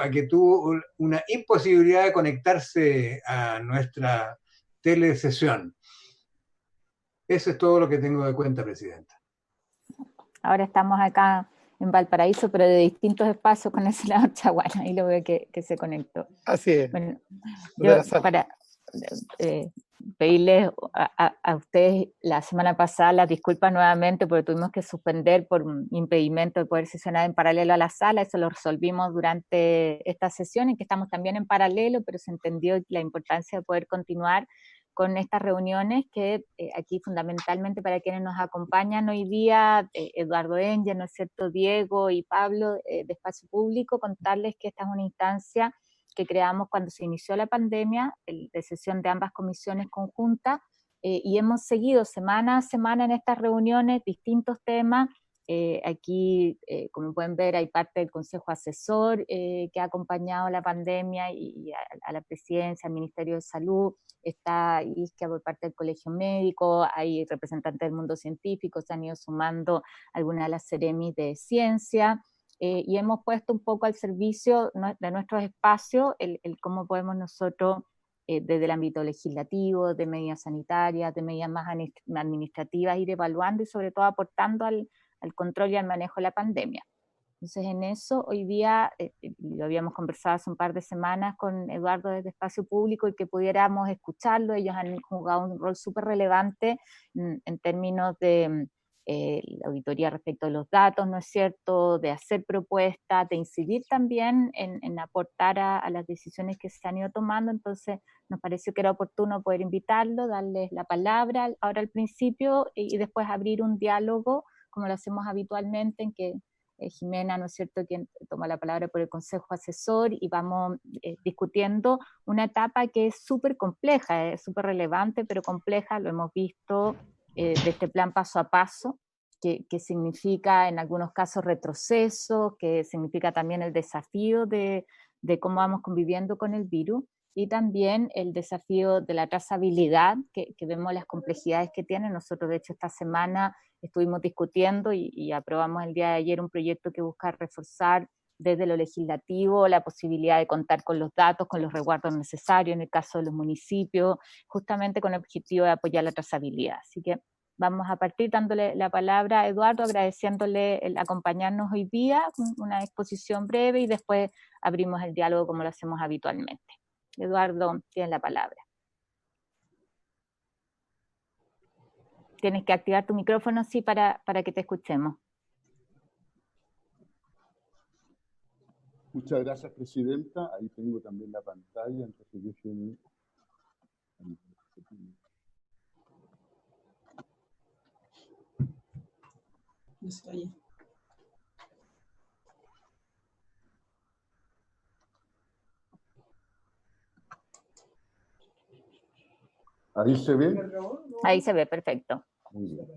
a que tuvo una imposibilidad de conectarse a nuestra telesesión. Eso es todo lo que tengo de cuenta, Presidenta. Ahora estamos acá en Valparaíso, pero de distintos espacios con el senador Chaguán, ahí lo veo que se conectó. Así es. Bueno, yo para pedirles a ustedes la semana pasada las disculpas nuevamente porque tuvimos que suspender por un impedimento de poder sesionar en paralelo a la sala. Eso lo resolvimos durante esta sesión en que estamos también en paralelo, pero se entendió la importancia de poder continuar con estas reuniones que aquí fundamentalmente para quienes nos acompañan hoy día, Eduardo Engel, ¿no es cierto?, Diego y Pablo de Espacio Público, contarles que esta es una instancia que creamos cuando se inició la pandemia, de sesión de ambas comisiones conjuntas, y hemos seguido semana a semana en estas reuniones distintos temas. Aquí, como pueden ver, hay parte del Consejo Asesor que ha acompañado la pandemia y a la Presidencia, al Ministerio de Salud, está ISQUIA por parte del Colegio Médico, hay representantes del mundo científico, se han ido sumando algunas de las Ceremis de Ciencia, y hemos puesto un poco al servicio de nuestros espacios el cómo podemos nosotros, desde el ámbito legislativo, de medidas sanitarias, de medidas más administrativas, ir evaluando y sobre todo aportando al control y al manejo de la pandemia. Entonces en eso hoy día, lo habíamos conversado hace un par de semanas con Eduardo desde Espacio Público y que pudiéramos escucharlo. Ellos han jugado un rol súper relevante en términos de la auditoría respecto a los datos, ¿no es cierto?, de hacer propuestas, de incidir también en aportar a las decisiones que se han ido tomando. Entonces nos pareció que era oportuno poder invitarlo, darles la palabra ahora al principio y después abrir un diálogo como lo hacemos habitualmente, en que Jimena, ¿no es cierto?, quien toma la palabra por el Consejo Asesor y vamos discutiendo una etapa que es súper compleja, es súper relevante, pero compleja, lo hemos visto de este plan paso a paso, que significa en algunos casos retroceso, que significa también el desafío de cómo vamos conviviendo con el virus, y también el desafío de la trazabilidad, que vemos las complejidades que tiene. Nosotros, de hecho, esta semana estuvimos discutiendo y aprobamos el día de ayer un proyecto que busca reforzar desde lo legislativo la posibilidad de contar con los datos, con los resguardos necesarios en el caso de los municipios, justamente con el objetivo de apoyar la trazabilidad. Así que vamos a partir dándole la palabra a Eduardo, agradeciéndole el acompañarnos hoy día, una exposición breve y después abrimos el diálogo como lo hacemos habitualmente. Eduardo, tienes la palabra. Tienes que activar tu micrófono, sí, para que te escuchemos. Muchas gracias, Presidenta. Ahí tengo también la pantalla. Entonces déjenme... No se oye. ¿Ahí se ve? Ahí se ve, perfecto. Muy bien.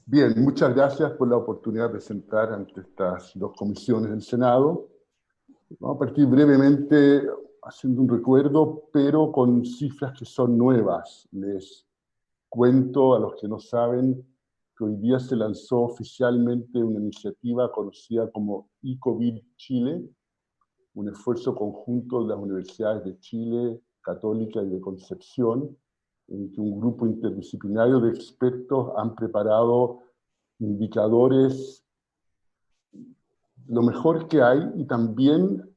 Bien, muchas gracias por la oportunidad de presentar ante estas dos comisiones del Senado. Vamos a partir brevemente haciendo un recuerdo, pero con cifras que son nuevas. Les cuento a los que no saben que hoy día se lanzó oficialmente una iniciativa conocida como eCovid Chile, un esfuerzo conjunto de las universidades de Chile, Católica y de Concepción, en que un grupo interdisciplinario de expertos han preparado indicadores lo mejor que hay, y también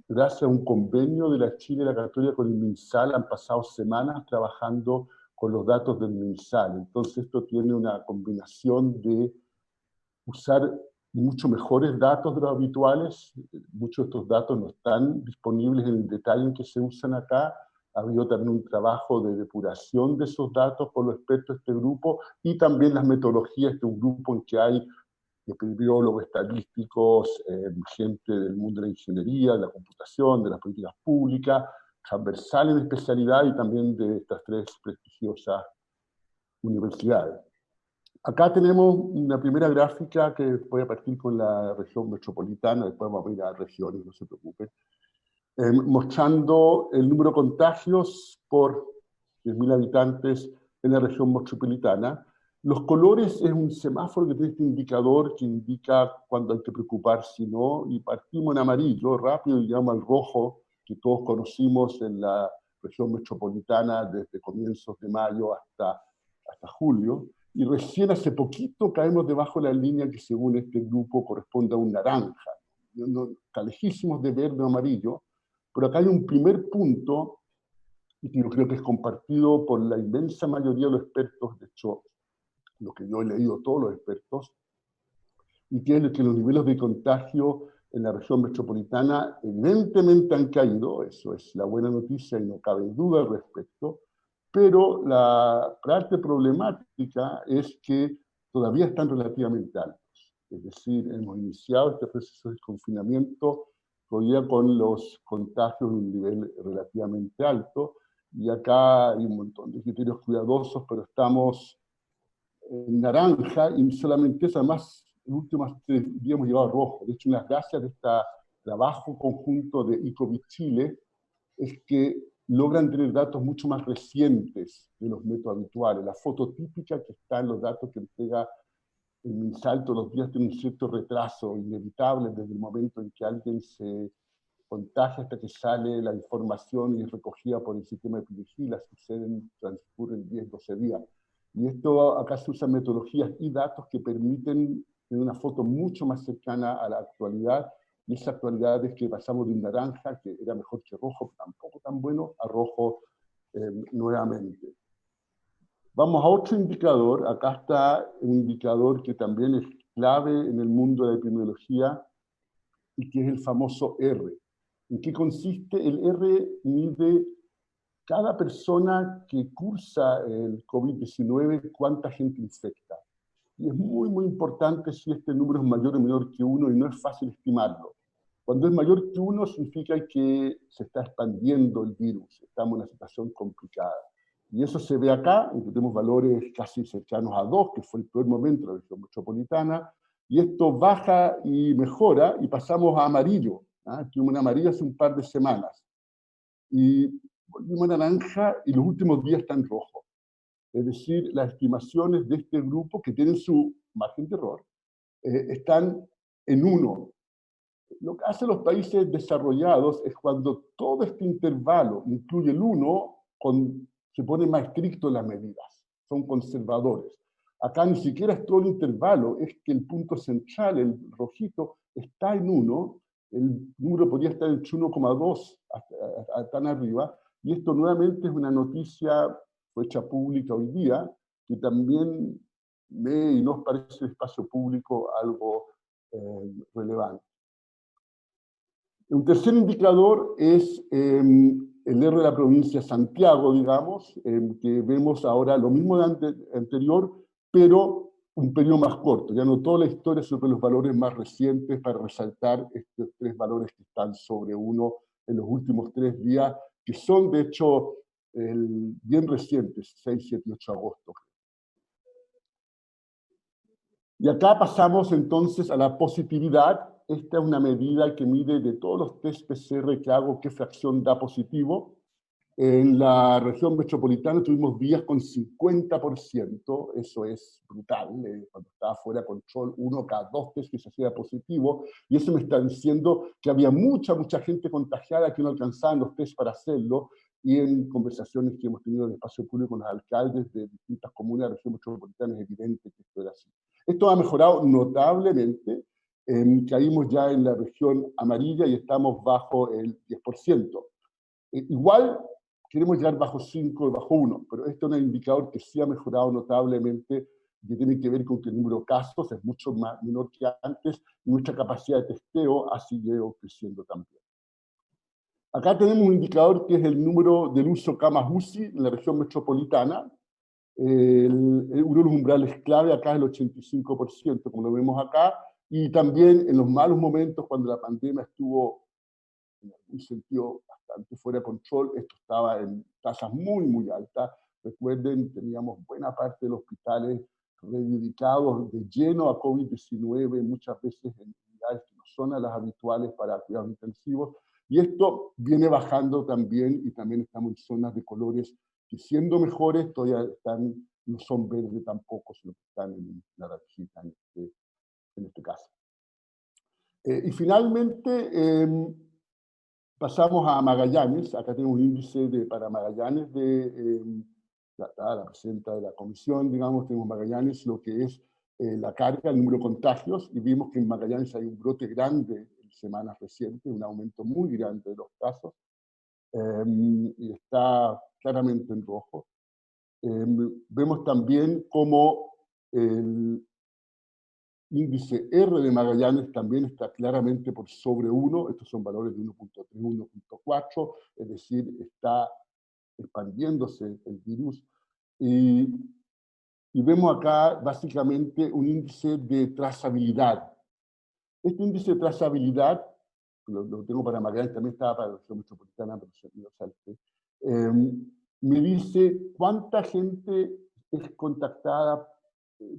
gracias a un convenio de la Chile y la Católica con el MinSal han pasado semanas trabajando con los datos del MinSal. Entonces esto tiene una combinación de usar mucho mejores datos de los habituales. Muchos de estos datos no están disponibles en el detalle en que se usan acá. Ha habido también un trabajo de depuración de esos datos por los expertos de este grupo, y también las metodologías de un grupo en que hay epidemiólogos, estadísticos, gente del mundo de la ingeniería, de la computación, de las políticas públicas, transversal en especialidad, y también de estas tres prestigiosas universidades. Acá tenemos una primera gráfica que voy a partir con la región metropolitana, después vamos a ir a regiones, no se preocupen. mostrando el número de contagios por 10.000 habitantes en la región metropolitana. Los colores es un semáforo que tiene este indicador que indica cuándo hay que preocuparse, ¿no? Y partimos en amarillo, rápido, y llegamos al rojo, que todos conocimos en la región metropolitana desde comienzos de mayo hasta julio. Y recién hace poquito caemos debajo de la línea que según este grupo corresponde a un naranja. Está lejísimos de verde o amarillo, pero acá hay un primer punto, y que yo creo que es compartido por la inmensa mayoría de los expertos, de hecho, lo que yo he leído todos los expertos, y que es que los niveles de contagio en la región metropolitana evidentemente han caído, eso es la buena noticia y no cabe duda al respecto, pero la parte problemática es que todavía están relativamente altos. Es decir, hemos iniciado este proceso de confinamiento todavía con los contagios en un nivel relativamente alto, y acá hay un montón de criterios cuidadosos, pero estamos en naranja, y solamente eso, además, en los últimos 3 días hemos llegado a rojo. De hecho, una gracias de este trabajo conjunto de ICOVID Chile es que logran tener datos mucho más recientes de los métodos habituales. La foto típica que está en los datos que entrega el MinSal todos los días tiene un cierto retraso inevitable desde el momento en que alguien se contagia hasta que sale la información y es recogida por el sistema de epidemiología, transcurren 10, 12 días. Y esto acá se usan metodologías y datos que permiten tener una foto mucho más cercana a la actualidad, y esa actualidad es que pasamos de un naranja, que era mejor que rojo, tampoco tan bueno, a rojo nuevamente. Vamos a otro indicador. Acá está un indicador que también es clave en el mundo de la epidemiología, y que es el famoso R. ¿En qué consiste? El R mide cada persona que cursa el COVID-19, cuánta gente infecta. Y es muy, muy importante si este número es mayor o menor que 1, y no es fácil estimarlo. Cuando es mayor que 1 significa que se está expandiendo el virus, estamos en una situación complicada. Y eso se ve acá, en que tenemos valores casi cercanos a 2, que fue el peor momento de la región metropolitana, y esto baja y mejora, y pasamos a amarillo. Tuvimos en amarillo hace un par de semanas. Y volvimos a naranja, y los últimos días están rojos. Es decir, las estimaciones de este grupo, que tienen su margen de error, están en 1. Lo que hacen los países desarrollados es cuando todo este intervalo incluye el 1, se ponen más estrictos las medidas, son conservadores. Acá ni siquiera es todo el intervalo, es que el punto central, el rojito, está en 1, el número podría estar en 1,2 tan arriba, y esto nuevamente es una noticia hecha pública hoy día, que también y nos parece el espacio público algo relevante. Un tercer indicador es el R de la provincia de Santiago, digamos, que vemos ahora lo mismo de anterior, pero un periodo más corto. Ya no toda la historia sobre los valores más recientes, para resaltar estos 3 valores que están sobre 1 en los últimos 3 días, que son de hecho bien recientes, 6, 7 y 8 de agosto. Y acá pasamos entonces a la positividad. Esta es una medida que mide de todos los test PCR que hago qué fracción da positivo. En la región metropolitana tuvimos días con 50%, eso es brutal, cuando estaba fuera de control, 1 cada 2 test que se hacía positivo, y eso me está diciendo que había mucha gente contagiada que no alcanzaban los test para hacerlo, y en conversaciones que hemos tenido en el espacio público con los alcaldes de distintas comunas de la región metropolitana es evidente que esto era así. Esto ha mejorado notablemente, caímos ya en la región amarilla y estamos bajo el 10%. Igual queremos llegar bajo 5 y bajo 1, pero esto es un indicador que sí ha mejorado notablemente, que tiene que ver con que el número de casos es mucho menor que antes, y nuestra capacidad de testeo ha seguido creciendo también. Acá tenemos un indicador que es el número del uso camas UCI en la región metropolitana. Uno de los umbrales clave acá es el 85%, como lo vemos acá, y también en los malos momentos, cuando la pandemia estuvo en algún sentido bastante fuera de control, esto estaba en tasas muy, muy altas. Recuerden, teníamos buena parte de los hospitales dedicados de lleno a COVID-19, muchas veces en unidades que no son las habituales para cuidados intensivos, Y esto viene bajando también, y también estamos en zonas de colores que, siendo mejores, todavía no son verdes tampoco, sino que están en naranjita en este caso. Y finalmente, pasamos a Magallanes. Acá tenemos un índice para Magallanes la presidenta de la comisión, digamos, tenemos Magallanes, lo que es la carga, el número de contagios, y vimos que en Magallanes hay un brote grande en semanas recientes, un aumento muy grande de los casos, y está claramente en rojo. Vemos también cómo el índice R de Magallanes también está claramente por sobre 1, estos son valores de 1.3, 1.4, es decir, está expandiéndose el virus. Y vemos acá básicamente un índice de trazabilidad. Este índice de trazabilidad, lo tengo para Magallanes, también estaba para la región metropolitana, pero se lo salté, me dice cuánta gente es contactada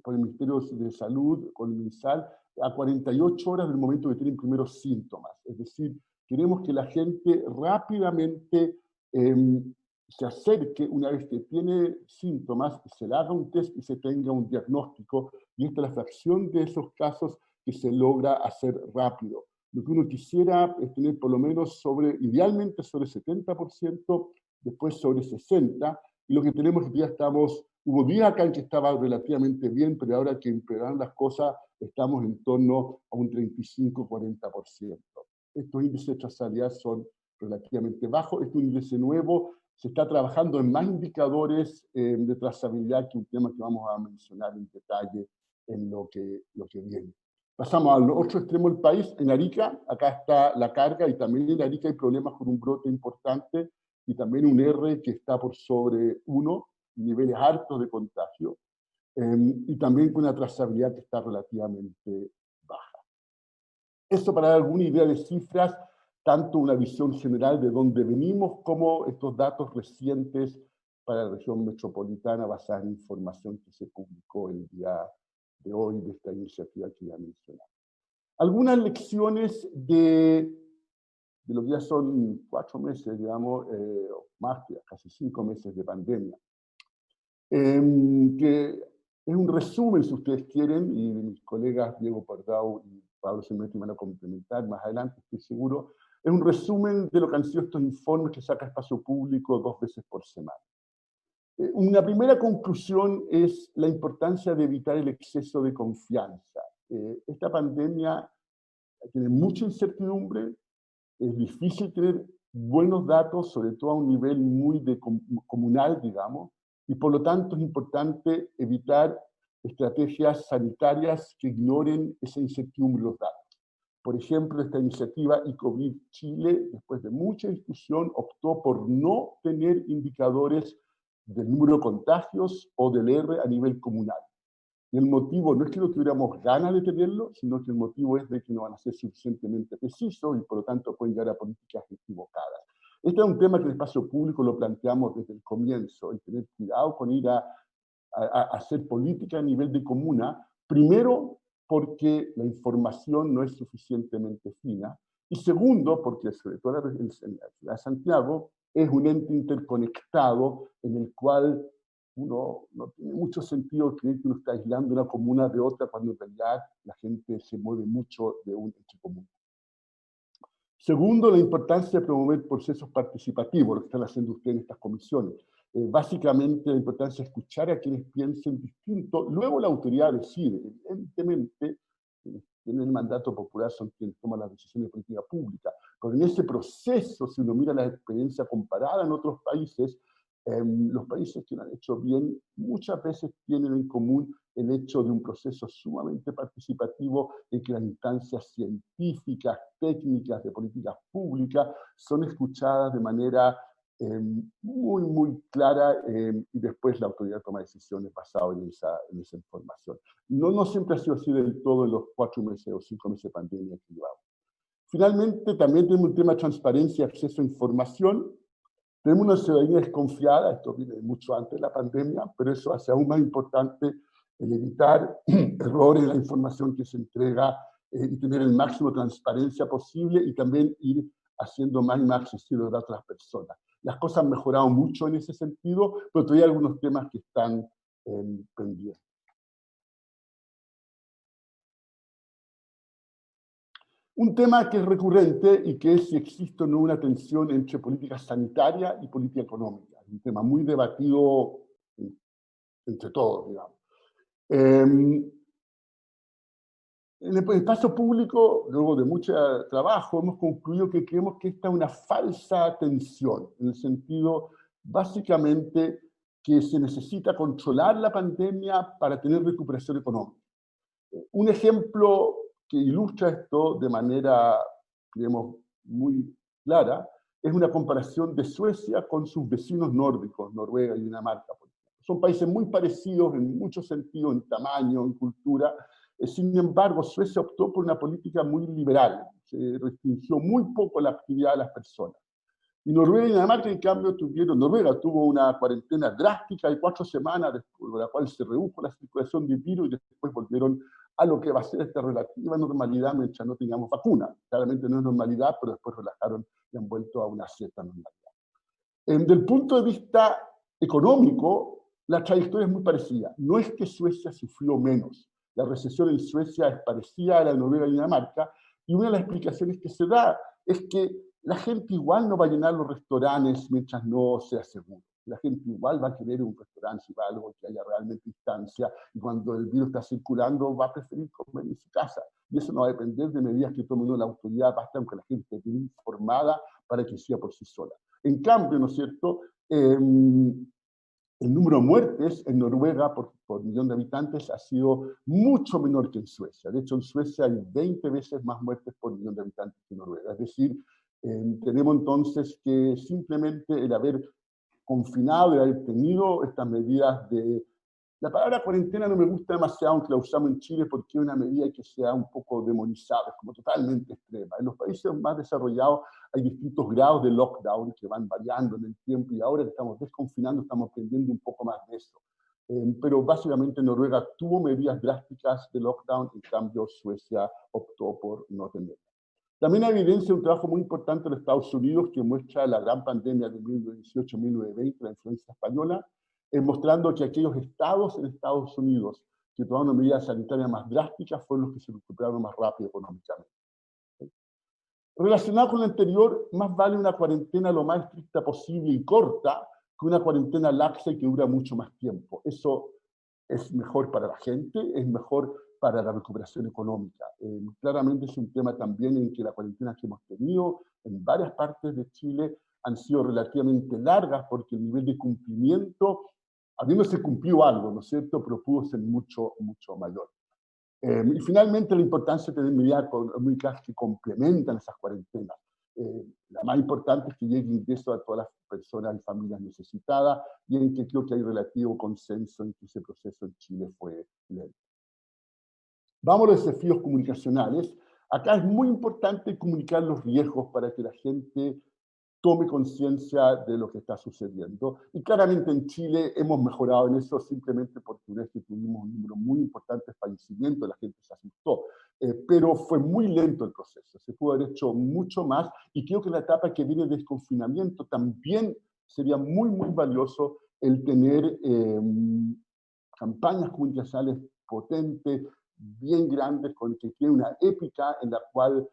por el Ministerio de Salud, con el MinSal, a 48 horas del momento que tienen primeros síntomas. Es decir, queremos que la gente rápidamente se acerque una vez que tiene síntomas, se le haga un test y se tenga un diagnóstico, y esta es la fracción de esos casos que se logra hacer rápido. Lo que uno quisiera es tener por lo menos idealmente sobre 70%, después sobre 60%, y lo que tenemos es que ya hubo días acá en que estaba relativamente bien, pero ahora que empeoraron las cosas, estamos en torno a un 35-40%. Estos índices de trazabilidad son relativamente bajos. Este índice nuevo se está trabajando en más indicadores de trazabilidad, que un tema que vamos a mencionar en detalle en lo que viene. Pasamos al otro extremo del país, en Arica. Acá está la carga, y también en Arica hay problemas con un brote importante, y también un R que está por sobre 1, niveles altos de contagio, y también con una trazabilidad que está relativamente baja. Eso para dar alguna idea de cifras, tanto una visión general de dónde venimos, como estos datos recientes para la región metropolitana, basada en información que se publicó el día de hoy de esta iniciativa que ya mencioné. Algunas lecciones de lo que ya son 4 meses, digamos, más que casi 5 meses de pandemia, que es un resumen, si ustedes quieren, y mis colegas Diego Pardau y Pablo Silvestri van a complementar más adelante, estoy seguro. Es un resumen de lo que han sido estos informes que saca Espacio Público 2 veces por semana. Una primera conclusión es la importancia de evitar el exceso de confianza. Esta pandemia tiene mucha incertidumbre, es difícil tener buenos datos, sobre todo a un nivel muy comunal, digamos, y por lo tanto es importante evitar estrategias sanitarias que ignoren esa incertidumbre de los datos. Por ejemplo, esta iniciativa ICOVID Chile, después de mucha discusión, optó por no tener indicadores del número de contagios o del R a nivel comunal. Y el motivo no es que no tuviéramos ganas de tenerlo, sino que el motivo es de que no van a ser suficientemente precisos y por lo tanto pueden llegar a políticas equivocadas. Este es un tema que en el Espacio Público lo planteamos desde el comienzo, el tener cuidado con ir a hacer política a nivel de comuna, primero porque la información no es suficientemente fina, y segundo porque sobre todo la ciudad de Santiago es un ente interconectado en el cual uno no tiene mucho sentido creer que uno está aislando una comuna de otra cuando en realidad la gente se mueve mucho de un hecho común. Segundo, la importancia de promover procesos participativos, lo que están haciendo ustedes en estas comisiones. Básicamente, la importancia de escuchar a quienes piensen distinto. Luego la autoridad decide. Evidentemente, quienes tienen el mandato popular son quienes toman las decisiones de política pública. Pero en ese proceso, si uno mira la experiencia comparada en otros países, los países que lo han hecho bien muchas veces tienen en común el hecho de un proceso sumamente participativo en que las instancias científicas, técnicas, de políticas públicas son escuchadas de manera muy, muy clara, y después la autoridad toma decisiones basadas en esa información. No siempre ha sido así del todo en los 4 meses o 5 meses de pandemia que llevamos. Finalmente, también tenemos un tema de transparencia y acceso a información. Tenemos una ciudadanía desconfiada, esto viene mucho antes de la pandemia, pero eso hace aún más importante el evitar errores en la información que se entrega, y tener el máximo de transparencia posible, y también ir haciendo más y más accesible los datos a las personas. Las cosas han mejorado mucho en ese sentido, pero todavía hay algunos temas que están pendientes. Un tema que es recurrente y que es si existe o no una tensión entre política sanitaria y política económica. Es un tema muy debatido entre todos, digamos. En el espacio público, luego de mucho trabajo, hemos concluido que creemos que esta es una falsa tensión, en el sentido, básicamente, que se necesita controlar la pandemia para tener recuperación económica. Un ejemplo que ilustra esto de manera, creemos, muy clara, es una comparación de Suecia con sus vecinos nórdicos, Noruega y Dinamarca, por ejemplo. Son países muy parecidos en muchos sentidos, en tamaño, en cultura. Sin embargo, Suecia optó por una política muy liberal, se restringió muy poco la actividad de las personas. Y Noruega y Dinamarca, en cambio, Noruega tuvo una cuarentena drástica de 4 semanas, después de la cual se redujo la circulación de virus y después volvieron a lo que va a ser esta relativa normalidad mientras no tengamos vacuna. Claramente no es normalidad, pero después relajaron y han vuelto a una cierta normalidad. Desde el punto de vista económico, la trayectoria es muy parecida. No es que Suecia sufrió menos. La recesión en Suecia es parecida a la de Noruega y Dinamarca, y una de las explicaciones que se da es que la gente igual no va a llenar los restaurantes mientras no sea seguro. La gente igual va a querer un restaurante si va a algo que haya realmente distancia, y cuando el virus está circulando va a preferir comer en su casa. Y eso no va a depender de medidas que tome la autoridad, basta aunque la gente esté informada para que sea por sí sola. En cambio, ¿no es cierto?, el número de muertes en Noruega por millón de habitantes ha sido mucho menor que en Suecia. De hecho, en Suecia hay 20 veces más muertes por millón de habitantes que en Noruega. Es decir, tenemos entonces que simplemente el haber confinado, el haber tenido estas medidas de... La palabra cuarentena no me gusta demasiado, aunque la usamos en Chile, porque es una medida que sea un poco demonizada, es como totalmente extrema. En los países más desarrollados hay distintos grados de lockdown que van variando en el tiempo, y ahora que estamos desconfinando estamos aprendiendo un poco más de eso. Pero básicamente Noruega tuvo medidas drásticas de lockdown, en cambio Suecia optó por no tenerlas. También hay evidencia de un trabajo muy importante en Estados Unidos que muestra la gran pandemia de 1918-1920, la influenza española, mostrando que aquellos estados en Estados Unidos que tomaron medidas sanitarias más drásticas fueron los que se recuperaron más rápido económicamente. Relacionado con lo anterior, más vale una cuarentena lo más estricta posible y corta que una cuarentena laxa y que dura mucho más tiempo. Eso es mejor para la gente, es mejor para la recuperación económica. Claramente es un tema también en que las cuarentenas que hemos tenido en varias partes de Chile han sido relativamente largas porque el nivel de cumplimiento, habiéndose cumplido algo, ¿no es cierto?, pero pudo ser mucho, mucho mayor. Y finalmente la importancia de tener medidas económicas que complementan esas cuarentenas. La más importante es que llegue ingreso a todas las personas y familias necesitadas, y en que creo que hay relativo consenso en que ese proceso en Chile fue lento. Vamos a los desafíos comunicacionales. Acá es muy importante comunicar los riesgos para que la gente tome conciencia de lo que está sucediendo. Y claramente en Chile hemos mejorado en eso simplemente porque una vez que tuvimos un número muy importante de fallecimientos, la gente se asustó. Pero fue muy lento el proceso, se pudo haber hecho mucho más, y creo que la etapa que viene de desconfinamiento también sería muy, muy valioso el tener campañas comunicacionales potentes, bien grandes, con que tiene una épica en la cual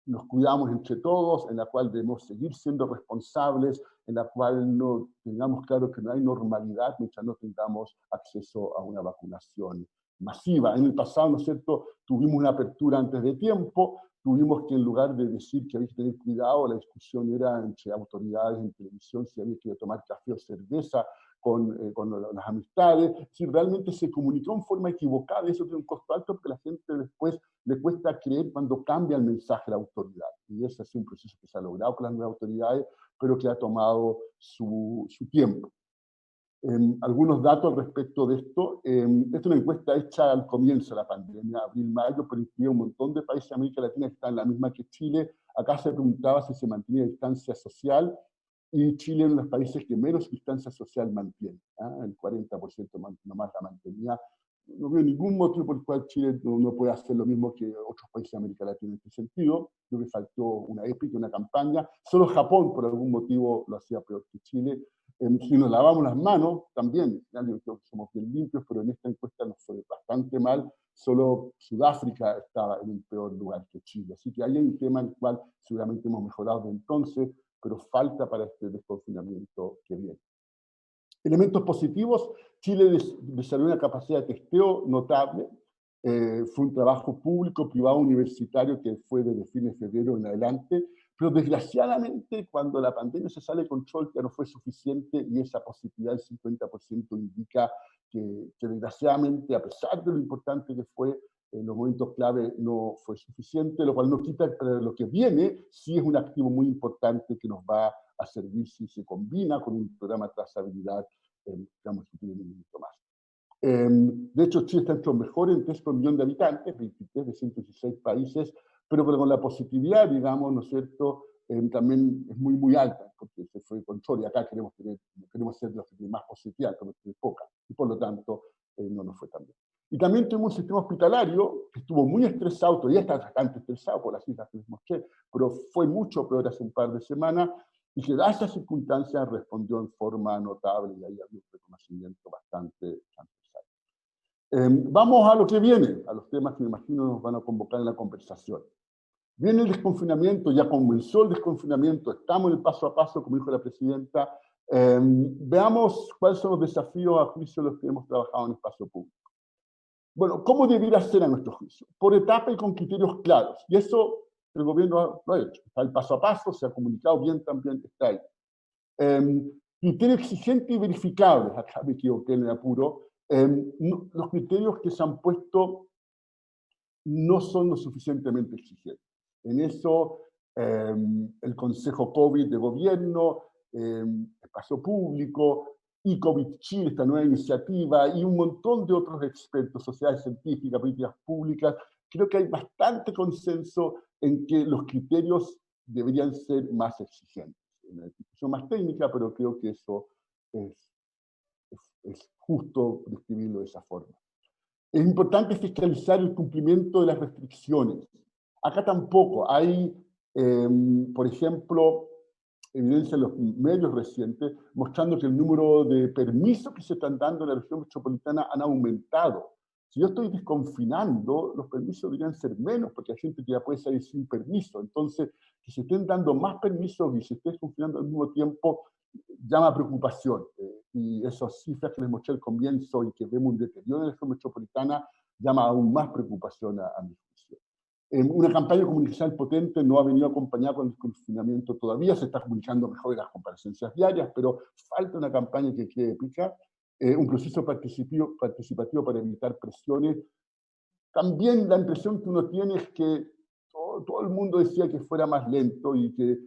nos cuidamos entre todos, en la cual debemos seguir siendo responsables, en la cual no tengamos claro que no hay normalidad mientras no tengamos acceso a una vacunación masiva. En el pasado, ¿no es cierto?, tuvimos una apertura antes de tiempo, tuvimos que en lugar de decir que había que tener cuidado, la discusión era entre autoridades en televisión si había que tomar café o cerveza con las amistades. Si realmente se comunicó en forma equivocada, eso tiene un costo alto porque la gente después le cuesta creer cuando cambia el mensaje de la autoridad. Y ese es un proceso que se ha logrado con las nuevas autoridades, pero que ha tomado su tiempo. Algunos datos respecto de esto. Esta es una encuesta hecha al comienzo de la pandemia, abril-mayo, pero incluye un montón de países de América Latina que están en la misma que Chile. Acá se preguntaba si se mantenía distancia social, y Chile es uno de los países que menos distancia social mantiene. El 40% nomás la mantenía, no veo ningún motivo por el cual Chile no puede hacer lo mismo que otros países de América Latina en este sentido. Creo que faltó una épica, una campaña. Solo Japón, por algún motivo, lo hacía peor que Chile. Si nos lavamos las manos, también, yo creo que somos bien limpios, pero en esta encuesta nos fue bastante mal. Solo Sudáfrica estaba en un peor lugar que Chile. Así que hay un tema en el cual seguramente hemos mejorado de entonces, pero falta para este desconfinamiento que viene. Elementos positivos: Chile desarrolló una capacidad de testeo notable. Fue un trabajo público, privado, universitario que fue desde fines de febrero en adelante, pero desgraciadamente cuando la pandemia se sale de control ya no fue suficiente y esa positividad del 50% indica que desgraciadamente, a pesar de lo importante que fue, en los momentos clave no fue suficiente, lo cual no quita que lo que viene sí es un activo muy importante que nos va a servir si se combina con un programa de trazabilidad, digamos, que tiene un minuto más. De hecho, Chile está entre los mejores en test por millón de habitantes, 23 de 116 países, pero con la positividad, digamos, ¿no es cierto?, también es muy, muy alta, porque se fue de control, y acá queremos ser de los que tienen más positividad, pero tiene poca, y por lo tanto no nos fue tan bien. Y también tuvimos un sistema hospitalario que estuvo muy estresado, todavía está bastante estresado por las cifras que les mostré, pero fue mucho peor hace un par de semanas, y que a esas circunstancias respondió en forma notable, y ahí había un reconocimiento bastante transversal. Vamos a lo que viene, a los temas que me imagino nos van a convocar en la conversación. Viene el desconfinamiento, ya comenzó el desconfinamiento, estamos en el paso a paso, como dijo la presidenta. Veamos cuáles son los desafíos a juicio de los que hemos trabajado en el espacio público. Bueno, ¿cómo debiera ser a nuestro juicio? Por etapa y con criterios claros. Y eso el gobierno lo ha hecho. Está el paso a paso, se ha comunicado bien también, está ahí. Criterios exigentes y verificables. Acá me equivoqué en el apuro. Los criterios que se han puesto no son lo suficientemente exigentes. En eso, el Consejo COVID de Gobierno, Espacio Público, y COVID Chile, esta nueva iniciativa, y un montón de otros expertos, sociedades científicas, políticas públicas, creo que hay bastante consenso en que los criterios deberían ser más exigentes. Una discusión más técnica, pero creo que eso es justo describirlo de esa forma. Es importante fiscalizar el cumplimiento de las restricciones. Acá tampoco hay, por ejemplo, evidencia en los medios recientes mostrando que el número de permisos que se están dando en la región metropolitana han aumentado. Si yo estoy desconfinando, los permisos deberían ser menos, porque hay gente que ya puede salir sin permiso. Entonces, que se estén dando más permisos y se esté desconfinando al mismo tiempo, llama a preocupación. Y esas cifras que les mostré al comienzo y que vemos un deterioro en la región metropolitana, llama aún más preocupación a mi juicio. Una campaña de comunicación potente no ha venido acompañada con el confinamiento todavía, se está comunicando mejor en las comparecencias diarias, pero falta una campaña que quede épica, un proceso participativo para evitar presiones. También la impresión que uno tiene es que todo el mundo decía que fuera más lento y que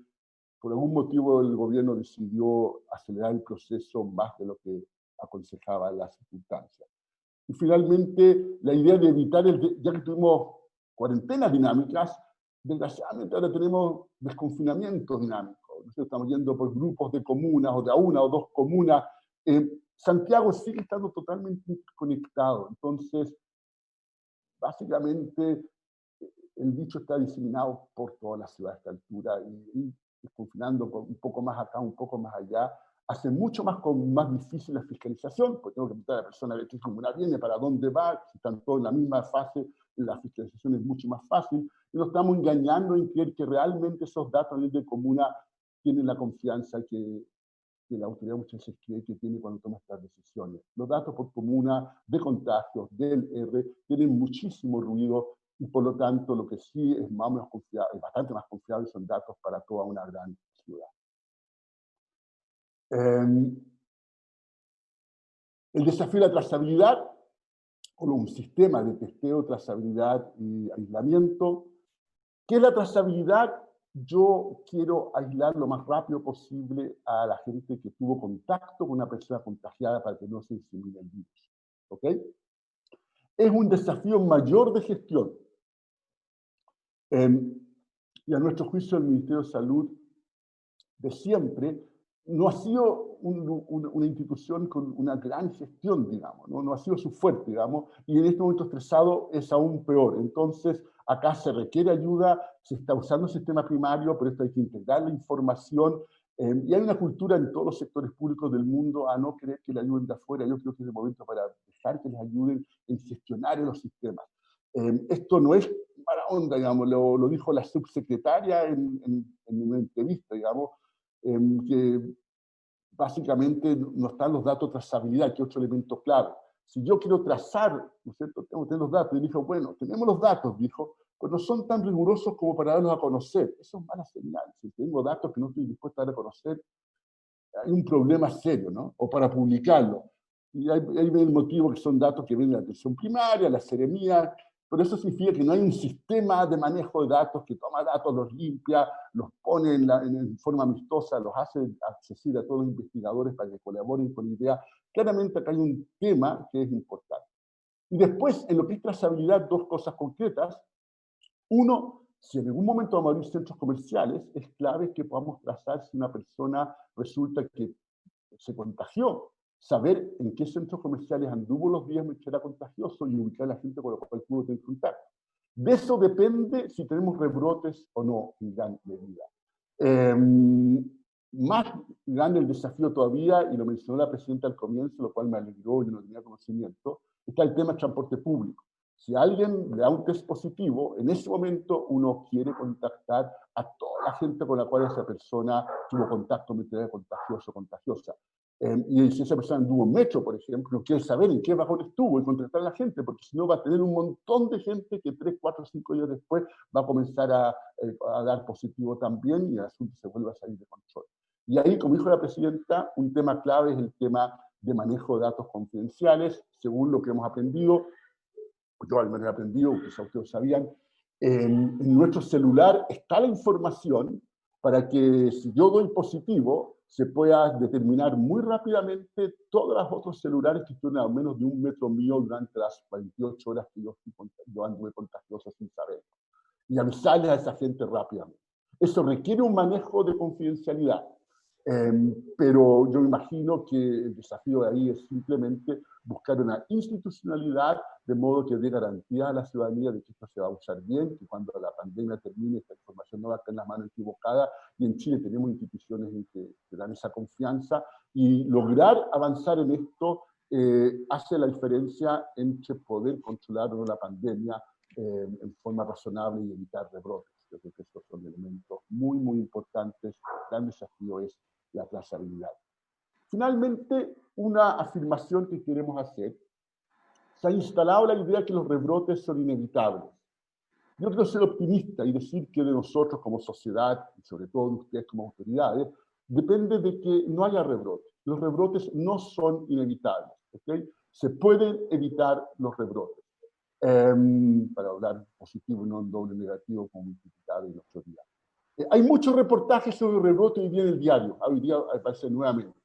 por algún motivo el gobierno decidió acelerar el proceso más de lo que aconsejaba las circunstancias. Y finalmente, la idea de evitar, ya que tuvimos cuarentenas dinámicas, desgraciadamente ahora tenemos desconfinamiento dinámico. Nosotros estamos yendo por grupos de comunas, o de una o dos comunas. Santiago sigue estando totalmente conectado. Entonces, básicamente, el bicho está diseminado por toda la ciudad a esta altura, y desconfinando un poco más acá, un poco más allá, hace mucho más difícil la fiscalización, porque tengo que preguntar a la persona de qué comuna viene, para dónde va, si están todos en la misma fase, la fiscalización es mucho más fácil, y nos estamos engañando en creer que realmente esos datos a nivel de comuna tienen la confianza que la autoridad muchas veces cree que tiene cuando toma estas decisiones. Los datos por comuna de contagios del R tienen muchísimo ruido, y por lo tanto lo que sí es más o menos confiable, es bastante más confiable, son datos para toda una gran ciudad. El desafío de la trazabilidad, con un sistema de testeo, trazabilidad y aislamiento. ¿Qué es la trazabilidad? Yo quiero aislar lo más rápido posible a la gente que tuvo contacto con una persona contagiada para que no se disemine el virus. ¿Ok? Es un desafío mayor de gestión. Y a nuestro juicio, el Ministerio de Salud de siempre no ha sido una institución con una gran gestión, digamos, no ha sido su fuerte, digamos, y en este momento estresado es aún peor. Entonces, acá se requiere ayuda, se está usando el sistema primario, pero esto hay que integrar la información, y hay una cultura en todos los sectores públicos del mundo a no creer que le ayuden de afuera. Yo creo que es el momento para dejar que les ayuden en gestionar los sistemas. Esto no es mala onda, digamos, lo dijo la subsecretaria en una entrevista, digamos, que básicamente no están los datos de trazabilidad, que es otro elemento clave. Si yo quiero trazar, ¿no es cierto?, tengo que tener los datos. Y dijo, bueno, tenemos los datos, dijo, pero no son tan rigurosos como para darlos a conocer. Eso es mala señal. Si tengo datos que no estoy dispuesto a dar a conocer, hay un problema serio, ¿no? O para publicarlo. Y ahí ve el motivo, que son datos que vienen de la atención primaria, la seremía, pero eso significa que no hay un sistema de manejo de datos que toma datos, los limpia, los pone en forma amistosa, los hace accesibles a todos los investigadores para que colaboren con la idea. Claramente acá hay un tema que es importante. Y después, en lo que es trazabilidad, dos cosas concretas. Uno, si en algún momento vamos a abrir centros comerciales, es clave que podamos trazar si una persona resulta que se contagió. Saber en qué centros comerciales anduvo los días en que era contagioso y ubicar a la gente con la cual pudo tener contacto. De eso depende si tenemos rebrotes o no, en gran medida. Más grande el desafío todavía, y lo mencionó la presidenta al comienzo, lo cual me alegró, yo no tenía conocimiento, está el tema del transporte público. Si alguien le da un test positivo, en ese momento uno quiere contactar a toda la gente con la cual esa persona tuvo contacto mientras era contagioso o contagiosa. Y si esa persona anduvo en metro, por ejemplo, quiere saber en qué vagón estuvo y contactar a la gente, porque si no va a tener un montón de gente que 3, 4, 5 días después va a comenzar a dar positivo también y el asunto se vuelve a salir de control. Y ahí, como dijo la presidenta, un tema clave es el tema de manejo de datos confidenciales, según lo que hemos aprendido. Yo al menos he aprendido, quizá ustedes sabían, en nuestro celular está la información para que si yo doy positivo, se pueda determinar muy rápidamente todos los otros celulares que estuvieron a menos de 1 metro mío durante las 48 horas que yo anduve contagioso sin saber. Y avisarle a esa gente rápidamente. Eso requiere un manejo de confidencialidad. Pero yo imagino que el desafío de ahí es simplemente buscar una institucionalidad de modo que dé garantía a la ciudadanía de que esto se va a usar bien, que cuando la pandemia termine esta información no va a estar en las manos equivocadas, y en Chile tenemos instituciones que dan esa confianza, y lograr avanzar en esto hace la diferencia entre poder controlar o no la pandemia en forma razonable y evitar rebrotes. Yo creo que estos son elementos muy, muy importantes. El gran desafío es la trazabilidad. Finalmente, una afirmación que queremos hacer. Se ha instalado la idea que los rebrotes son inevitables. Yo quiero ser optimista y decir que de nosotros como sociedad, y sobre todo de ustedes como autoridades, depende de que no haya rebrotes. Los rebrotes no son inevitables. ¿Okay? Se pueden evitar los rebrotes. Para hablar positivo y no en doble negativo como multiplicado en nuestro día. Hay muchos reportajes sobre rebrote hoy día en el diario, hoy día aparece nuevamente.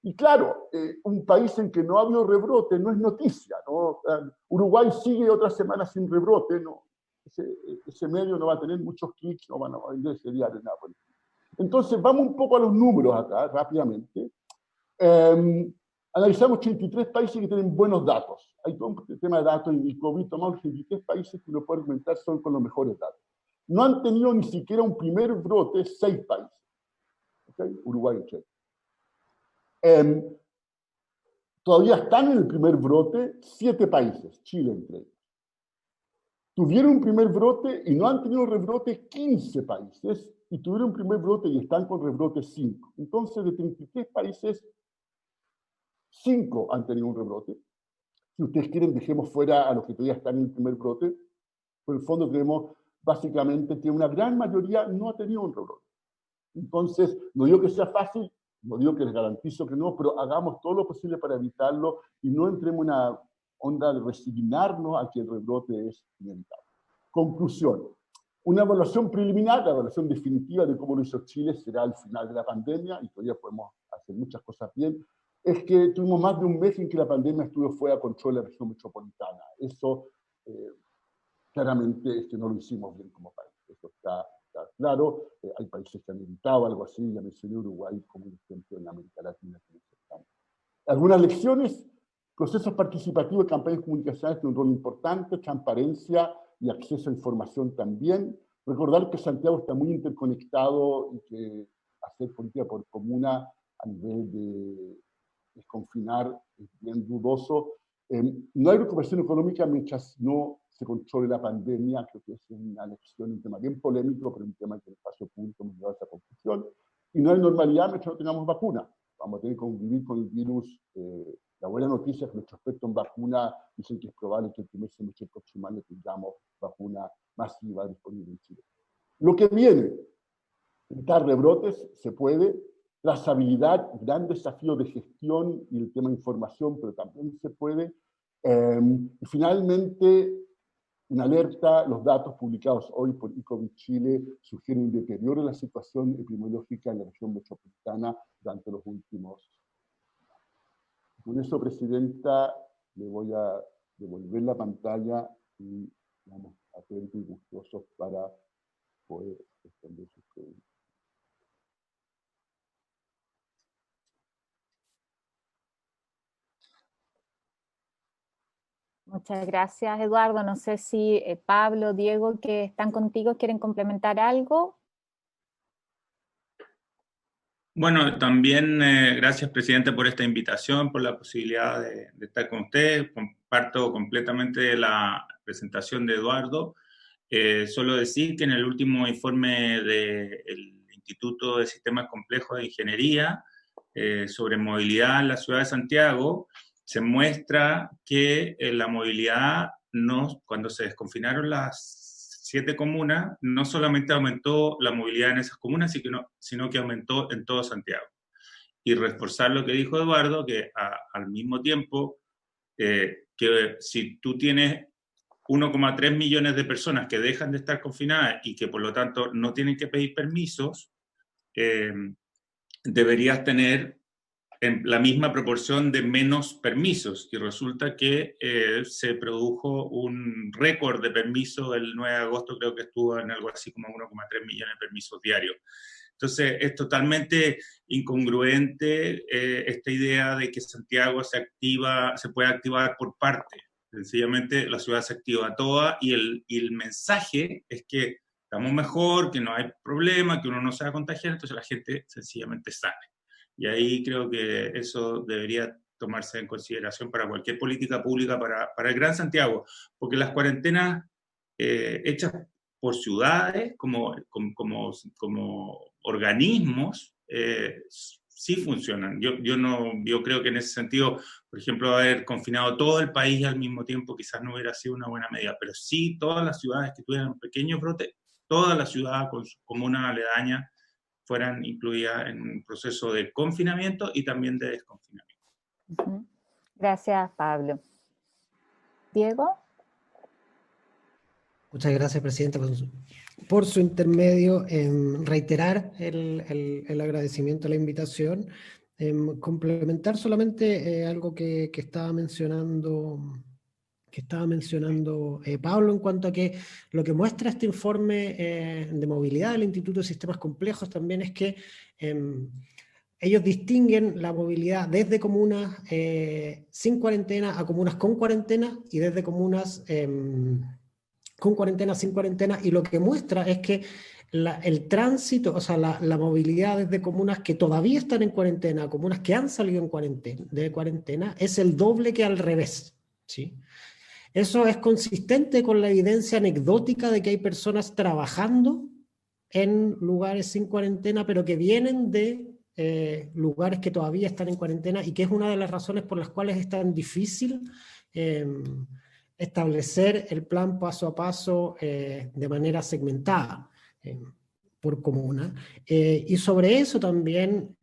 Y claro, un país en que no ha habido rebrote no es noticia, ¿no? Uruguay sigue otra semana sin rebrote, ¿no? Ese medio no va a tener muchos clics, no van a vender ese diario, nada por el estilo. Entonces, vamos un poco a los números acá, rápidamente. Analizamos 83 países que tienen buenos datos. Hay todo un tema de datos y el COVID tomamos 83 países que uno puede argumentar son con los mejores datos. No han tenido ni siquiera un primer brote 6 países. ¿Okay? Uruguay y Chile. Todavía están en el primer brote 7 países, Chile entre ellos. Tuvieron un primer brote y no han tenido rebrote 15 países, y tuvieron un primer brote y están con rebrote 5. Entonces, de 33 países, 5 han tenido un rebrote. Si ustedes quieren, dejemos fuera a los que todavía están en el primer brote. Por el fondo creemos básicamente que una gran mayoría no ha tenido un rebrote. Entonces, no digo que sea fácil, no digo que les garantizo que no, pero hagamos todo lo posible para evitarlo y no entremos en una onda de resignarnos a que el rebrote es inevitable. Conclusión. Una evaluación preliminar, la evaluación definitiva de cómo lo hizo Chile será al final de la pandemia, y todavía podemos hacer muchas cosas bien, es que tuvimos más de un mes en que la pandemia estuvo fuera de control de la región metropolitana. Eso claramente es que no lo hicimos bien como país. Eso está está claro. Hay países que han evitado algo así, ya mencioné Uruguay como un ejemplo en América Latina. Algunas lecciones: procesos participativos de campañas comunicacionales tienen un rol importante, transparencia y acceso a información también. Recordar que Santiago está muy interconectado y que hacer política por comuna a nivel de desconfinar es bien dudoso. No hay recuperación económica mientras no se controle la pandemia. Creo que es una lección, un tema bien polémico, pero un tema que en el espacio público me lleva a esa conclusión. Y no hay normalidad mientras no tengamos vacuna. Vamos a tener que convivir con el virus. La buena noticia es que nuestros expertos en vacuna dicen que es probable que el primer semestre del próximo año tengamos vacuna masiva disponible en Chile. Lo que viene, evitar rebrotes, se puede. Trazabilidad, gran desafío de gestión y el tema de información, pero también se puede. Y finalmente, una alerta: los datos publicados hoy por ICOVID Chile sugieren un deterioro en la situación epidemiológica en la región metropolitana durante los últimos. Con eso, Presidenta, le voy a devolver la pantalla y vamos atentos y gustosos para poder responder sus preguntas. Muchas gracias, Eduardo. No sé si Pablo, Diego, que están contigo, quieren complementar algo. Bueno, también gracias, Presidente, por esta invitación, por la posibilidad de estar con usted. Comparto completamente la presentación de Eduardo. Solo decir que en el último informe del Instituto de Sistemas Complejos de Ingeniería sobre movilidad en la ciudad de Santiago, se muestra que la movilidad, cuando se desconfinaron las 7 comunas, no solamente aumentó la movilidad en esas comunas, sino que aumentó en todo Santiago. Y reforzar lo que dijo Eduardo, que al mismo tiempo, que si tú tienes 1,3 millones de personas que dejan de estar confinadas y que por lo tanto no tienen que pedir permisos, deberías tener en la misma proporción de menos permisos, y resulta que se produjo un récord de permisos el 9 de agosto, creo que estuvo en algo así como 1,3 millones de permisos diarios. Entonces es totalmente incongruente esta idea de que Santiago se puede activar por parte. Sencillamente la ciudad se activa toda y el mensaje es que estamos mejor, que no hay problema, que uno no se va a contagiar, entonces la gente sencillamente sale. Y ahí creo que eso debería tomarse en consideración para cualquier política pública para el Gran Santiago, porque las cuarentenas hechas por ciudades como organismos sí funcionan. Yo creo que en ese sentido, por ejemplo, haber confinado todo el país al mismo tiempo quizás no hubiera sido una buena medida, pero sí todas las ciudades que tuvieran un pequeño brote, toda la ciudad con sus comunas aledañas fueran incluidas en un proceso de confinamiento y también de desconfinamiento. Gracias, Pablo. Diego. Muchas gracias, Presidenta, por su intermedio. Reiterar el agradecimiento a la invitación. Complementar solamente algo que estaba mencionando Pablo, en cuanto a que lo que muestra este informe de movilidad del Instituto de Sistemas Complejos también es que ellos distinguen la movilidad desde comunas sin cuarentena a comunas con cuarentena, y desde comunas con cuarentena, sin cuarentena, y lo que muestra es que el tránsito, o sea, la movilidad desde comunas que todavía están en cuarentena a comunas que han salido de cuarentena es el doble que al revés, ¿sí? Eso es consistente con la evidencia anecdótica de que hay personas trabajando en lugares sin cuarentena, pero que vienen de lugares que todavía están en cuarentena, y que es una de las razones por las cuales es tan difícil establecer el plan paso a paso de manera segmentada por comuna. Y sobre eso también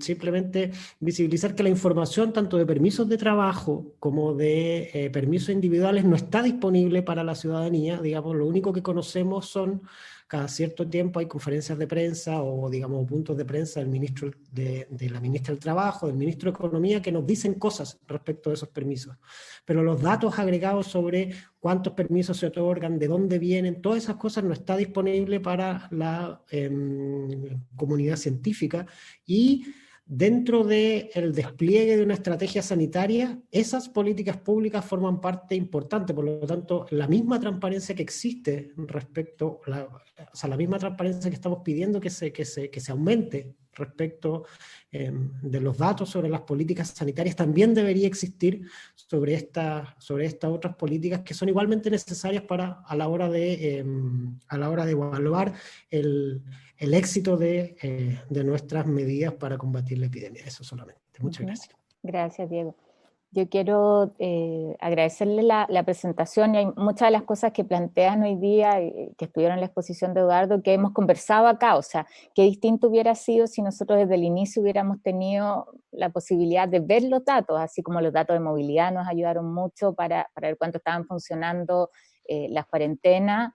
simplemente visibilizar que la información tanto de permisos de trabajo como de permisos individuales no está disponible para la ciudadanía. Digamos, lo único que conocemos son cada cierto tiempo hay conferencias de prensa o, digamos, puntos de prensa del ministro, de la ministra del Trabajo, del ministro de Economía, que nos dicen cosas respecto de esos permisos. Pero los datos agregados sobre cuántos permisos se otorgan, de dónde vienen, todas esas cosas no está disponible para la comunidad científica, y dentro del despliegue de una estrategia sanitaria, esas políticas públicas forman parte importante. Por lo tanto, la misma transparencia que existe respecto, la misma transparencia que estamos pidiendo que se aumente respecto de los datos sobre las políticas sanitarias, también debería existir sobre estas otras políticas que son igualmente necesarias a la hora de evaluar el éxito de nuestras medidas para combatir la epidemia. Eso solamente. Muchas gracias. Gracias, Diego. Yo quiero agradecerle la presentación, y hay muchas de las cosas que plantean hoy día, que estuvieron en la exposición de Eduardo, que hemos conversado acá. O sea, qué distinto hubiera sido si nosotros desde el inicio hubiéramos tenido la posibilidad de ver los datos, así como los datos de movilidad nos ayudaron mucho para ver cuánto estaban funcionando las cuarentenas.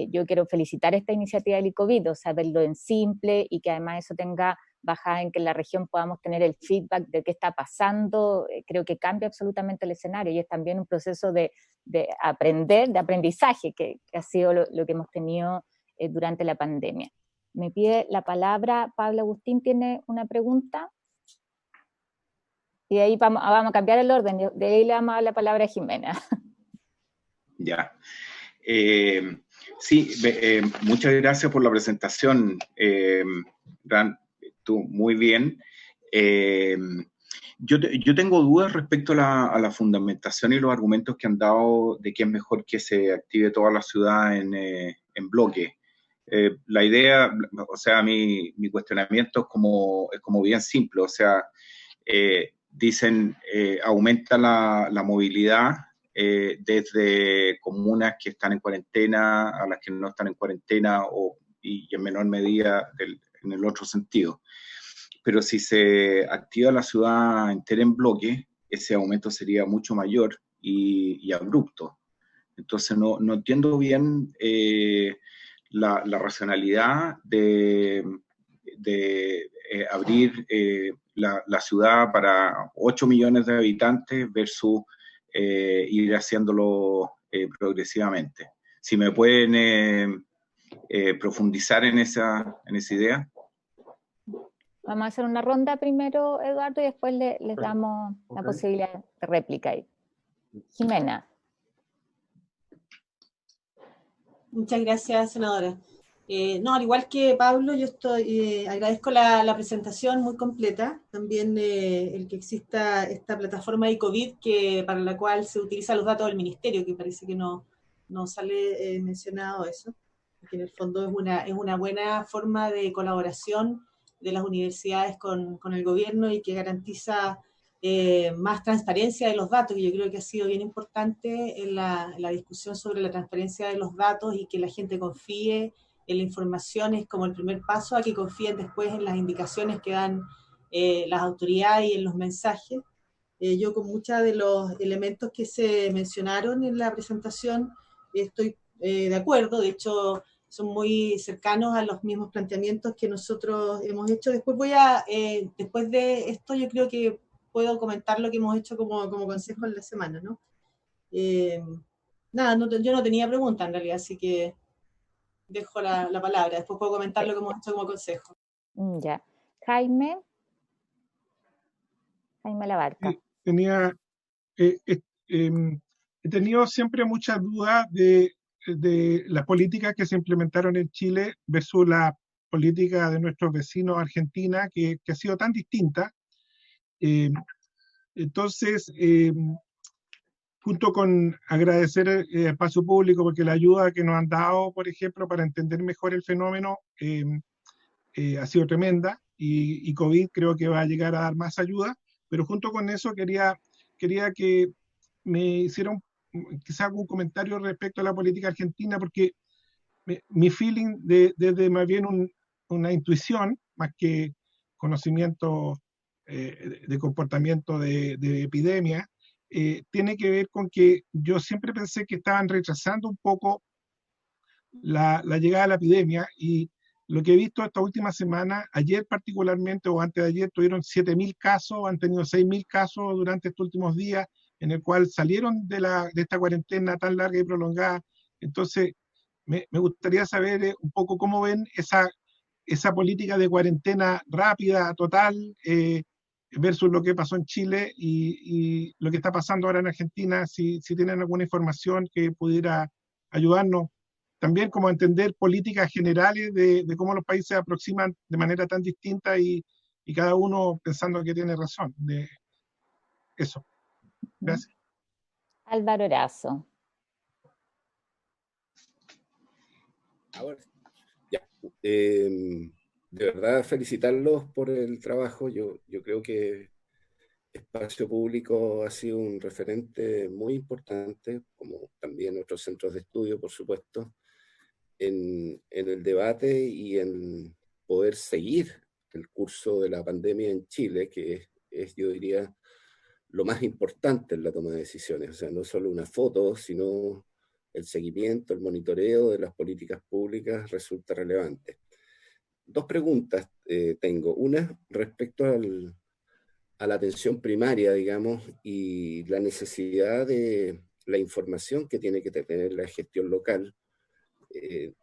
Yo quiero felicitar esta iniciativa del ICOVID, o sea, verlo en simple, y que además eso tenga bajada en que en la región podamos tener el feedback de qué está pasando. Creo que cambia absolutamente el escenario, y es también un proceso de aprender, de aprendizaje, que ha sido lo que hemos tenido durante la pandemia. Me pide la palabra Pablo Agustín, ¿tiene una pregunta? Y de ahí vamos a cambiar el orden, de ahí le vamos a dar la palabra a Jimena. Ya. Sí, muchas gracias por la presentación, Ran, tú muy bien. Yo tengo dudas respecto a la fundamentación y los argumentos que han dado de que es mejor que se active toda la ciudad en bloque. La idea, o sea, mi cuestionamiento es como bien simple, o sea, dicen aumenta la movilidad desde comunas que están en cuarentena a las que no están en cuarentena, y en menor medida en el otro sentido. Pero si se activa la ciudad entera en bloque, ese aumento sería mucho mayor y abrupto. Entonces no entiendo bien la racionalidad de abrir la ciudad para 8 millones de habitantes versus ir haciéndolo progresivamente. Si me pueden profundizar en esa idea. Vamos a hacer una ronda primero, Eduardo, y después les damos la posibilidad de réplica ahí. Jimena. Muchas gracias, senadora. No, al igual que Pablo, yo agradezco la presentación muy completa, también el que exista esta plataforma de COVID para la cual se utilizan los datos del ministerio, que parece que no sale mencionado eso, que en el fondo es una buena forma de colaboración de las universidades con el gobierno, y que garantiza más transparencia de los datos, que yo creo que ha sido bien importante en la discusión sobre la transparencia de los datos, y que la gente confíe en la información es como el primer paso a que confíen después en las indicaciones que dan las autoridades y en los mensajes. Yo con muchos de los elementos que se mencionaron en la presentación estoy de acuerdo, de hecho son muy cercanos a los mismos planteamientos que nosotros hemos hecho. Después después de esto yo creo que puedo comentar lo que hemos hecho como consejo en la semana, ¿no? Nada, yo no tenía pregunta en realidad, así que dejo la palabra. Después puedo comentar lo que hemos hecho como consejo. Ya. Jaime Labarca. He tenido siempre muchas dudas de las políticas que se implementaron en Chile versus la política de nuestros vecinos Argentina, que ha sido tan distinta. Entonces, junto con agradecer el espacio público, porque la ayuda que nos han dado, por ejemplo, para entender mejor el fenómeno ha sido tremenda, y COVID creo que va a llegar a dar más ayuda, pero junto con eso quería que me hiciera quizá algún comentario respecto a la política argentina, porque mi feeling desde más bien una intuición, más que conocimiento de comportamiento de epidemia, tiene que ver con que yo siempre pensé que estaban retrasando un poco la llegada de la epidemia, y lo que he visto esta última semana, ayer particularmente o antes de ayer, tuvieron 7.000 casos, han tenido 6.000 casos durante estos últimos días, en el cual salieron de esta cuarentena tan larga y prolongada. Entonces, me gustaría saber un poco cómo ven esa política de cuarentena rápida, total, versus lo que pasó en Chile y lo que está pasando ahora en Argentina, si tienen alguna información que pudiera ayudarnos. También como entender políticas generales de cómo los países se aproximan de manera tan distinta y cada uno pensando que tiene razón. De eso. Gracias. Álvaro Erazo. Ahora, ya. De verdad felicitarlos por el trabajo. Yo creo que Espacio Público ha sido un referente muy importante, como también otros centros de estudio, por supuesto, en el debate y en poder seguir el curso de la pandemia en Chile, que es, yo diría, lo más importante en la toma de decisiones. O sea, no solo una foto, sino el seguimiento, el monitoreo de las políticas públicas resulta relevante. Dos preguntas tengo. Una, respecto a la atención primaria, digamos, y la necesidad de la información que tiene que tener la gestión local.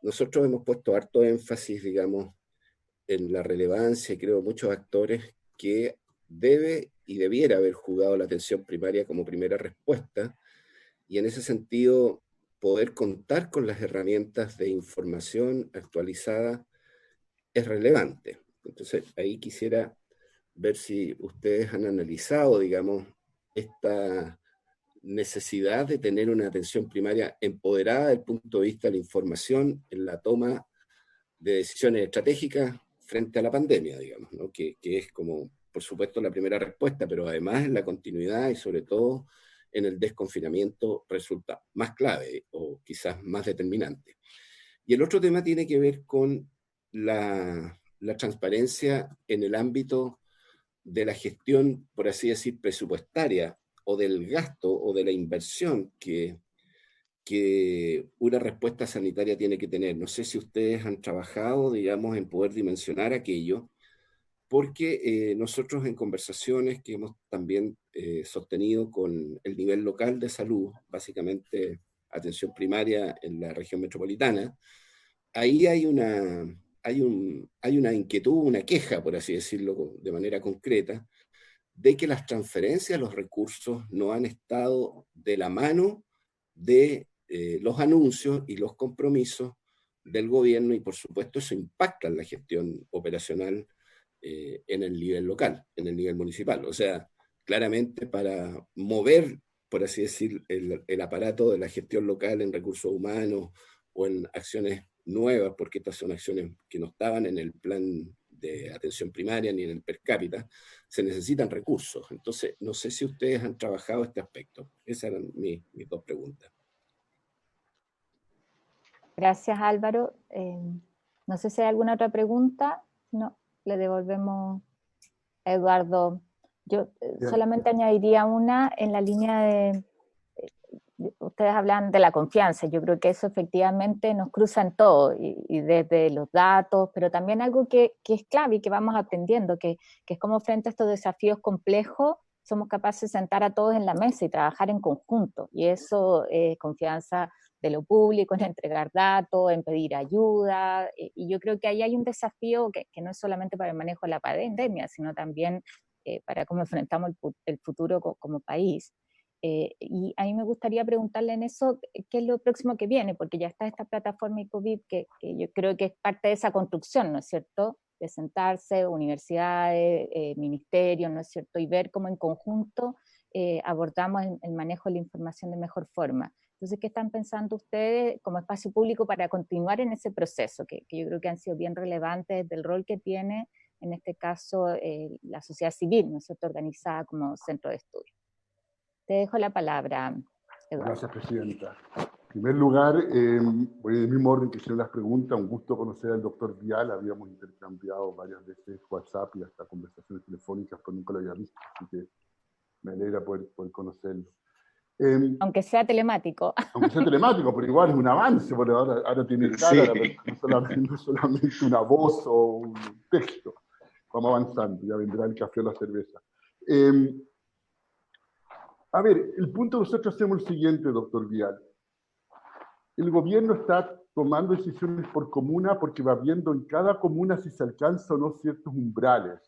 Nosotros hemos puesto harto énfasis, digamos, en la relevancia, y creo muchos actores, que debe y debiera haber jugado la atención primaria como primera respuesta, y en ese sentido poder contar con las herramientas de información actualizada es relevante. Entonces ahí quisiera ver si ustedes han analizado, digamos, esta necesidad de tener una atención primaria empoderada desde el punto de vista de la información en la toma de decisiones estratégicas frente a la pandemia, digamos, ¿no? Que es como, por supuesto, la primera respuesta, pero además en la continuidad y sobre todo en el desconfinamiento resulta más clave o quizás más determinante. Y el otro tema tiene que ver con la transparencia en el ámbito de la gestión, por así decir, presupuestaria, o del gasto o de la inversión que una respuesta sanitaria tiene que tener. No sé si ustedes han trabajado, digamos, en poder dimensionar aquello, porque nosotros en conversaciones que hemos también sostenido con el nivel local de salud, básicamente atención primaria en la región metropolitana, ahí hay una inquietud, una queja, por así decirlo de manera concreta, de que las transferencias, los recursos no han estado de la mano de los anuncios y los compromisos del gobierno, y por supuesto eso impacta en la gestión operacional en el nivel local, en el nivel municipal. O sea, claramente para mover, por así decir, el aparato de la gestión local en recursos humanos o en acciones nuevas, porque estas son acciones que no estaban en el plan de atención primaria ni en el per cápita, se necesitan recursos. Entonces, no sé si ustedes han trabajado este aspecto. Esas eran mis dos preguntas. Gracias, Álvaro. No sé si hay alguna otra pregunta. No, le devolvemos a Eduardo. Yo solamente añadiría una en la línea de ustedes hablan de la confianza. Yo creo que eso efectivamente nos cruza en todo, y desde los datos, pero también algo que es clave y que vamos aprendiendo, que es como frente a estos desafíos complejos somos capaces de sentar a todos en la mesa y trabajar en conjunto, y eso es confianza de lo público, en entregar datos, en pedir ayuda, y yo creo que ahí hay un desafío que no es solamente para el manejo de la pandemia, sino también para cómo enfrentamos el futuro como país. Y a mí me gustaría preguntarle en eso, ¿qué es lo próximo que viene? Porque ya está esta plataforma ICOVID que yo creo que es parte de esa construcción, ¿no es cierto? De sentarse, universidades, ministerios, ¿no es cierto? Y ver cómo en conjunto abordamos el manejo de la información de mejor forma. Entonces, ¿qué están pensando ustedes como espacio público para continuar en ese proceso? Que yo creo que han sido bien relevantes del rol que tiene, en este caso, la sociedad civil, ¿no es cierto?, organizada como centro de estudio. Te dejo la palabra, Eduardo. Gracias, Presidenta. En primer lugar, voy en el mismo orden que hicieron las preguntas. Un gusto conocer al doctor Vial. Habíamos intercambiado varias veces WhatsApp y hasta conversaciones telefónicas, pero nunca lo había visto, así que me alegra poder conocerlo. Aunque sea telemático. Aunque sea telemático, pero igual es un avance, porque ahora tiene cara, Sí. no solamente una voz o un texto. Vamos avanzando, ya vendrá el café o la cerveza. A ver, el punto que nosotros hacemos es el siguiente, doctor Vial. El gobierno está tomando decisiones por comuna porque va viendo en cada comuna si se alcanza o no ciertos umbrales.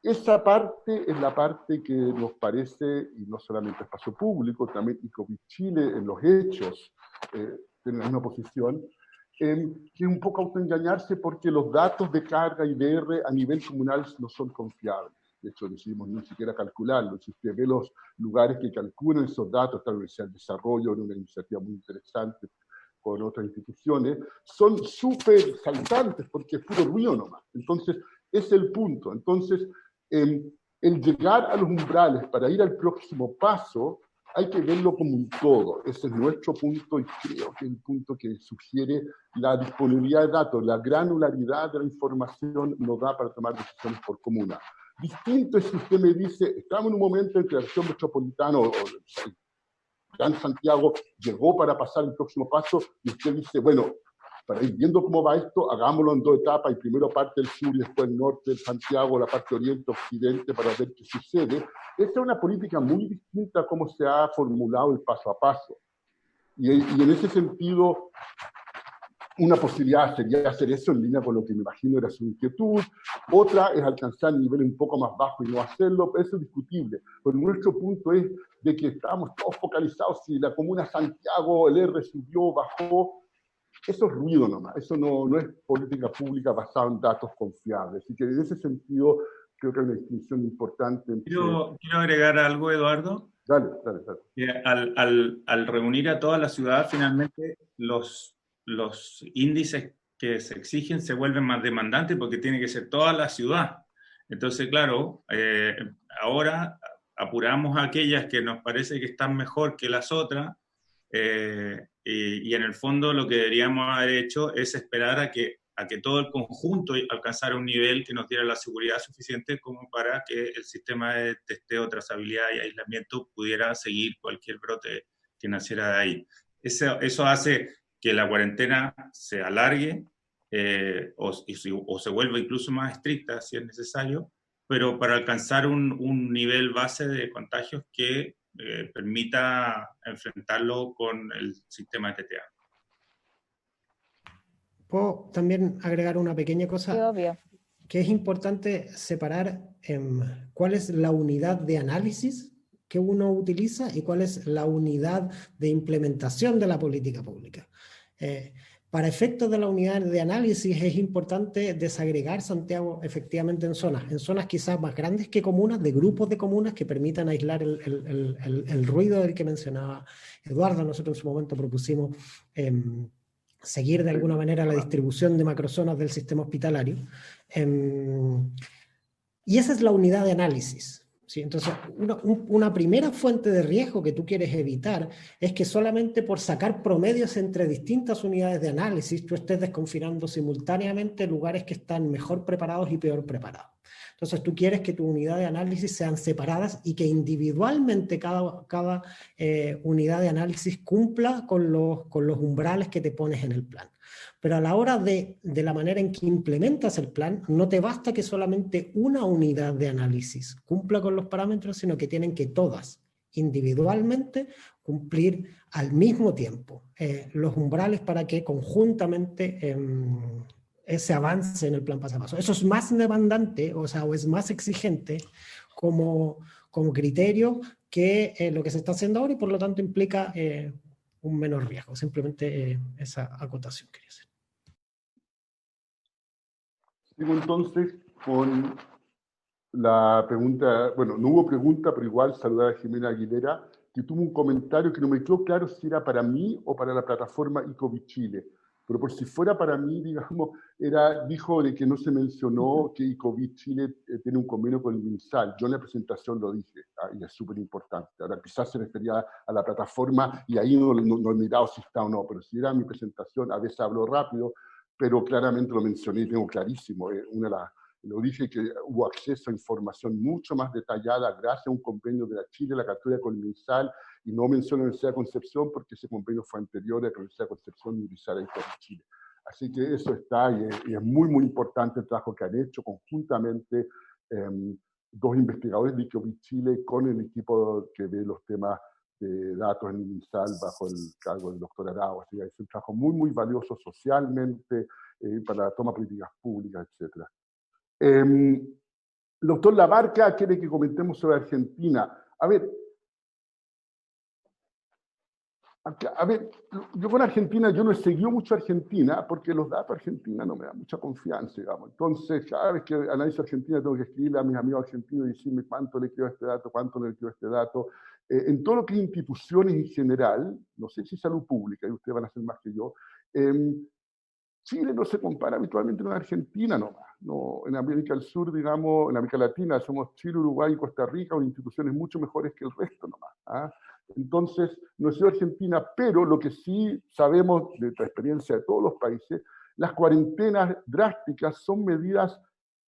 Esa parte es la parte que nos parece, y no solamente espacio público, también ICOVID Chile en los hechos tiene la misma posición, que es un poco autoengañarse porque los datos de carga y DR a nivel comunal no son confiables. De hecho, decidimos ni siquiera calcularlo. Si usted ve los lugares que calculan esos datos, está la Universidad del Desarrollo, una iniciativa muy interesante con otras instituciones, son súper saltantes porque es puro ruido nomás. Entonces, ese es el punto. Entonces, el llegar a los umbrales para ir al próximo paso, hay que verlo como un todo. Ese es nuestro punto y creo que es el punto que sugiere la disponibilidad de datos, la granularidad de la información nos da para tomar decisiones por comuna. Distinto es si usted me dice, estamos en un momento en que la región metropolitana o el Gran Santiago llegó para pasar el próximo paso y usted dice, bueno, para ir viendo cómo va esto, hagámoslo en 2 etapas, y primero parte del sur y después el norte, el Santiago, la parte oriente, occidente, para ver qué sucede. Esa es una política muy distinta a cómo se ha formulado el paso a paso. Y en ese sentido, una posibilidad sería hacer eso en línea con lo que me imagino era su inquietud. Otra es alcanzar niveles un poco más bajos y no hacerlo, pero eso es discutible. Pero nuestro punto es de que estamos todos focalizados si la comuna Santiago, el R subió, bajó. Eso es ruido nomás, eso no es política pública basada en datos confiables. Así que en ese sentido creo que hay una distinción importante. Quiero agregar algo, Eduardo. Dale. Al reunir a toda la ciudad, finalmente los índices que se exigen se vuelven más demandantes porque tiene que ser toda la ciudad. Entonces, claro, ahora apuramos a aquellas que nos parece que están mejor que las otras, y en el fondo lo que deberíamos haber hecho es esperar a que todo el conjunto alcanzara un nivel que nos diera la seguridad suficiente como para que el sistema de testeo, trazabilidad y aislamiento pudiera seguir cualquier brote que naciera de ahí. Eso hace que la cuarentena se alargue o se vuelva incluso más estricta si es necesario, pero para alcanzar un nivel base de contagios que permita enfrentarlo con el sistema de TTA. Puedo también agregar una pequeña cosa. Sí, obvio. Que es importante separar cuál es la unidad de análisis que uno utiliza y cuál es la unidad de implementación de la política pública. Para efectos de la unidad de análisis es importante desagregar Santiago efectivamente en zonas quizás más grandes que comunas, de grupos de comunas que permitan aislar el ruido del que mencionaba Eduardo. Nosotros en su momento propusimos seguir de alguna manera la distribución de macrozonas del sistema hospitalario. Y esa es la unidad de análisis. ¿Sí? Entonces, una primera fuente de riesgo que tú quieres evitar es que solamente por sacar promedios entre distintas unidades de análisis tú estés desconfinando simultáneamente lugares que están mejor preparados y peor preparados. Entonces, tú quieres que tu unidad de análisis sean separadas y que individualmente cada unidad de análisis cumpla con los umbrales que te pones en el plan. Pero a la hora de la manera en que implementas el plan, no te basta que solamente una unidad de análisis cumpla con los parámetros, sino que tienen que todas, individualmente, cumplir al mismo tiempo los umbrales para que conjuntamente se avance en el plan paso a paso. Eso es más demandante, o es más exigente como criterio que lo que se está haciendo ahora y por lo tanto implica un menor riesgo. Simplemente esa acotación quería hacer. Sigo entonces con la pregunta, bueno, no hubo pregunta, pero igual saludar a Jimena Aguilera, que tuvo un comentario que no me quedó claro si era para mí o para la plataforma ICOVID Chile. Pero por si fuera para mí, digamos, dijo de que no se mencionó que ICOVID Chile tiene un convenio con el MinSal. Yo en la presentación lo dije, y es súper importante. Ahora quizás se refería a la plataforma y ahí no he mirado si está o no, pero si era mi presentación, a veces hablo rápido, pero claramente lo mencioné y tengo clarísimo. Una de las Lo dije que hubo acceso a información mucho más detallada gracias a un convenio de la Chile, la captura con el MinSal, y no menciono la Universidad de Concepción porque ese convenio fue anterior a que la Universidad de Concepción ingresara en Chile. Así que eso está, y es muy, muy importante el trabajo que han hecho conjuntamente dos investigadores de ICOBIT Chile con el equipo que ve los temas de datos en el MinSal bajo el cargo del doctor Arao. Así que es un trabajo muy, muy valioso socialmente, para la toma de políticas públicas, etc. El doctor Labarca quiere que comentemos sobre Argentina. A ver, yo con Argentina, yo no he seguido mucho a Argentina porque los datos de Argentina no me dan mucha confianza, digamos. Entonces, cada vez que analizo Argentina, tengo que escribirle a mis amigos argentinos y decirme cuánto le creo a este dato, cuánto no le creo a este dato. En todo lo que es instituciones en general, no sé si salud pública, y ustedes van a hacer más que yo, Chile no se compara habitualmente con Argentina nomás. No, en América del Sur, digamos, en América Latina, somos Chile, Uruguay y Costa Rica, con instituciones mucho mejores que el resto nomás. ¿Ah? Entonces, no es Argentina, pero lo que sí sabemos de la experiencia de todos los países, las cuarentenas drásticas son medidas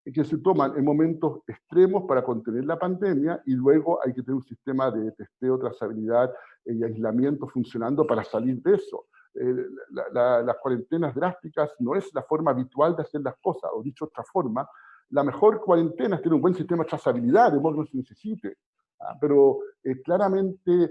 que se toman en momentos extremos para contener la pandemia, y luego hay que tener un sistema de testeo, trazabilidad y aislamiento funcionando para salir de eso. Las cuarentenas drásticas no es la forma habitual de hacer las cosas, o dicho de otra forma, la mejor cuarentena es tener un buen sistema de trazabilidad, de modo que no se necesite. Pero claramente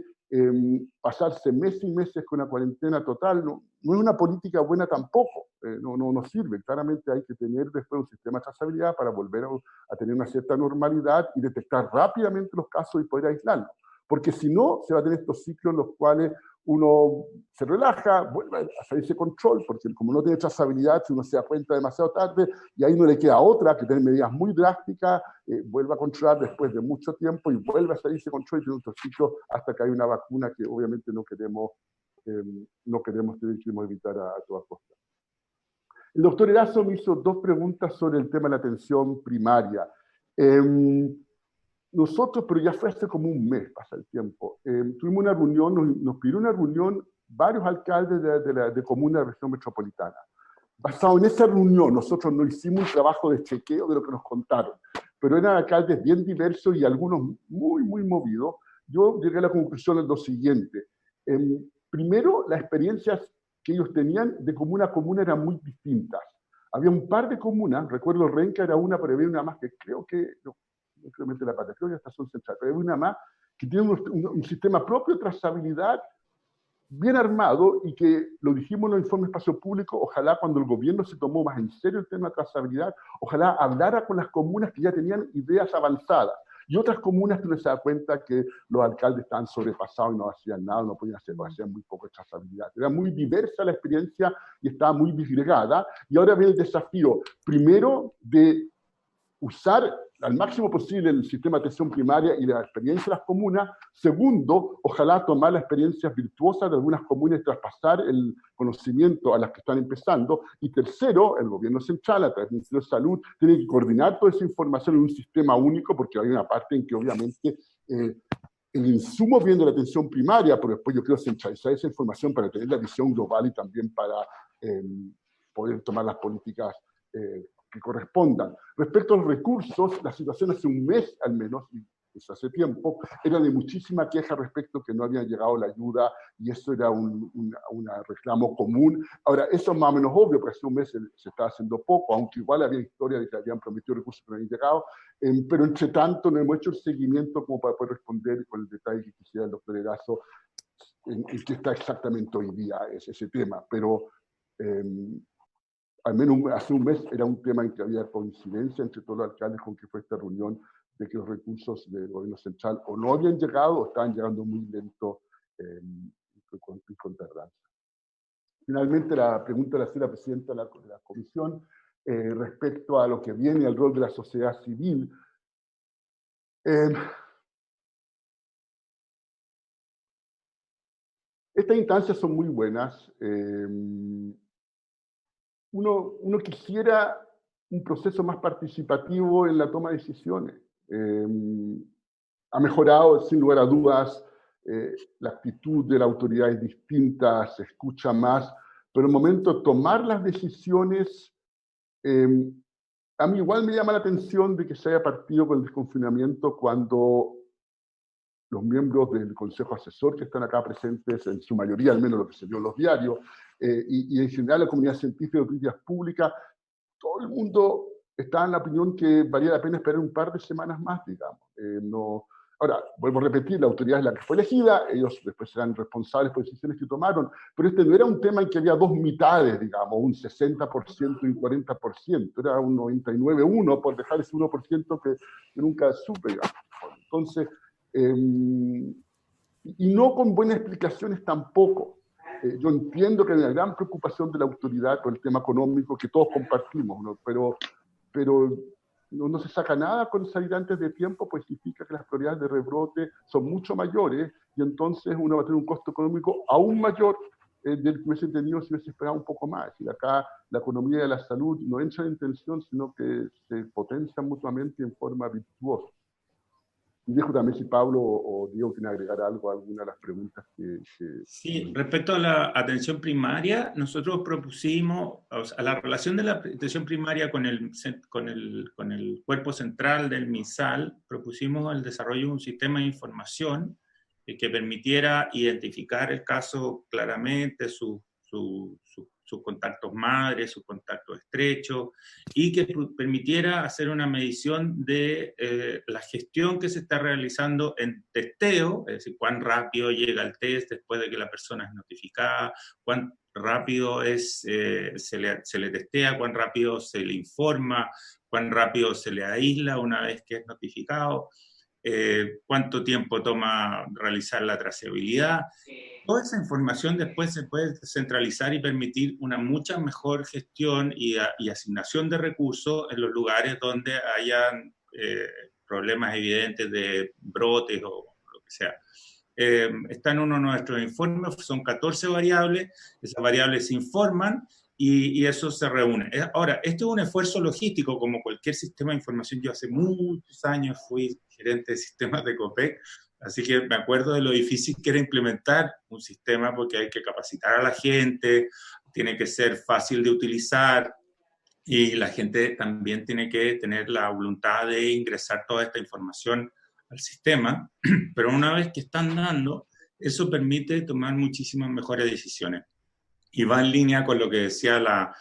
pasarse meses y meses con una cuarentena total no es una política buena tampoco, no sirve. Claramente hay que tener después un sistema de trazabilidad para volver a tener una cierta normalidad y detectar rápidamente los casos y poder aislarlos. Porque si no, se va a tener estos ciclos en los cuales uno se relaja, vuelve a salirse de control, porque como no tiene trazabilidad, si uno se da cuenta demasiado tarde, y ahí no le queda otra que tener medidas muy drásticas, vuelve a controlar después de mucho tiempo y vuelve a salirse de control y tiene otro ciclo hasta que hay una vacuna que obviamente no queremos tener, queremos evitar a toda costa. El doctor Erazo me hizo dos preguntas sobre el tema de la atención primaria. Nosotros, pero ya fue hace como un mes, pasa el tiempo, tuvimos una reunión, nos pidió una reunión varios alcaldes de comunas de la región metropolitana. Basado en esa reunión, nosotros no hicimos un trabajo de chequeo de lo que nos contaron, pero eran alcaldes bien diversos y algunos muy, muy movidos. Yo llegué a la conclusión de lo siguiente. Primero, las experiencias que ellos tenían de comuna a comuna eran muy distintas. Había un par de comunas, recuerdo Renca era una, pero había una más que creo que... incluso la Pata, creo que la Estación Central, pero hay una más que tiene un sistema propio de trazabilidad bien armado y que, lo dijimos en el informe de espacio público, ojalá cuando el gobierno se tomó más en serio el tema de trazabilidad, ojalá hablara con las comunas que ya tenían ideas avanzadas. Y otras comunas que uno se da cuenta que los alcaldes estaban sobrepasados y no hacían nada, no podían hacer, hacían muy poco de trazabilidad. Era muy diversa la experiencia y estaba muy disgregada. Y ahora viene el desafío, primero, de usar al máximo posible el sistema de atención primaria y la experiencia de las comunas. Segundo, ojalá tomar las experiencias virtuosas de algunas comunas y traspasar el conocimiento a las que están empezando. Y tercero, el gobierno central, a través del Ministerio de Salud, tiene que coordinar toda esa información en un sistema único, porque hay una parte en que obviamente el insumo viene de la atención primaria, pero después yo quiero centralizar esa información para tener la visión global y también para poder tomar las políticas que correspondan. Respecto a los recursos, la situación hace un mes al menos, y eso hace tiempo, era de muchísima queja respecto que no había llegado la ayuda, y eso era un reclamo común. Ahora, eso es más o menos obvio, porque hace un mes se estaba haciendo poco, aunque igual había historia de que habían prometido recursos que no habían llegado, pero entre tanto no hemos hecho el seguimiento como para poder responder con el detalle que quisiera el doctor Erazo en qué está exactamente hoy día ese tema, pero al menos hace un mes era un tema en que había coincidencia entre todos los alcaldes con que fue esta reunión de que los recursos del gobierno central o no habían llegado o estaban llegando muy lento y con tardanza. Finalmente, la pregunta la hacía la presidenta de la comisión respecto a lo que viene al rol de la sociedad civil. Estas instancias son muy buenas. Uno quisiera un proceso más participativo en la toma de decisiones. Ha mejorado, sin lugar a dudas, la actitud de la autoridad es distinta, se escucha más, pero en el momento de tomar las decisiones A mí igual me llama la atención de que se haya partido con el desconfinamiento cuando los miembros del Consejo Asesor que están acá presentes, en su mayoría, al menos lo que se vio en los diarios, y en general la comunidad científica de utilidad pública, todo el mundo está en la opinión que valía la pena esperar un par de semanas más, digamos. No. Ahora, vuelvo a repetir, la autoridad es la que fue elegida, ellos después serán responsables por decisiones que tomaron, pero este no era un tema en que había dos mitades, digamos, un 60% y un 40%, era un 99-1, por dejar ese 1% que nunca supe, digamos. Entonces, y no con buenas explicaciones tampoco. Yo entiendo que hay una gran preocupación de la autoridad por el tema económico que todos compartimos, ¿no? Pero no se saca nada con salir antes de tiempo, pues significa que las probabilidades de rebrote son mucho mayores y entonces uno va a tener un costo económico aún mayor del que hubiese tenido si hubiese esperado un poco más. Y acá la economía y la salud no entran en tensión, sino que se potencian mutuamente en forma virtuosa. Y dejo también si Pablo o Diego quieren agregar algo a alguna de las preguntas que... Sí, respecto a la atención primaria, nosotros propusimos, o sea, la relación de la atención primaria con el cuerpo central del MinSal, propusimos el desarrollo de un sistema de información que permitiera identificar el caso claramente, sus contactos madres, sus contactos estrechos, y que permitiera hacer una medición de la gestión que se está realizando en testeo, es decir, cuán rápido llega el test después de que la persona es notificada, cuán rápido se le testea, cuán rápido se le informa, cuán rápido se le aísla una vez que es notificado, cuánto tiempo toma realizar la trazabilidad. Toda esa información después se puede centralizar y permitir una mucha mejor gestión y asignación de recursos en los lugares donde hayan problemas evidentes de brotes o lo que sea. Está en uno de nuestros informes, son 14 variables, esas variables se informan y eso se reúne. Ahora, esto es un esfuerzo logístico, como cualquier sistema de información. Yo hace muchos años fui gerente de sistemas de COPEC, así que me acuerdo de lo difícil que era implementar un sistema, porque hay que capacitar a la gente, tiene que ser fácil de utilizar, y la gente también tiene que tener la voluntad de ingresar toda esta información al sistema, pero una vez que están dando, eso permite tomar muchísimas mejores decisiones. Y va en línea con lo que decía la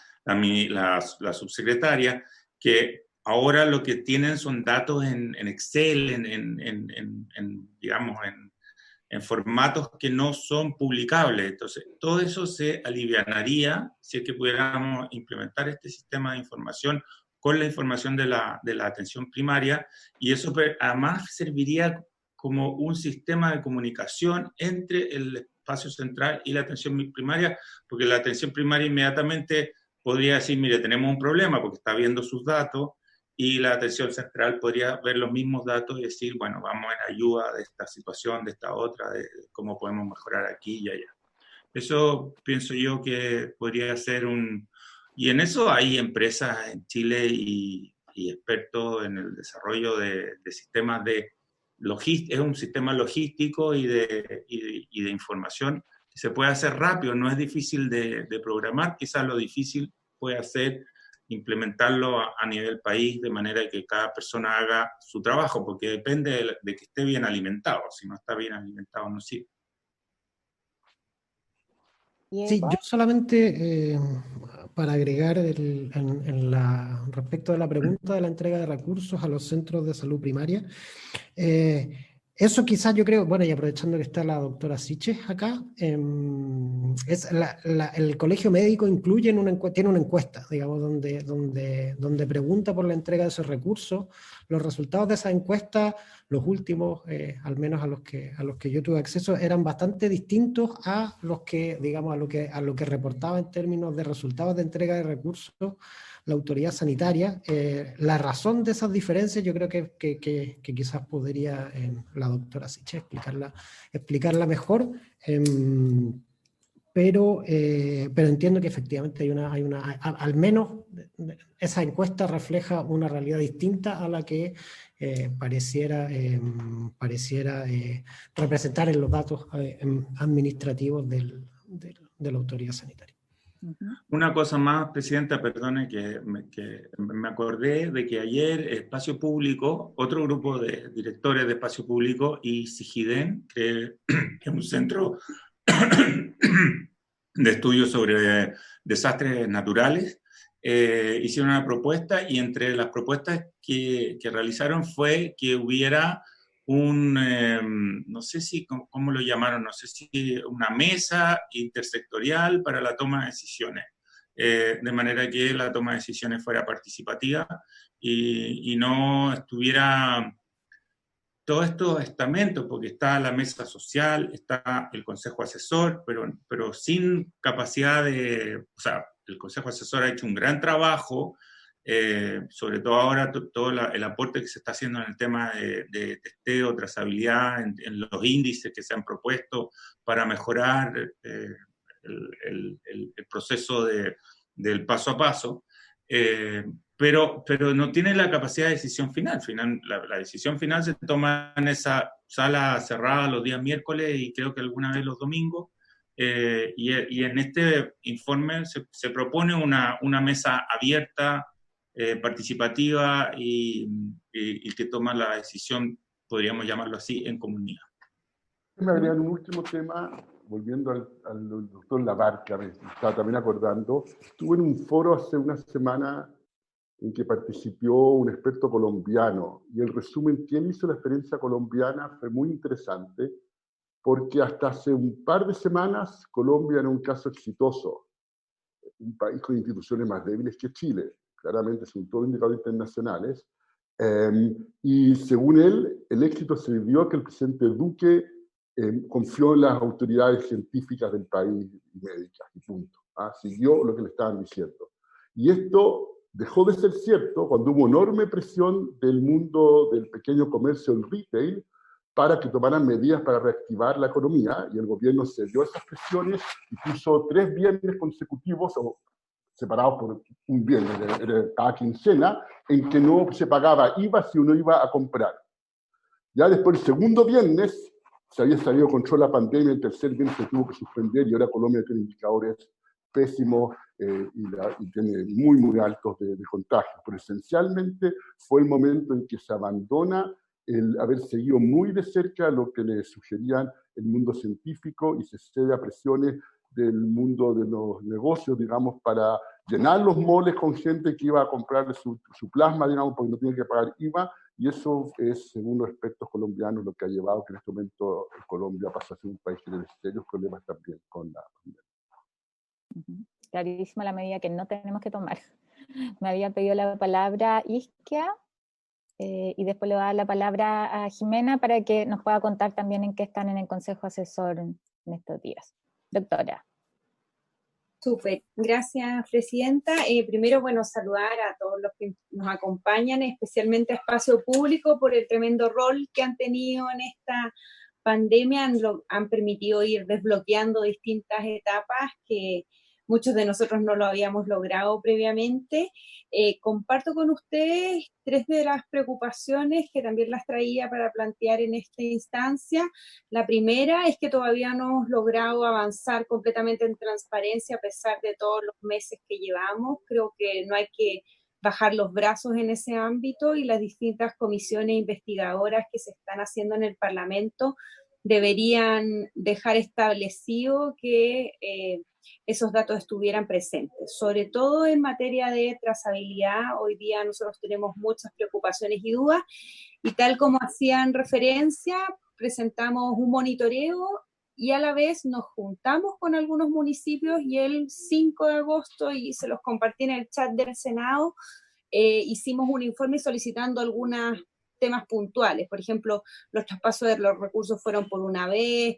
subsecretaria, que ahora lo que tienen son datos en Excel, digamos, en formatos que no son publicables. Entonces, todo eso se alivianaría si es que pudiéramos implementar este sistema de información con la información de la atención primaria, y eso además serviría como un sistema de comunicación entre el espacio central y la atención primaria, porque la atención primaria inmediatamente podría decir, mire, tenemos un problema porque está viendo sus datos, y la atención central podría ver los mismos datos y decir, bueno, vamos en ayuda de esta situación, de esta otra, de cómo podemos mejorar aquí y allá. Eso pienso yo que podría ser y en eso hay empresas en Chile y expertos en el desarrollo de sistemas de logística. Es un sistema logístico y de información que se puede hacer rápido, no es difícil de programar, quizás lo difícil puede ser implementarlo a nivel país, de manera que cada persona haga su trabajo, porque depende de que esté bien alimentado. Si no está bien alimentado, no sirve. Sí, yo solamente para agregar respecto a la pregunta de la entrega de recursos a los centros de salud primaria, eso quizás yo creo, bueno, y aprovechando que está la doctora Siches acá, el colegio médico tiene una encuesta, digamos, donde pregunta por la entrega de esos recursos. Los resultados de esa encuesta, los últimos, al menos a los que yo tuve acceso, eran bastante distintos a los que, digamos, a lo que reportaba en términos de resultados de entrega de recursos la autoridad sanitaria. La razón de esas diferencias yo creo que quizás podría la doctora Siches explicarla mejor, pero entiendo que efectivamente al menos esa encuesta refleja una realidad distinta a la que pareciera representar en los datos administrativos de la autoridad sanitaria. Una cosa más, Presidenta, perdone, que me acordé de que ayer Espacio Público, otro grupo de directores de Espacio Público y Sigiden, que es un centro de estudios sobre desastres naturales, hicieron una propuesta, y entre las propuestas que realizaron fue que hubiera no sé si, ¿cómo lo llamaron? No sé si una mesa intersectorial para la toma de decisiones, de manera que la toma de decisiones fuera participativa y no estuviera todos estos estamentos, porque está la mesa social, está el consejo asesor, pero sin capacidad o sea, el consejo asesor ha hecho un gran trabajo, sobre todo ahora todo el aporte que se está haciendo en el tema de testeo, trazabilidad, en los índices que se han propuesto para mejorar el proceso del paso a paso. Pero no tiene la capacidad de decisión final. La decisión final se toma en esa sala cerrada los días miércoles y creo que alguna vez los domingos. Y en este informe se propone una mesa abierta, participativa y que toma la decisión, podríamos llamarlo así, en comunidad. Me agregan un último tema, volviendo al doctor Labarca, me estaba también acordando. Estuve en un foro hace una semana en que participó un experto colombiano, y el resumen que él hizo de la experiencia colombiana fue muy interesante, porque hasta hace un par de semanas Colombia era un caso exitoso, un país con instituciones más débiles que Chile, claramente según todos los indicadores internacionales, y según él, el éxito se debió a que el presidente Duque confió en las autoridades científicas del país y médicas, y punto. Siguió lo que le estaban diciendo. Y esto dejó de ser cierto cuando hubo enorme presión del mundo del pequeño comercio, el retail, para que tomaran medidas para reactivar la economía, y el gobierno cedió a esas presiones y puso 3 viernes consecutivos, o separados por un viernes, cada quincena, en que no se pagaba IVA si uno iba a comprar. Ya después, el segundo viernes, se había salido control la pandemia, el tercer viernes se tuvo que suspender, y ahora Colombia tiene indicadores pésimos y tiene muy, muy altos de contagios. Pero esencialmente fue el momento en que se abandona el haber seguido muy de cerca lo que le sugerían el mundo científico y se cede a presiones del mundo de los negocios, digamos, para llenar los moles con gente que iba a comprar su plasma, digamos, porque no tiene que pagar IVA, y eso es, según los expertos colombianos, lo que ha llevado a que en este momento Colombia pasa a ser un país que tiene serios problemas también con la pandemia. Clarísima la medida que no tenemos que tomar. Me había pedido la palabra Isquia, y después le voy a dar la palabra a Jimena para que nos pueda contar también en qué están en el Consejo Asesor en estos días. Doctora. Súper, gracias, Presidenta. Primero, bueno, saludar a todos los que nos acompañan, especialmente a Espacio Público, por el tremendo rol que han tenido en esta pandemia. Han permitido ir desbloqueando distintas etapas que muchos de nosotros no lo habíamos logrado previamente. Comparto con ustedes 3 de las preocupaciones que también las traía para plantear en esta instancia. La primera es que todavía no hemos logrado avanzar completamente en transparencia a pesar de todos los meses que llevamos. Creo que no hay que bajar los brazos en ese ámbito, y las distintas comisiones investigadoras que se están haciendo en el Parlamento deberían dejar establecido que esos datos estuvieran presentes, sobre todo en materia de trazabilidad. Hoy día nosotros tenemos muchas preocupaciones y dudas, y tal como hacían referencia, presentamos un monitoreo y a la vez nos juntamos con algunos municipios, y el 5 de agosto, y se los compartí en el chat del Senado, hicimos un informe solicitando algunos temas puntuales. Por ejemplo, los traspasos de los recursos fueron por una vez,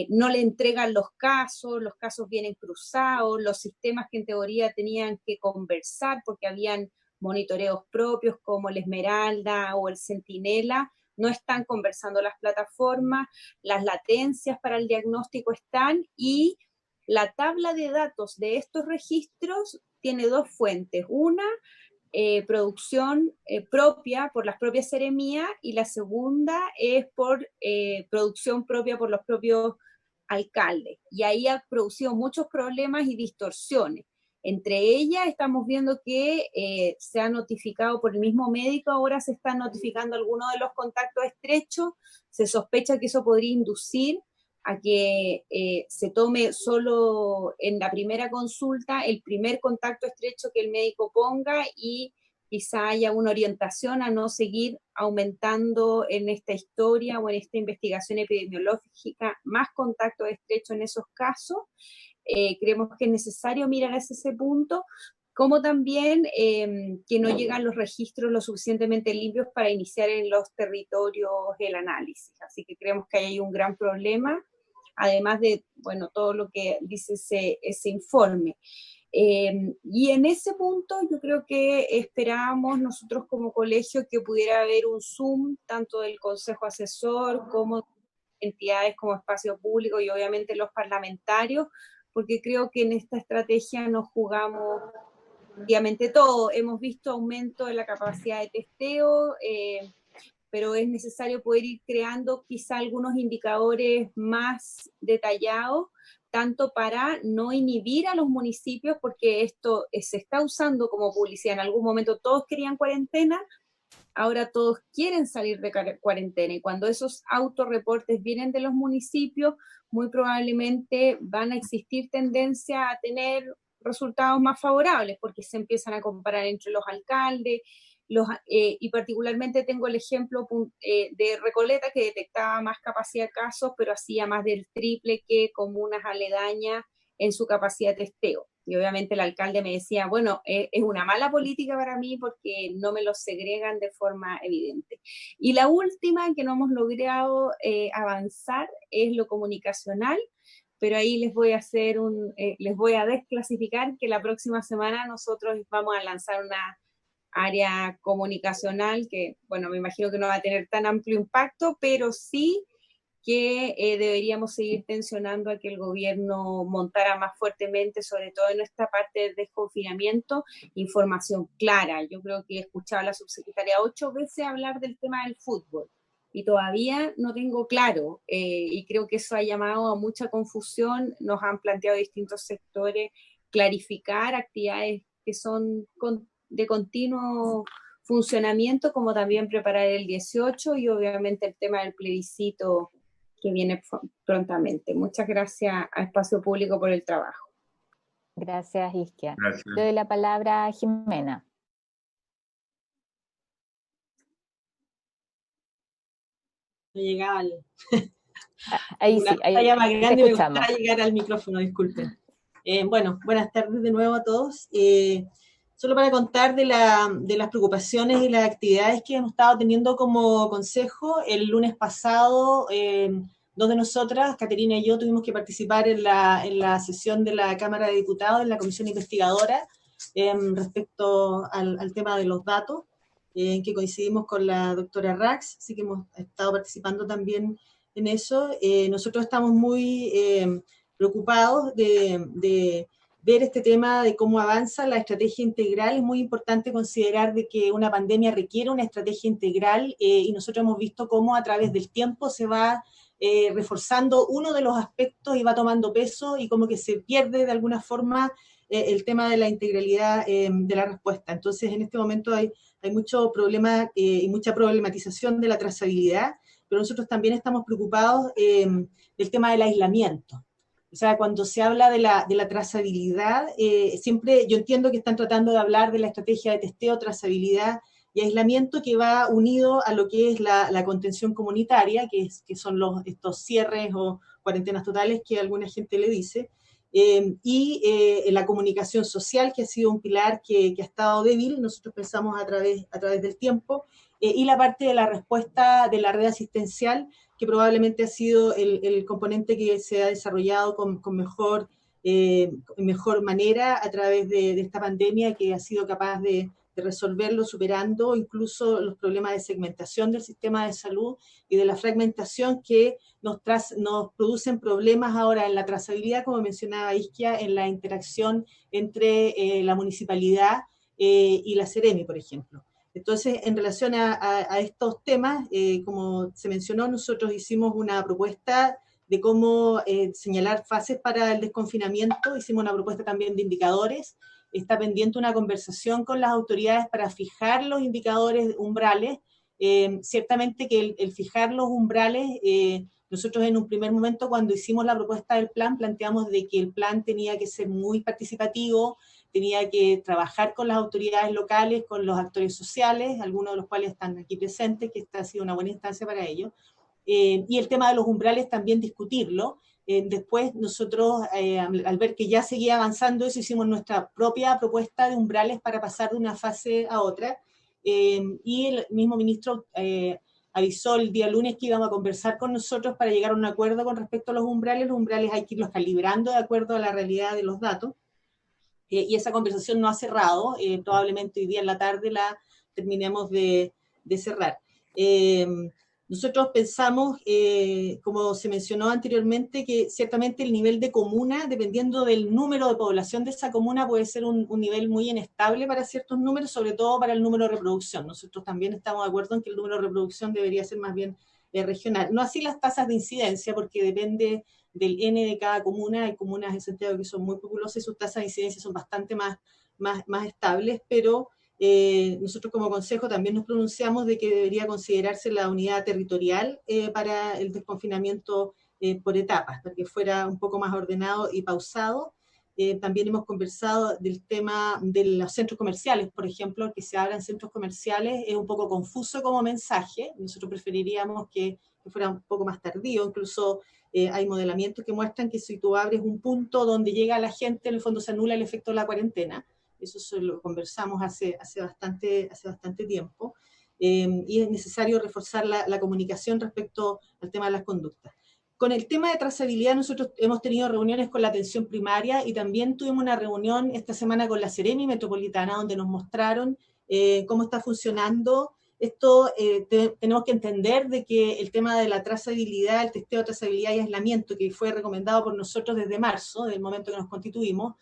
no le entregan los casos vienen cruzados, los sistemas que en teoría tenían que conversar porque habían monitoreos propios como el Esmeralda o el Centinela, no están conversando las plataformas, las latencias para el diagnóstico están, y la tabla de datos de estos registros tiene 2 fuentes. Una, producción propia por las propias seremías, y la segunda es por producción propia por los propios alcaldes, y ahí ha producido muchos problemas y distorsiones. Entre ellas estamos viendo que se ha notificado por el mismo médico, ahora se están notificando algunos de los contactos estrechos, se sospecha que eso podría inducir a que se tome solo en la primera consulta el primer contacto estrecho que el médico ponga y quizá haya una orientación a no seguir aumentando en esta historia o en esta investigación epidemiológica más contactos estrechos en esos casos. Creemos que es necesario mirar hacia ese punto, como también que no llegan los registros lo suficientemente limpios para iniciar en los territorios el análisis. Así que creemos que hay un gran problema, además de, bueno, todo lo que dice ese informe. Y en ese punto yo creo que esperábamos nosotros como colegio que pudiera haber un Zoom, tanto del Consejo Asesor como entidades como Espacio Público y obviamente los parlamentarios, porque creo que en esta estrategia nos jugamos obviamente todo. Hemos visto aumento en la capacidad de testeo, pero es necesario poder ir creando quizá algunos indicadores más detallados, tanto para no inhibir a los municipios, porque esto se está usando como publicidad. En algún momento todos querían cuarentena, ahora todos quieren salir de cuarentena, y cuando esos autorreportes vienen de los municipios, muy probablemente van a existir tendencia a tener resultados más favorables, porque se empiezan a comparar entre los alcaldes, y particularmente tengo el ejemplo de Recoleta, que detectaba más capacidad de casos, pero hacía más del triple que comunas aledañas en su capacidad de testeo. Y obviamente el alcalde me decía, bueno, es una mala política para mí porque no me los segregan de forma evidente. Y la última que no hemos logrado avanzar es lo comunicacional, pero ahí les voy a les voy a desclasificar que la próxima semana nosotros vamos a lanzar una área comunicacional que, bueno, me imagino que no va a tener tan amplio impacto, pero sí que deberíamos seguir tensionando a que el gobierno montara más fuertemente, sobre todo en esta parte del desconfinamiento, información clara. Yo creo que he escuchado a la subsecretaria 8 veces hablar del tema del fútbol y todavía no tengo claro, y creo que eso ha llamado a mucha confusión. Nos han planteado distintos sectores clarificar actividades que son de continuo funcionamiento, como también preparar el 18 y obviamente el tema del plebiscito que viene prontamente. Muchas gracias a Espacio Público por el trabajo. Gracias, Isquia. Gracias. Le doy la palabra a Jimena. No llegaba Ahí sí, ahí más grande, me escuchamos. gustaba llegar al micrófono, disculpen. Bueno, buenas tardes de nuevo a todos. Solo para contar de las preocupaciones y las actividades que hemos estado teniendo como consejo. El lunes pasado, dos de nosotras, Caterina y yo, tuvimos que participar en la sesión de la Cámara de Diputados, en la comisión investigadora, respecto al tema de los datos, en que coincidimos con la doctora Rax, así que hemos estado participando también en eso. Nosotros estamos muy preocupados de ver este tema de cómo avanza la estrategia integral. Es muy importante considerar de que una pandemia requiere una estrategia integral, y nosotros hemos visto cómo a través del tiempo se va reforzando uno de los aspectos y va tomando peso, y como que se pierde de alguna forma el tema de la integralidad de la respuesta. Entonces, en este momento hay mucho problema y mucha problematización de la trazabilidad, pero nosotros también estamos preocupados del tema del aislamiento. O sea, cuando se habla de la trazabilidad, siempre yo entiendo que están tratando de hablar de la estrategia de testeo, trazabilidad y aislamiento, que va unido a lo que es la contención comunitaria, que son estos cierres o cuarentenas totales que alguna gente le dice, y la comunicación social, que ha sido un pilar que ha estado débil, nosotros pensamos a través del tiempo, y la parte de la respuesta de la red asistencial, que probablemente ha sido el componente que se ha desarrollado con mejor manera a través de esta pandemia, que ha sido capaz de resolverlo, superando incluso los problemas de segmentación del sistema de salud y de la fragmentación que nos producen problemas ahora en la trazabilidad, como mencionaba Isquia, en la interacción entre la municipalidad y la Seremi, por ejemplo. Entonces, en relación a estos temas, como se mencionó, nosotros hicimos una propuesta de cómo señalar fases para el desconfinamiento. Hicimos una propuesta también de indicadores. Está pendiente una conversación con las autoridades para fijar los indicadores umbrales. Ciertamente que el fijar los umbrales, nosotros en un primer momento cuando hicimos la propuesta del plan, planteamos de que el plan tenía que ser muy participativo, tenía que trabajar con las autoridades locales, con los actores sociales, algunos de los cuales están aquí presentes, que esta ha sido una buena instancia para ello. Y el tema de los umbrales también discutirlo. Después nosotros, al ver que ya seguía avanzando eso, hicimos nuestra propia propuesta de umbrales para pasar de una fase a otra. Y el mismo ministro avisó el día lunes que íbamos a conversar con nosotros para llegar a un acuerdo con respecto a los umbrales. Los umbrales hay que irlos calibrando de acuerdo a la realidad de los datos. Y esa conversación no ha cerrado. Probablemente hoy día en la tarde la terminemos de cerrar. Nosotros pensamos, como se mencionó anteriormente, que ciertamente el nivel de comuna, dependiendo del número de población de esa comuna, puede ser un nivel muy inestable para ciertos números, sobre todo para el número de reproducción. Nosotros también estamos de acuerdo en que el número de reproducción debería ser más bien regional. No así las tasas de incidencia, porque depende del N de cada comuna. Hay comunas en Santiago que son muy populosas y sus tasas de incidencia son bastante más estables, pero nosotros como consejo también nos pronunciamos de que debería considerarse la unidad territorial para el desconfinamiento por etapas, para que fuera un poco más ordenado y pausado. También hemos conversado del tema de los centros comerciales, por ejemplo, que se abran centros comerciales es un poco confuso como mensaje. Nosotros preferiríamos que fuera un poco más tardío. Incluso hay modelamientos que muestran que si tú abres un punto donde llega la gente, en el fondo se anula el efecto de la cuarentena. Eso lo conversamos hace bastante tiempo, y es necesario reforzar la comunicación respecto al tema de las conductas. Con el tema de trazabilidad, nosotros hemos tenido reuniones con la atención primaria y también tuvimos una reunión esta semana con la Seremi Metropolitana, donde nos mostraron cómo está funcionando. Esto tenemos que entender de que el tema de la trazabilidad, el testeo de trazabilidad y aislamiento, que fue recomendado por nosotros desde marzo, del momento que nos constituimos,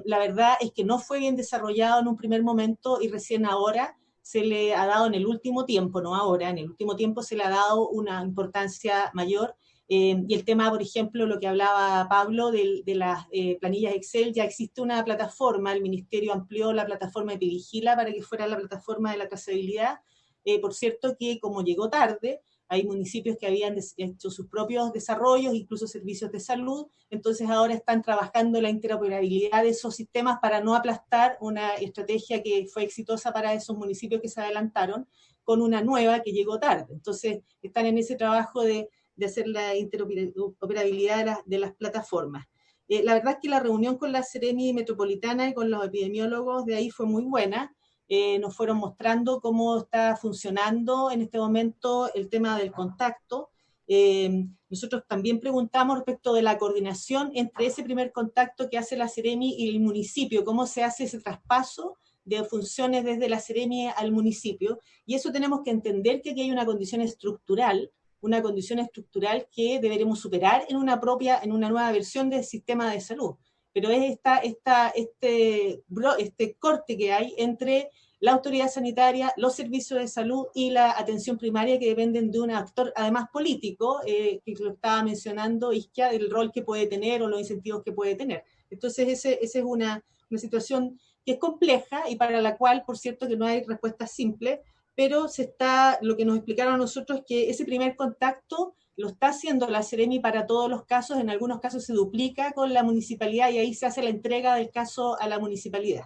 la verdad es que no fue bien desarrollado en un primer momento y recién ahora se le ha dado en el último tiempo, no ahora, en el último tiempo se le ha dado una importancia mayor. Y el tema, por ejemplo, lo que hablaba Pablo de las planillas Excel, ya existe una plataforma, el Ministerio amplió la plataforma Epivigila para que fuera la plataforma de la trazabilidad. Por cierto que como llegó tarde, hay municipios que habían hecho sus propios desarrollos, incluso servicios de salud, entonces ahora están trabajando la interoperabilidad de esos sistemas para no aplastar una estrategia que fue exitosa para esos municipios que se adelantaron, con una nueva que llegó tarde. Entonces están en ese trabajo de hacer la interoperabilidad de las plataformas. La verdad es que la reunión con la Seremi Metropolitana y con los epidemiólogos de ahí fue muy buena. Nos fueron mostrando cómo está funcionando en este momento el tema del contacto. Nosotros también preguntamos respecto de la coordinación entre ese primer contacto que hace la Seremi y el municipio, cómo se hace ese traspaso de funciones desde la Seremi al municipio, y eso tenemos que entender que aquí hay una condición estructural que deberemos superar en una nueva versión del sistema de salud. Pero es este corte que hay entre la autoridad sanitaria, los servicios de salud y la atención primaria, que dependen de un actor, además político, que lo estaba mencionando Isquia, del rol que puede tener o los incentivos que puede tener. Entonces, esa es una situación que es compleja y para la cual, por cierto, que no hay respuesta simple, pero lo que nos explicaron a nosotros es que ese primer contacto lo está haciendo la Seremi para todos los casos. En algunos casos se duplica con la municipalidad y ahí se hace la entrega del caso a la municipalidad.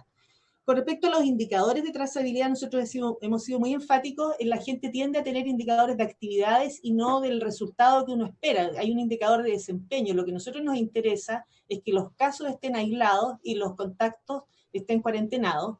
Con respecto a los indicadores de trazabilidad, nosotros hemos sido muy enfáticos en la gente tiende a tener indicadores de actividades y no del resultado que uno espera. Hay un indicador de desempeño. Lo que a nosotros nos interesa es que los casos estén aislados y los contactos estén cuarentenados.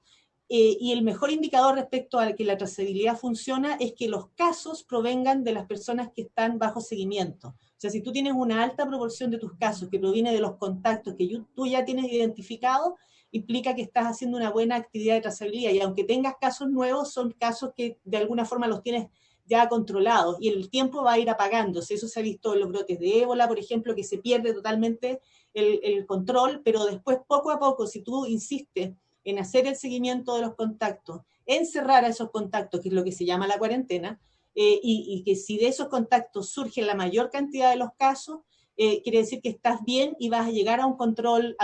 Y el mejor indicador respecto a que la trazabilidad funciona es que los casos provengan de las personas que están bajo seguimiento. O sea, si tú tienes una alta proporción de tus casos que proviene de los contactos que tú ya tienes identificados, implica que estás haciendo una buena actividad de trazabilidad. Y aunque tengas casos nuevos, son casos que de alguna forma los tienes ya controlados y el tiempo va a ir apagándose. Eso se ha visto en los brotes de ébola, por ejemplo, que se pierde totalmente el control, pero después, poco a poco, si tú insistes en hacer el seguimiento de los contactos, en cerrar a esos contactos, que es lo que se llama la cuarentena, y que si de esos contactos surge la mayor cantidad de los casos, quiere decir que estás bien y vas a llegar a un control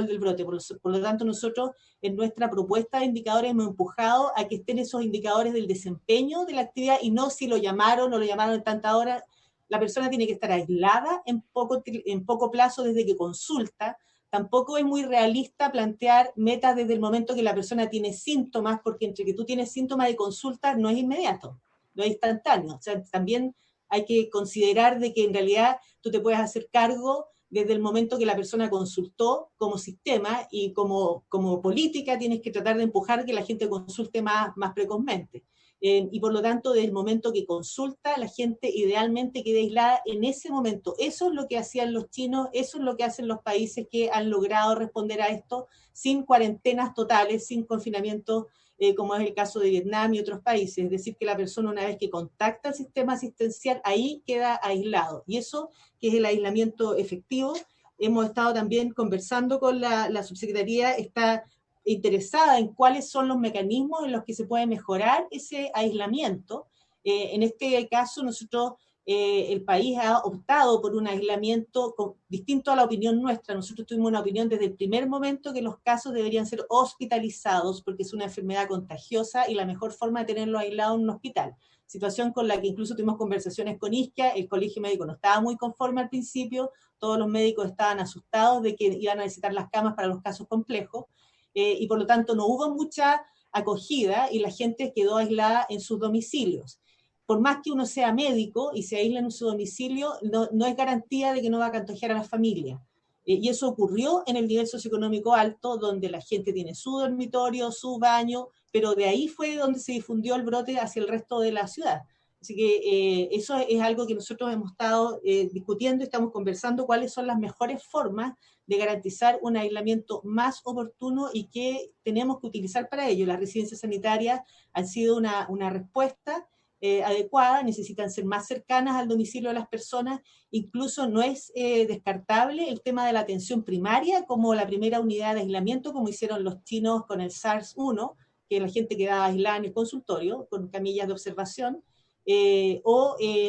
del brote. Por lo tanto, nosotros en nuestra propuesta de indicadores hemos empujado a que estén esos indicadores del desempeño de la actividad y no si lo llamaron o lo llamaron en tanta hora. La persona tiene que estar aislada en poco plazo desde que consulta. Tampoco es muy realista plantear metas desde el momento que la persona tiene síntomas, porque entre que tú tienes síntomas y consulta no es inmediato, no es instantáneo. O sea, también hay que considerar de que en realidad tú te puedes hacer cargo desde el momento que la persona consultó como sistema y como política tienes que tratar de empujar que la gente consulte más precozmente. Y por lo tanto, desde el momento que consulta, la gente idealmente queda aislada en ese momento. Eso es lo que hacían los chinos, eso es lo que hacen los países que han logrado responder a esto sin cuarentenas totales, sin confinamiento, como es el caso de Vietnam y otros países. Es decir, que la persona una vez que contacta el sistema asistencial, ahí queda aislado. Y eso, que es el aislamiento efectivo, hemos estado también conversando con la subsecretaría, está interesada en cuáles son los mecanismos en los que se puede mejorar ese aislamiento. En este caso, nosotros, el país ha optado por un aislamiento distinto a la opinión nuestra. Nosotros tuvimos una opinión desde el primer momento que los casos deberían ser hospitalizados porque es una enfermedad contagiosa y la mejor forma de tenerlo aislado en un hospital. Situación con la que incluso tuvimos conversaciones con Isquia, el colegio médico no estaba muy conforme al principio, todos los médicos estaban asustados de que iban a necesitar las camas para los casos complejos. Y por lo tanto no hubo mucha acogida y la gente quedó aislada en sus domicilios. Por más que uno sea médico y se aísle en su domicilio, no es garantía de que no va a contagiar a la familia. Y eso ocurrió en el nivel socioeconómico alto, donde la gente tiene su dormitorio, su baño, pero de ahí fue donde se difundió el brote hacia el resto de la ciudad. Así que eso es algo que nosotros hemos estado discutiendo y estamos conversando cuáles son las mejores formas de garantizar un aislamiento más oportuno y que tenemos que utilizar para ello. Las residencias sanitarias han sido una respuesta adecuada, necesitan ser más cercanas al domicilio de las personas, incluso no es descartable el tema de la atención primaria como la primera unidad de aislamiento, como hicieron los chinos con el SARS-1, que la gente quedaba aislada en el consultorio con camillas de observación,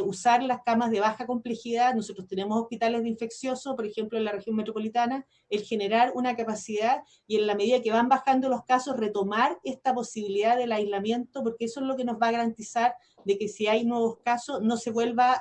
usar las camas de baja complejidad. Nosotros tenemos hospitales de infeccioso, por ejemplo en la región metropolitana, el generar una capacidad y en la medida que van bajando los casos retomar esta posibilidad del aislamiento, porque eso es lo que nos va a garantizar de que si hay nuevos casos no se vuelva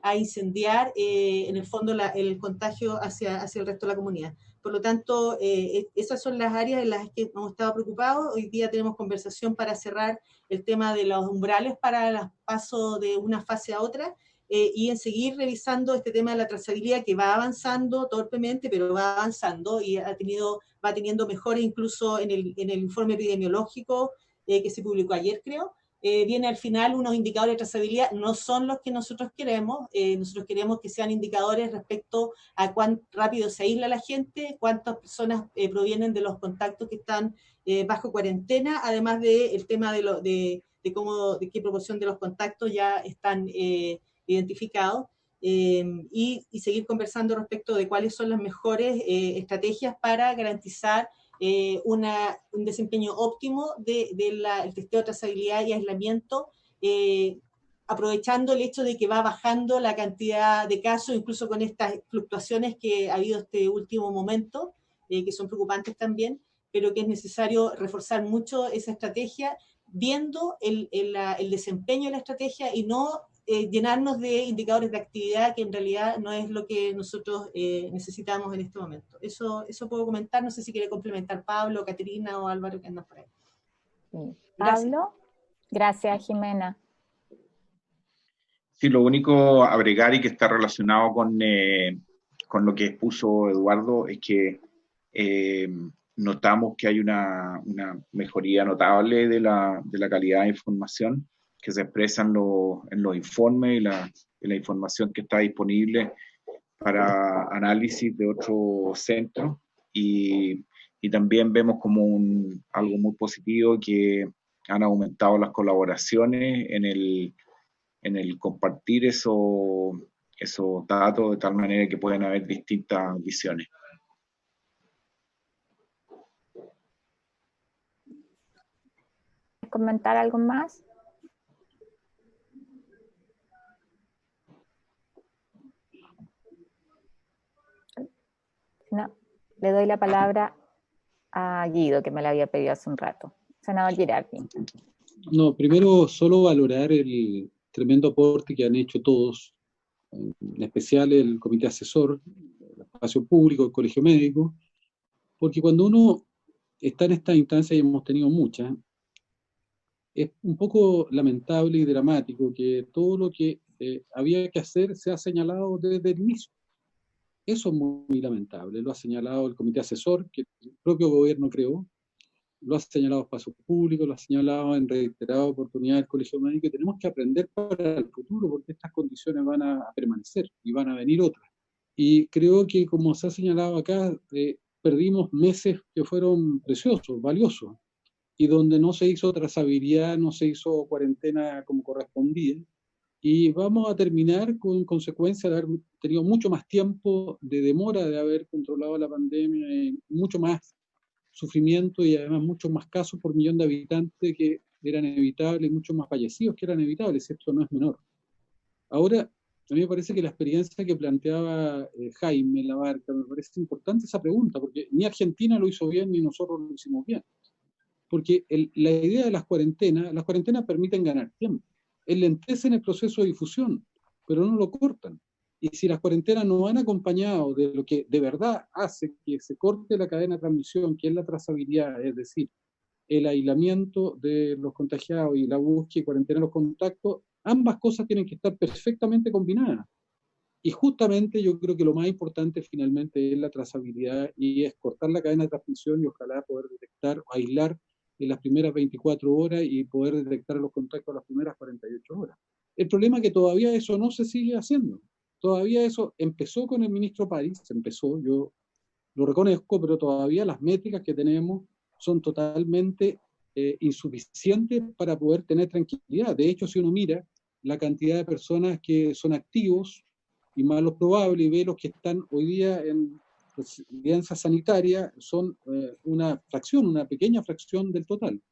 a incendiar en el fondo el contagio hacia el resto de la comunidad. Por lo tanto, esas son las áreas en las que hemos estado preocupados. Hoy día tenemos conversación para cerrar el tema de los umbrales para el paso de una fase a otra y en seguir revisando este tema de la trazabilidad que va avanzando torpemente, pero va avanzando y va teniendo mejores incluso en el informe epidemiológico que se publicó ayer, creo. Viene al final unos indicadores de trazabilidad, no son los que nosotros queremos que sean indicadores respecto a cuán rápido se aísla la gente, cuántas personas provienen de los contactos que están bajo cuarentena, además del tema de qué proporción de los contactos ya están identificados, y seguir conversando respecto de cuáles son las mejores estrategias para garantizar un desempeño óptimo del testeo de trazabilidad y aislamiento, aprovechando el hecho de que va bajando la cantidad de casos, incluso con estas fluctuaciones que ha habido este último momento, que son preocupantes también, pero que es necesario reforzar mucho esa estrategia, viendo el desempeño de la estrategia y no llenarnos de indicadores de actividad que en realidad no es lo que nosotros necesitamos en este momento. Eso puedo comentar, no sé si quiere complementar Pablo, Caterina o Álvaro que andan por ahí. Sí. Pablo, gracias Jimena. Sí, lo único a agregar y que está relacionado con lo que expuso Eduardo es que notamos que hay una mejoría notable de la calidad de información que se expresa en los informes y la información que está disponible para análisis de otros centros y también vemos como algo muy positivo que han aumentado las colaboraciones en el compartir esos datos de tal manera que pueden haber distintas visiones. ¿Comentar algo más? No, le doy la palabra a Guido, que me la había pedido hace un rato. Senador Girardi. No, primero solo valorar el tremendo aporte que han hecho todos, en especial el comité asesor, el espacio público, el colegio médico, porque cuando uno está en esta instancia, y hemos tenido muchas, es un poco lamentable y dramático que todo lo que había que hacer se ha señalado desde el inicio. Eso es muy lamentable, lo ha señalado el comité asesor, que el propio gobierno creó, lo ha señalado Espacio Público, lo ha señalado en reiteradas oportunidades el Colegio Médico, y tenemos que aprender para el futuro, porque estas condiciones van a permanecer y van a venir otras. Y creo que, como se ha señalado acá, perdimos meses que fueron preciosos, valiosos, y donde no se hizo trazabilidad, no se hizo cuarentena como correspondía, y vamos a terminar con consecuencia de haber tenido mucho más tiempo de demora de haber controlado la pandemia, mucho más sufrimiento y además muchos más casos por millón de habitantes que eran evitables, muchos más fallecidos que eran evitables, esto no es menor. Ahora, a mí me parece que la experiencia que planteaba Jaime Labarca, me parece importante esa pregunta, porque ni Argentina lo hizo bien ni nosotros lo hicimos bien. Porque la idea de las cuarentenas permiten ganar tiempo, enlentecen el proceso de difusión, pero no lo cortan. Y si las cuarentenas no van acompañadas de lo que de verdad hace que se corte la cadena de transmisión, que es la trazabilidad, es decir, el aislamiento de los contagiados y la búsqueda y cuarentena de los contactos, ambas cosas tienen que estar perfectamente combinadas. Y justamente yo creo que lo más importante finalmente es la trazabilidad y es cortar la cadena de transmisión y ojalá poder detectar o aislar en las primeras 24 horas y poder detectar los contactos a las primeras 48 horas. El problema es que todavía eso no se sigue haciendo. Todavía eso empezó con el ministro París, yo lo reconozco, pero todavía las métricas que tenemos son totalmente insuficientes para poder tener tranquilidad. De hecho, si uno mira la cantidad de personas que son activos y más lo probable y ve los que están hoy día en residencia sanitaria, son una pequeña fracción del total.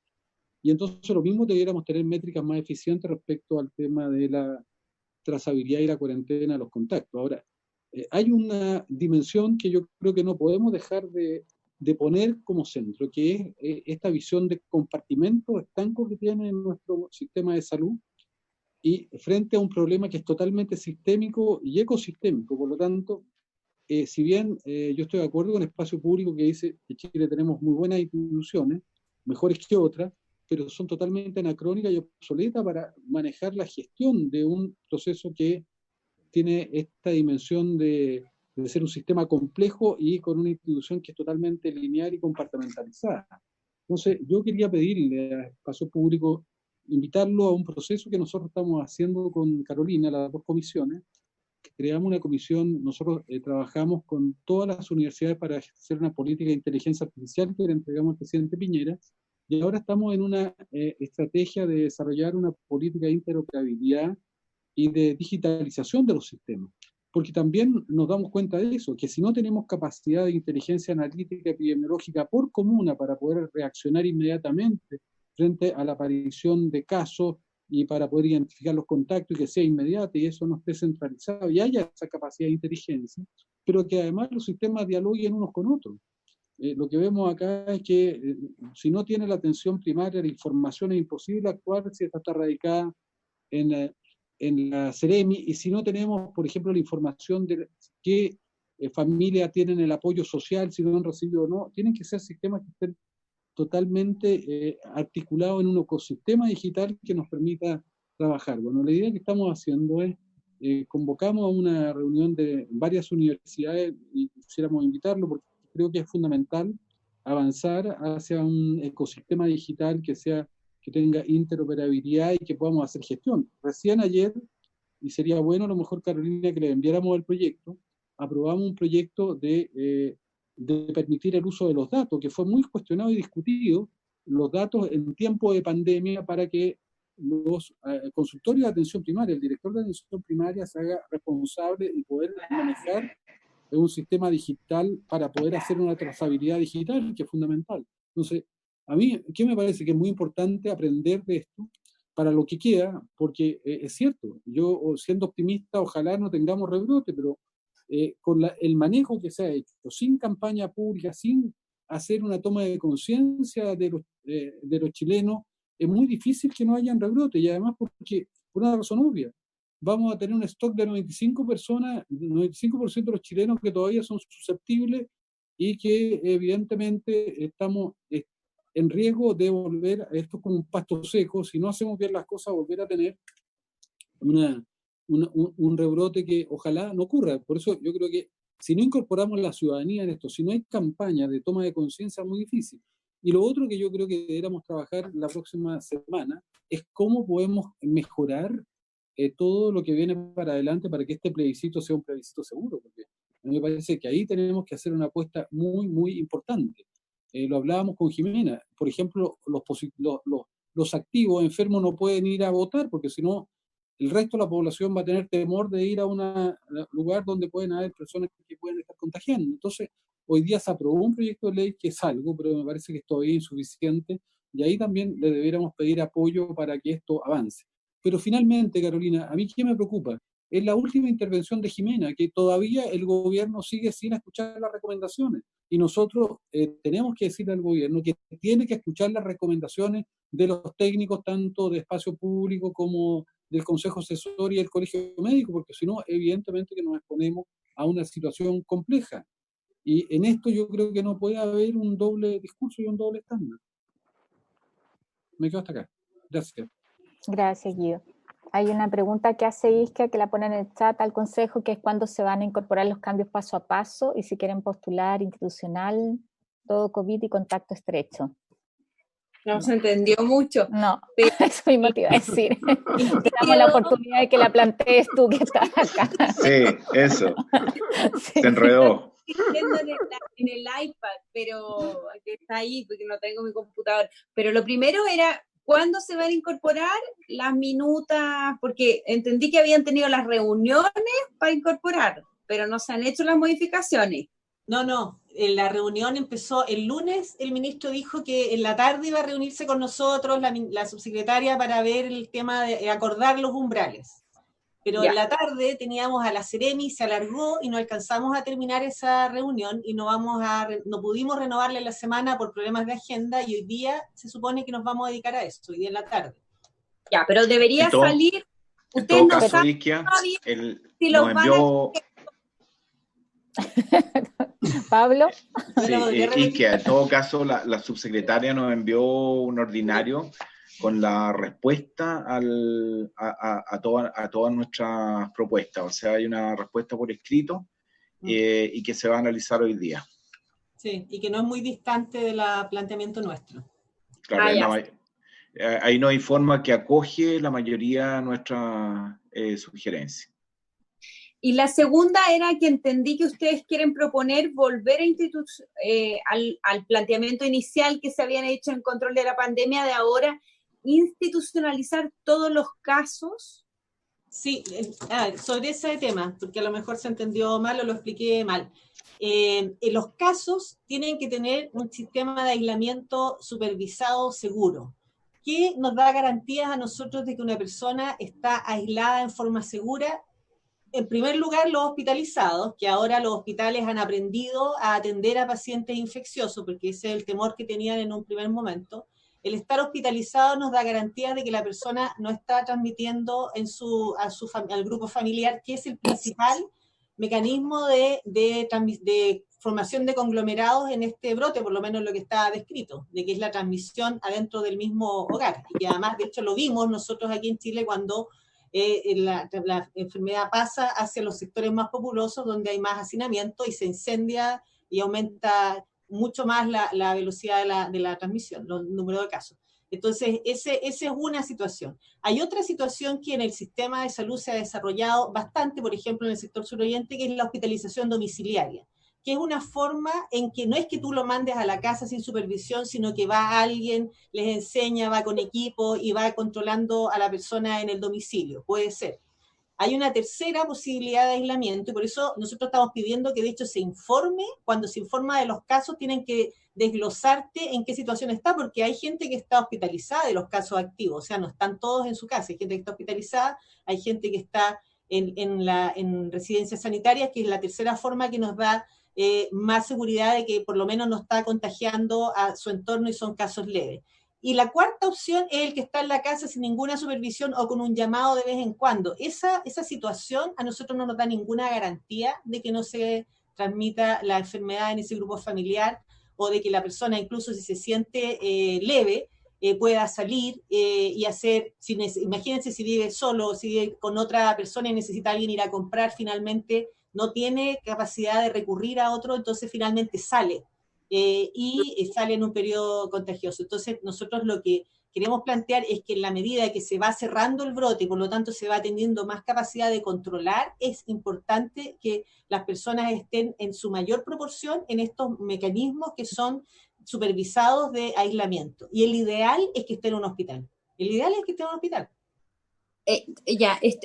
Y entonces lo mismo debiéramos tener métricas más eficientes respecto al tema de la trazabilidad y la cuarentena de los contactos. Ahora, hay una dimensión que yo creo que no podemos dejar de poner como centro, que es esta visión de compartimento estanco que tiene nuestro sistema de salud, y frente a un problema que es totalmente sistémico y ecosistémico. Por lo tanto, si bien yo estoy de acuerdo con el espacio público que dice que en Chile tenemos muy buenas instituciones, mejores que otras, pero son totalmente anacrónicas y obsoletas para manejar la gestión de un proceso que tiene esta dimensión de ser un sistema complejo y con una institución que es totalmente lineal y compartimentalizada. Entonces, yo quería pedirle al espacio público, invitarlo a un proceso que nosotros estamos haciendo con Carolina, las dos comisiones. Creamos una comisión, nosotros trabajamos con todas las universidades para hacer una política de inteligencia artificial que le entregamos al presidente Piñera, y ahora estamos en una estrategia de desarrollar una política de interoperabilidad y de digitalización de los sistemas. Porque también nos damos cuenta de eso, que si no tenemos capacidad de inteligencia analítica epidemiológica por comuna para poder reaccionar inmediatamente frente a la aparición de casos y para poder identificar los contactos y que sea inmediato y eso no esté centralizado y haya esa capacidad de inteligencia, pero que además los sistemas dialoguen unos con otros. Lo que vemos acá es que si no tiene la atención primaria, la información es imposible actuar si esta está radicada en la Ceremi, y si no tenemos, por ejemplo, la información de qué familias tienen el apoyo social, si no han recibido o no, tienen que ser sistemas que estén totalmente articulados en un ecosistema digital que nos permita trabajar. Bueno, la idea que estamos haciendo es, convocamos a una reunión de varias universidades y quisiéramos invitarlo porque creo que es fundamental avanzar hacia un ecosistema digital que tenga interoperabilidad y que podamos hacer gestión. Recién ayer, y sería bueno a lo mejor, Carolina, que le enviáramos el proyecto, aprobamos un proyecto de permitir el uso de los datos, que fue muy cuestionado y discutido, los datos en tiempo de pandemia, para que los consultorios de atención primaria, el director de atención primaria se haga responsable y poder manejar un sistema digital para poder hacer una trazabilidad digital, que es fundamental. Entonces, a mí, ¿qué me parece? Que es muy importante aprender de esto para lo que queda, porque es cierto, yo siendo optimista, ojalá no tengamos rebrote, pero con el manejo que se ha hecho, sin campaña pública, sin hacer una toma de conciencia de los chilenos, es muy difícil que no hayan rebrotes, y además porque, por una razón obvia, vamos a tener un stock de 95% de los chilenos que todavía son susceptibles y que evidentemente estamos en riesgo de volver a esto como un pasto seco, si no hacemos bien las cosas, volver a tener un rebrote que ojalá no ocurra. Por eso yo creo que si no incorporamos la ciudadanía en esto, si no hay campaña de toma de conciencia, es muy difícil. Y lo otro que yo creo que deberíamos trabajar la próxima semana es cómo podemos mejorar todo lo que viene para adelante para que este plebiscito sea un plebiscito seguro, porque a mí me parece que ahí tenemos que hacer una apuesta muy, muy importante. Lo hablábamos con Jimena, por ejemplo, los activos enfermos no pueden ir a votar, porque si no, el resto de la población va a tener temor de ir a un lugar donde pueden haber personas que pueden estar contagiando. Entonces, hoy día se aprobó un proyecto de ley que es algo, pero me parece que es todavía insuficiente, y ahí también le deberíamos pedir apoyo para que esto avance. Pero finalmente, Carolina, a mí ¿qué me preocupa? Es la última intervención de Jimena, que todavía el gobierno sigue sin escuchar las recomendaciones. Y nosotros tenemos que decirle al gobierno que tiene que escuchar las recomendaciones de los técnicos, tanto de espacio público como del Consejo Asesor y el Colegio Médico, porque si no, evidentemente que nos exponemos a una situación compleja. Y en esto yo creo que no puede haber un doble discurso y un doble estándar. Me quedo hasta acá. Gracias. Gracias, Guido. Hay una pregunta que hace Isca, que la pone en el chat al Consejo, que es cuándo se van a incorporar los cambios paso a paso y si quieren postular institucional, todo COVID y contacto estrecho. No se entendió mucho. No, eso mismo te iba a decir. Te damos la oportunidad de que la plantees tú, que estás acá. Sí, eso. Sí. Se enredó. En el iPad, pero que está ahí porque no tengo mi computador. Pero lo primero era, ¿cuándo se van a incorporar las minutas? Porque entendí que habían tenido las reuniones para incorporar, pero no se han hecho las modificaciones. No, la reunión empezó el lunes, el ministro dijo que en la tarde iba a reunirse con nosotros, la subsecretaria, para ver el tema de acordar los umbrales. Pero en la tarde teníamos a la Seremi, se alargó y no alcanzamos a terminar esa reunión y no pudimos renovarla en la semana por problemas de agenda, y hoy día se supone que nos vamos a dedicar a esto, hoy día en la tarde. Ya, pero debería salir. En todo caso, Isquia, si los van a... Pablo. Sí, Isquia, en todo caso, la subsecretaria nos envió un ordinario con la respuesta a todas nuestras propuestas. O sea, hay una respuesta por escrito y que se va a analizar hoy día. Sí, y que no es muy distante del planteamiento nuestro. Claro, ahí nos informa que acoge la mayoría de nuestras sugerencias. Y la segunda era que entendí que ustedes quieren proponer volver al planteamiento inicial que se habían hecho en control de la pandemia, de ahora institucionalizar todos los casos. Sí, sobre ese tema, porque a lo mejor se entendió mal o lo expliqué mal. Los casos tienen que tener un sistema de aislamiento supervisado seguro, que nos da garantías a nosotros de que una persona está aislada en forma segura. En primer lugar, los hospitalizados, que ahora los hospitales han aprendido a atender a pacientes infecciosos, porque ese es el temor que tenían en un primer momento. El estar hospitalizado nos da garantías de que la persona no está transmitiendo al grupo familiar, que es el principal mecanismo de formación de conglomerados en este brote, por lo menos lo que está descrito, de que es la transmisión adentro del mismo hogar. Y que además, de hecho, lo vimos nosotros aquí en Chile cuando la enfermedad pasa hacia los sectores más populosos, donde hay más hacinamiento y se incendia y aumenta mucho más la velocidad de la transmisión, el número de casos. Entonces, esa es una situación. Hay otra situación que en el sistema de salud se ha desarrollado bastante, por ejemplo, en el sector suroriente, que es la hospitalización domiciliaria, que es una forma en que no es que tú lo mandes a la casa sin supervisión, sino que va alguien, les enseña, va con equipo y va controlando a la persona en el domicilio. Puede ser. Hay una tercera posibilidad de aislamiento y por eso nosotros estamos pidiendo que de hecho se informe, cuando se informa de los casos tienen que desglosarte en qué situación está, porque hay gente que está hospitalizada de los casos activos, o sea, no están todos en su casa, hay gente que está hospitalizada, hay gente que está en residencias sanitarias, que es la tercera forma que nos da más seguridad de que por lo menos no está contagiando a su entorno y son casos leves. Y la cuarta opción es el que está en la casa sin ninguna supervisión o con un llamado de vez en cuando. Esa situación a nosotros no nos da ninguna garantía de que no se transmita la enfermedad en ese grupo familiar, o de que la persona, incluso si se siente leve, pueda salir y hacer, imagínense si vive solo o si vive con otra persona y necesita alguien ir a comprar, finalmente no tiene capacidad de recurrir a otro, entonces finalmente sale. Y sale en un periodo contagioso. Entonces, nosotros lo que queremos plantear es que en la medida que se va cerrando el brote y por lo tanto se va teniendo más capacidad de controlar, es importante que las personas estén en su mayor proporción en estos mecanismos que son supervisados de aislamiento. Y el ideal es que esté en un hospital. El ideal es que esté en un hospital.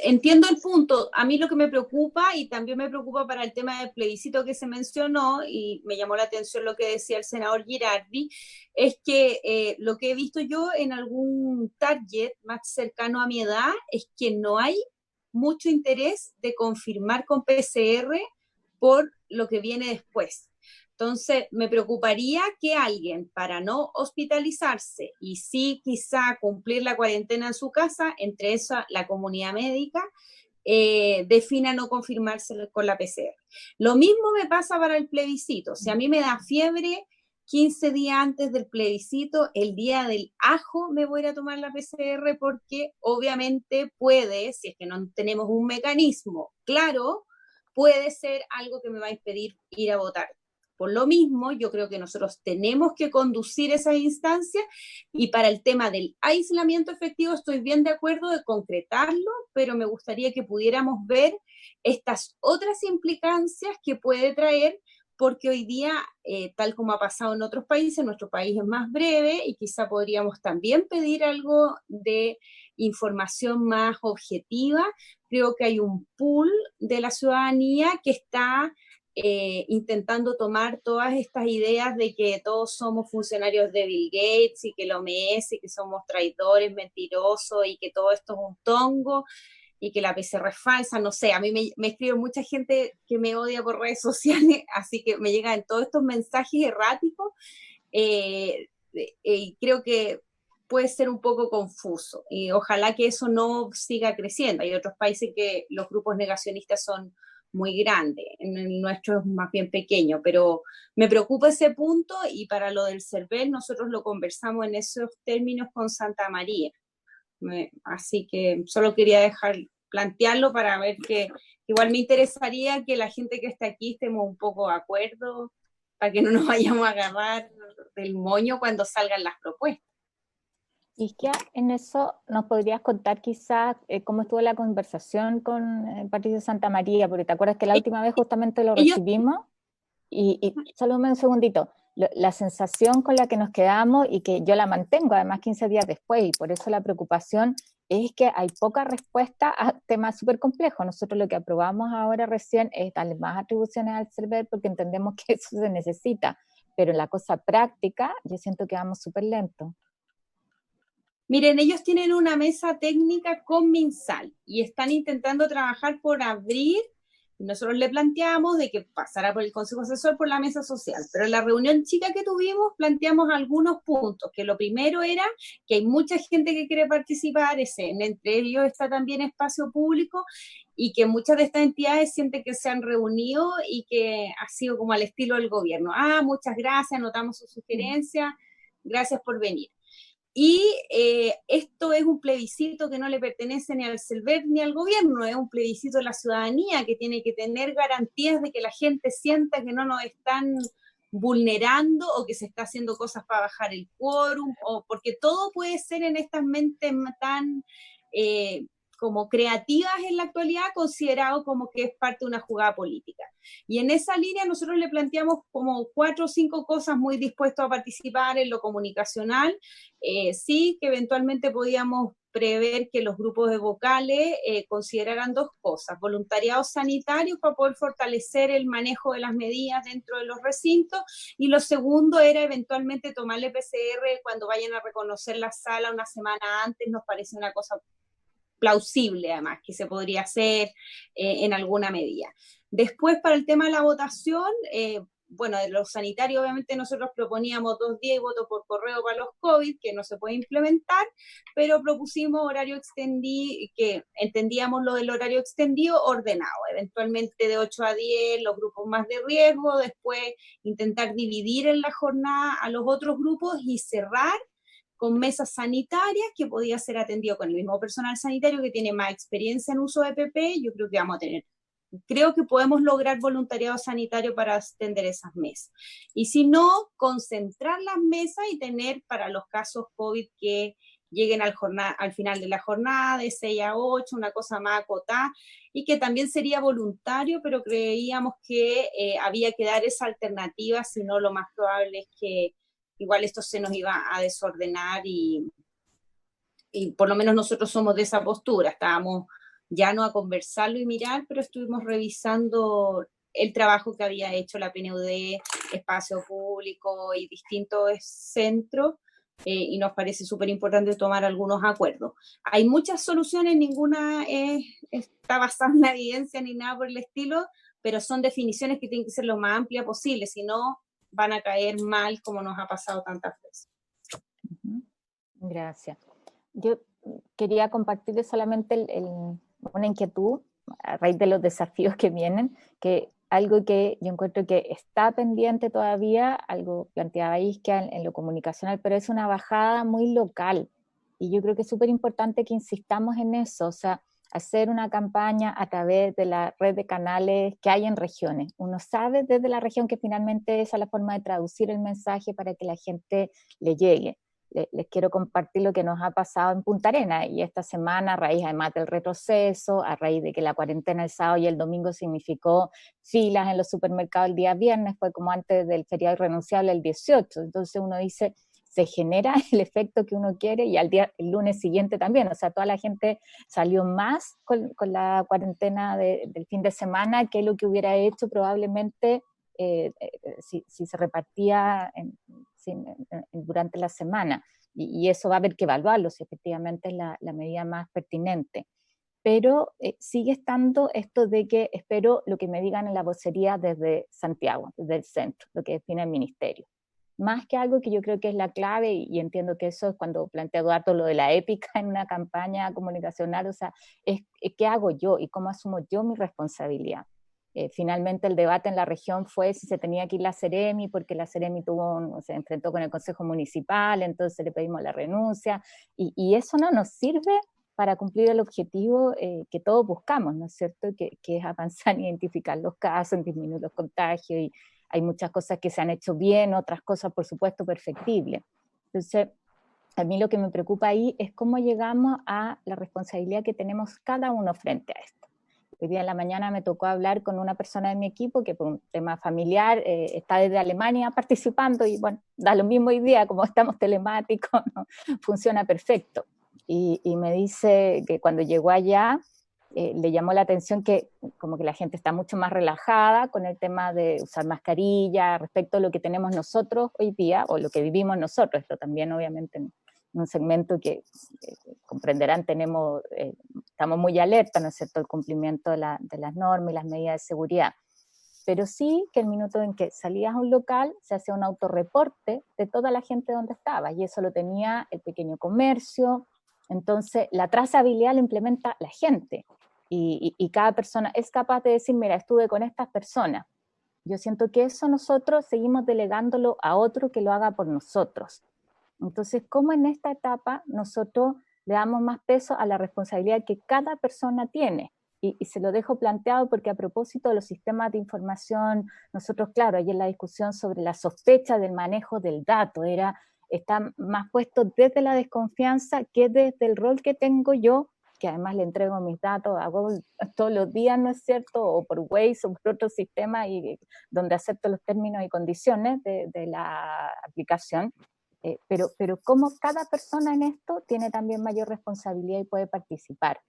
Entiendo el punto. A mí lo que me preocupa, y también me preocupa para el tema del plebiscito que se mencionó, y me llamó la atención lo que decía el senador Girardi, es que lo que he visto yo en algún target más cercano a mi edad es que no hay mucho interés de confirmar con PCR por lo que viene después. Entonces, me preocuparía que alguien, para no hospitalizarse y sí quizá cumplir la cuarentena en su casa, entre eso la comunidad médica, defina no confirmarse con la PCR. Lo mismo me pasa para el plebiscito. Si a mí me da fiebre 15 días antes del plebiscito, el día del ajo me voy a ir a tomar la PCR, porque obviamente puede, si es que no tenemos un mecanismo claro, puede ser algo que me va a impedir ir a votar. Por lo mismo, yo creo que nosotros tenemos que conducir esas instancias, y para el tema del aislamiento efectivo estoy bien de acuerdo de concretarlo, pero me gustaría que pudiéramos ver estas otras implicancias que puede traer, porque hoy día, tal como ha pasado en otros países, nuestro país es más breve y quizá podríamos también pedir algo de información más objetiva. Creo que hay un pool de la ciudadanía que está intentando tomar todas estas ideas de que todos somos funcionarios de Bill Gates y que la OMS, y que somos traidores, mentirosos, y que todo esto es un tongo y que la PCR es falsa. No sé, a mí me escribe mucha gente que me odia por redes sociales, así que me llegan todos estos mensajes erráticos, y creo que puede ser un poco confuso, y ojalá que eso no siga creciendo. Hay otros países que los grupos negacionistas son muy grande, en el nuestro es más bien pequeño, pero me preocupa ese punto, y para lo del CERVEL nosotros lo conversamos en esos términos con Santa María. Así que solo quería plantearlo para ver que igual me interesaría que la gente que está aquí estemos un poco de acuerdo, para que no nos vayamos a agarrar del moño cuando salgan las propuestas. Isquia, en eso nos podrías contar quizás cómo estuvo la conversación con Patricio Santa María, porque te acuerdas que la última vez justamente lo recibimos, y solo un segundito, la sensación con la que nos quedamos, y que yo la mantengo además 15 días después, y por eso la preocupación, es que hay poca respuesta a temas súper complejos. Nosotros lo que aprobamos ahora recién es darle más atribuciones al CERVEL, porque entendemos que eso se necesita, pero en la cosa práctica yo siento que vamos súper lento. Miren, ellos tienen una mesa técnica con MinSal y están intentando trabajar por abrir. Nosotros le planteamos de que pasara por el Consejo Asesor, por la mesa social, pero en la reunión chica que tuvimos planteamos algunos puntos, que lo primero era que hay mucha gente que quiere participar, entre ellos está también Espacio Público, y que muchas de estas entidades sienten que se han reunido y que ha sido como al estilo del gobierno. Muchas gracias, anotamos sus sugerencias, gracias por venir. Y esto es un plebiscito que no le pertenece ni al CERVEL ni al gobierno, es un plebiscito de la ciudadanía que tiene que tener garantías de que la gente sienta que no nos están vulnerando o que se está haciendo cosas para bajar el quórum, o porque todo puede ser en estas mentes tan como creativas en la actualidad, considerado como que es parte de una jugada política. Y en esa línea nosotros le planteamos como 4 o 5 cosas, muy dispuestos a participar en lo comunicacional. Sí, que eventualmente podíamos prever que los grupos de vocales consideraran 2 cosas: voluntariado sanitario para poder fortalecer el manejo de las medidas dentro de los recintos, y lo segundo era eventualmente tomarle PCR cuando vayan a reconocer la sala una semana antes. Nos parece una cosa plausible además, que se podría hacer en alguna medida. Después, para el tema de la votación, bueno, de los sanitarios, obviamente nosotros proponíamos 2 días y voto por correo para los COVID, que no se puede implementar, pero propusimos horario extendido, que entendíamos lo del horario extendido ordenado, eventualmente de 8 a 10 los grupos más de riesgo, después intentar dividir en la jornada a los otros grupos y cerrar con mesas sanitarias que podía ser atendido con el mismo personal sanitario que tiene más experiencia en uso de EPP. Yo creo que vamos a tener, creo que podemos lograr voluntariado sanitario para atender esas mesas. Y si no, concentrar las mesas y tener para los casos COVID que lleguen al final de la jornada, de 6 a 8, una cosa más acotada, y que también sería voluntario, pero creíamos que había que dar esa alternativa, si no lo más probable es que igual esto se nos iba a desordenar y por lo menos nosotros somos de esa postura, estábamos ya no a conversarlo y mirar, pero estuvimos revisando el trabajo que había hecho la PNUD, Espacio Público y distintos centros, y nos parece súper importante tomar algunos acuerdos. Hay muchas soluciones, ninguna está basada en la evidencia ni nada por el estilo, pero son definiciones que tienen que ser lo más amplia posible, si no van a caer mal como nos ha pasado tantas veces. Gracias. Yo quería compartirles solamente una inquietud a raíz de los desafíos que vienen, que algo que yo encuentro que está pendiente todavía, algo planteaba Isquia en lo comunicacional, pero es una bajada muy local, y yo creo que es súper importante que insistamos en eso, o sea, hacer una campaña a través de la red de canales que hay en regiones. Uno sabe desde la región que finalmente esa es la forma de traducir el mensaje para que la gente le llegue. Les quiero compartir lo que nos ha pasado en Punta Arenas, y esta semana, a raíz además del retroceso, a raíz de que la cuarentena el sábado y el domingo significó filas en los supermercados el día viernes, fue como antes del feriado irrenunciable el 18, entonces uno dice, se genera el efecto que uno quiere, y el lunes siguiente también, o sea, toda la gente salió más con la cuarentena del fin de semana que lo que hubiera hecho probablemente si se repartía durante la semana, y eso va a haber que evaluarlo si efectivamente es la medida más pertinente. Pero sigue estando esto de que espero lo que me digan en la vocería desde Santiago, desde el centro, lo que define el ministerio. Más que algo que yo creo que es la clave, y entiendo que eso es cuando plantea Eduardo lo de la épica en una campaña comunicacional, o sea, es qué hago yo y cómo asumo yo mi responsabilidad. Finalmente el debate en la región fue si se tenía que ir la Seremi, porque la Seremi se enfrentó con el Consejo Municipal, entonces le pedimos la renuncia, y eso no nos sirve para cumplir el objetivo que todos buscamos, ¿no es cierto?, que es avanzar en identificar los casos, en disminuir los contagios, y hay muchas cosas que se han hecho bien, otras cosas, por supuesto, perfectibles. Entonces, a mí lo que me preocupa ahí es cómo llegamos a la responsabilidad que tenemos cada uno frente a esto. Hoy día en la mañana me tocó hablar con una persona de mi equipo que por un tema familiar está desde Alemania participando, y bueno, da lo mismo hoy día, como estamos telemáticos, ¿no? Funciona perfecto. Y me dice que cuando llegó allá le llamó la atención que como que la gente está mucho más relajada con el tema de usar mascarilla respecto a lo que tenemos nosotros hoy día, o lo que vivimos nosotros. Esto también obviamente en un segmento que comprenderán, estamos muy alerta, ¿no es cierto?, el cumplimiento de las normas y las medidas de seguridad. Pero sí que el minuto en que salías a un local se hacía un autorreporte de toda la gente donde estabas, y eso lo tenía el pequeño comercio. Entonces la trazabilidad la implementa la gente, y cada persona es capaz de decir, mira, estuve con estas personas. Yo siento que eso nosotros seguimos delegándolo a otro que lo haga por nosotros. Entonces, ¿cómo en esta etapa nosotros le damos más peso a la responsabilidad que cada persona tiene? Y se lo dejo planteado porque a propósito de los sistemas de información, nosotros, claro, ayer la discusión sobre la sospecha del manejo del dato está más puesto desde la desconfianza que desde el rol que tengo yo, que además le entrego mis datos a Google todos los días, ¿no es cierto?, o por Waze o por otro sistema, y donde acepto los términos y condiciones de la aplicación. Pero como cada persona en esto tiene también mayor responsabilidad y puede participar.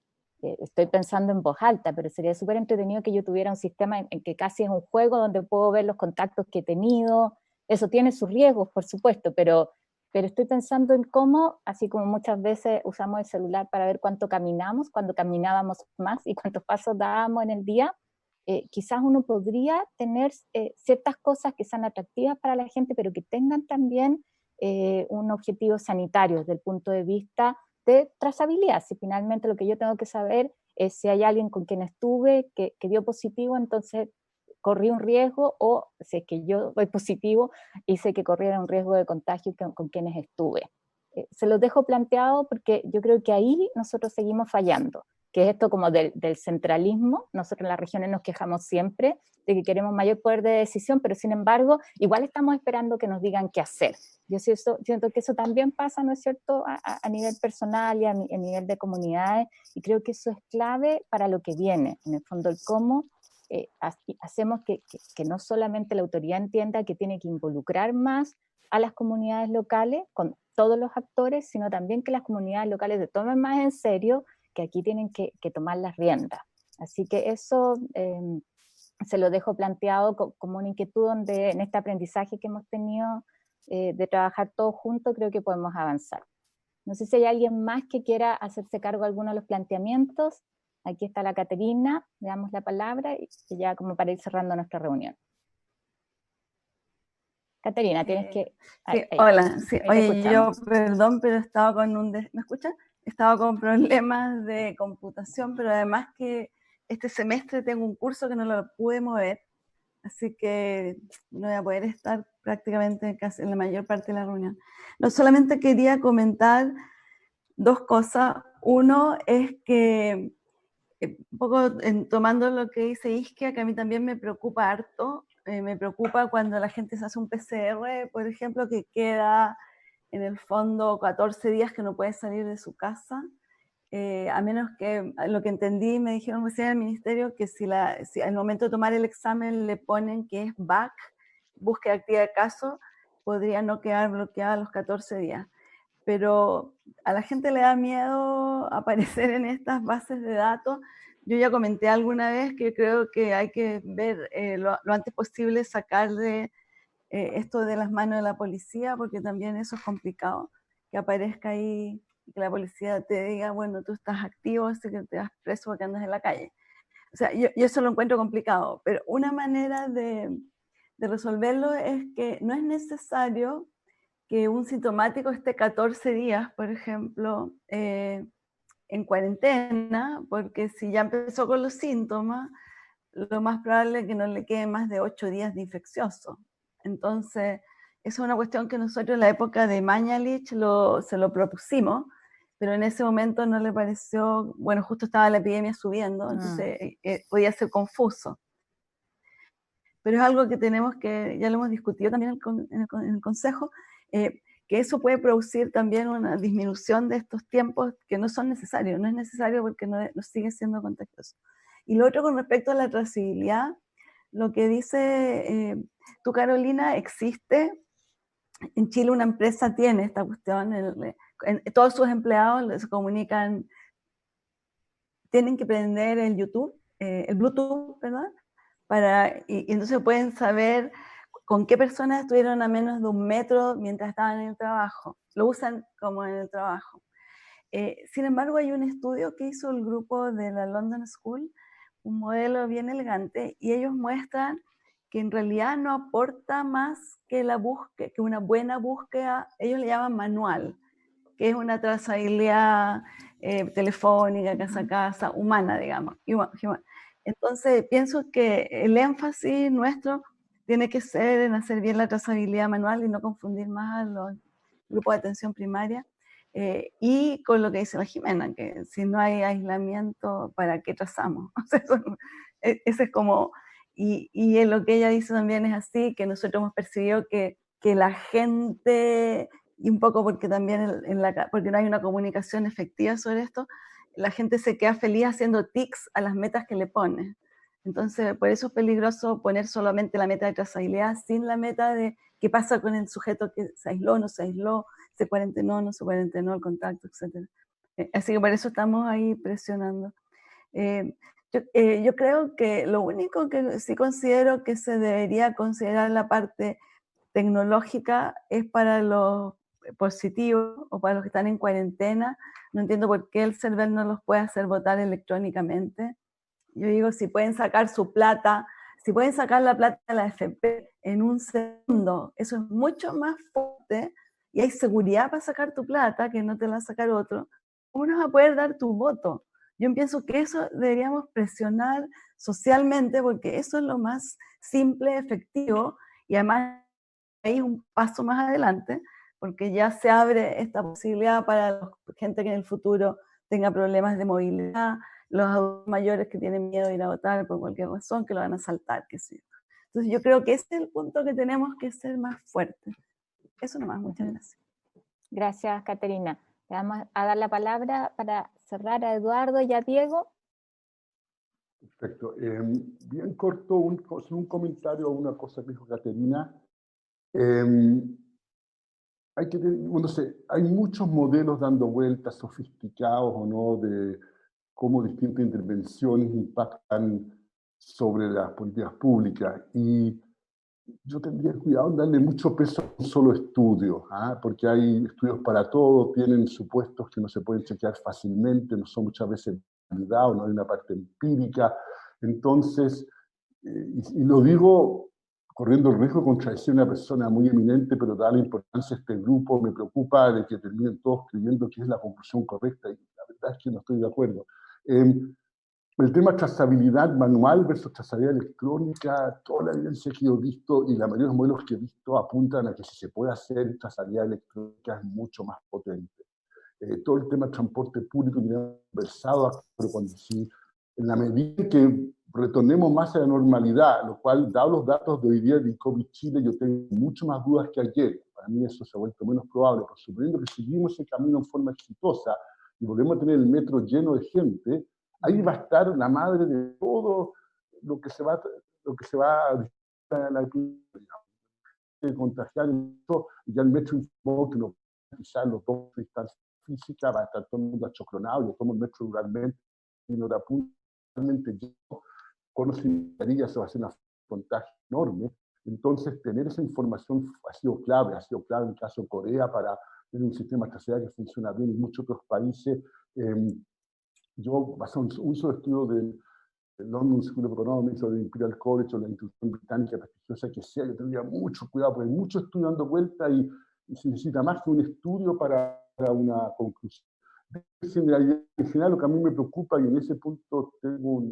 Estoy pensando en voz alta, pero sería súper entretenido que yo tuviera un sistema en que casi es un juego donde puedo ver los contactos que he tenido. Eso tiene sus riesgos, por supuesto, pero pero estoy pensando en cómo, así como muchas veces usamos el celular para ver cuánto caminamos, cuando caminábamos más y cuántos pasos dábamos en el día, quizás uno podría tener ciertas cosas que sean atractivas para la gente, pero que tengan también un objetivo sanitario desde el punto de vista de trazabilidad. Si finalmente lo que yo tengo que saber es si hay alguien con quien estuve que dio positivo, entonces corrí un riesgo, o si es que yo doy positivo, hice que corriera un riesgo de contagio con quienes estuve. Se los dejo planteado porque yo creo que ahí nosotros seguimos fallando, que es esto como del centralismo. Nosotros en las regiones nos quejamos siempre de que queremos mayor poder de decisión, pero sin embargo, igual estamos esperando que nos digan qué hacer. Yo siento que eso también pasa, ¿no es cierto?, a nivel personal y a nivel de comunidades, y creo que eso es clave para lo que viene, en el fondo, el cómo hacemos que no solamente la autoridad entienda que tiene que involucrar más a las comunidades locales con todos los actores, sino también que las comunidades locales se tomen más en serio que aquí tienen que tomar las riendas. Así que eso se lo dejo planteado como una inquietud, donde en este aprendizaje que hemos tenido de trabajar todos juntos, creo que podemos avanzar. No sé si hay alguien más que quiera hacerse cargo de alguno de los planteamientos. Aquí está la Caterina, le damos la palabra y ya como para ir cerrando nuestra reunión. Caterina, tienes que... Sí, hola, sí. Oye, yo, perdón, pero estaba con ¿me escuchan? Estaba con problemas de computación, pero además que este semestre tengo un curso que no lo pude mover, así que no voy a poder estar prácticamente casi en la mayor parte de la reunión. No, solamente quería comentar dos cosas. Uno es que, un poco tomando lo que dice Isquia, que a mí también me preocupa harto, me preocupa cuando la gente se hace un PCR, por ejemplo, que queda en el fondo 14 días que no puede salir de su casa, a menos que, lo que entendí, me dijeron recién en el ministerio, que si al momento de tomar el examen le ponen que es BAC, búsqueda activa de caso, podría no quedar bloqueada a los 14 días. Pero a la gente le da miedo aparecer en estas bases de datos. Yo ya comenté alguna vez que creo que hay que ver lo antes posible sacarle esto de las manos de la policía, porque también eso es complicado, que aparezca ahí y que la policía te diga, bueno, tú estás activo, así que te vas preso porque andas en la calle. O sea, yo eso lo encuentro complicado, pero una manera de resolverlo es que no es necesario que un sintomático esté 14 días, por ejemplo, en cuarentena, porque si ya empezó con los síntomas, lo más probable es que no le quede más de 8 días de infeccioso. Entonces, eso es una cuestión que nosotros en la época de Mañalich se lo propusimos, pero en ese momento no le pareció, bueno, justo estaba la epidemia subiendo, entonces podía ser confuso. Pero es algo que tenemos que, ya lo hemos discutido también en el Consejo, que eso puede producir también una disminución de estos tiempos que no son necesarios, no es necesario porque no sigue siendo contagioso. Y lo otro con respecto a la trazabilidad, lo que dice tú, Carolina, existe. En Chile una empresa tiene esta cuestión, todos sus empleados se comunican, tienen que prender el YouTube, el Bluetooth, ¿verdad? Y entonces pueden saber con qué personas estuvieron a menos de 1 metro mientras estaban en el trabajo. Lo usan como en el trabajo. Sin embargo, hay un estudio que hizo el grupo de la London School, un modelo bien elegante, y ellos muestran que en realidad no aporta más que una buena búsqueda, ellos le llaman manual, que es una trazabilidad telefónica, casa a casa, humana, digamos. Entonces, pienso que el énfasis nuestro tiene que ser en hacer bien la trazabilidad manual y no confundir más a los grupos de atención primaria. Y con lo que dice la Jimena, que si no hay aislamiento, ¿para qué trazamos? O sea, ese es como... Y en lo que ella dice también es así, que nosotros hemos percibido que la gente, y un poco porque también porque no hay una comunicación efectiva sobre esto, la gente se queda feliz haciendo tics a las metas que le pone. Entonces, por eso es peligroso poner solamente la meta de trazabilidad sin la meta de qué pasa con el sujeto que se aisló, no se aisló, se cuarentenó, no se cuarentenó, el contacto, etc. Así que por eso estamos ahí presionando. Yo creo que lo único que sí considero que se debería considerar la parte tecnológica es para los positivos o para los que están en cuarentena. No entiendo por qué el CERVEL no los puede hacer votar electrónicamente. Yo digo, si pueden sacar su plata, si pueden sacar la plata de la AFP en un segundo, eso es mucho más fuerte y hay seguridad para sacar tu plata, que no te la va a sacar otro. ¿Cómo nos va a poder dar tu voto? Yo pienso que eso deberíamos presionar socialmente, porque eso es lo más simple, efectivo, y además hay un paso más adelante, porque ya se abre esta posibilidad para la gente que en el futuro tenga problemas de movilidad, los adultos mayores que tienen miedo de ir a votar por cualquier razón, que lo van a saltar, qué sé yo. Entonces yo creo que ese es el punto que tenemos que ser más fuertes. Eso nomás, muchas gracias. Gracias, Caterina. Le vamos a dar la palabra para cerrar a Eduardo y a Diego. Perfecto. Bien corto, un comentario a una cosa que dijo Caterina. Hay muchos modelos dando vueltas, sofisticados o no, de cómo distintas intervenciones impactan sobre las políticas públicas. Y yo tendría cuidado en darle mucho peso a un solo estudio, porque hay estudios para todo, tienen supuestos que no se pueden chequear fácilmente, no son muchas veces validados, no hay una parte empírica. Entonces, y lo digo corriendo el riesgo de contradecir a una persona muy eminente, pero da la importancia a este grupo, me preocupa de que terminen todos creyendo que es la conclusión correcta, y la verdad es que no estoy de acuerdo. El tema trazabilidad manual versus trazabilidad electrónica, toda la evidencia que yo he visto y la mayoría de los modelos que he visto apuntan a que si se puede hacer trazabilidad electrónica es mucho más potente. Todo el tema de transporte público que hemos conversado, pero cuando sí, en la medida que retornemos más a la normalidad, lo cual, dado los datos de hoy día de COVID Chile, yo tengo mucho más dudas que ayer. Para mí eso se ha vuelto menos probable, pero suponiendo que seguimos ese camino en forma exitosa y volvemos a tener el metro lleno de gente, ahí va a estar la madre de todo lo que se va a la epidemia, contagiar mucho. Ya el metro informó que no quizás los dos distancias físicas, va a estar todo el mundo achocronado. Yo tomo el metro ruralmente y no da puntualmente lleno, conocimiento, eso va a ser una contagio enorme. Entonces, tener esa información ha sido clave en el caso de Corea para tener un sistema de trazabilidad que funciona bien en muchos otros países. Yo, basado en un uso de estudio del London School of Economics o del Imperial College o la institución británica prestigiosa que sea, yo tendría mucho cuidado, porque hay mucho estudio dando vuelta y se necesita más que un estudio para una conclusión. En general, lo que a mí me preocupa, y en ese punto tengo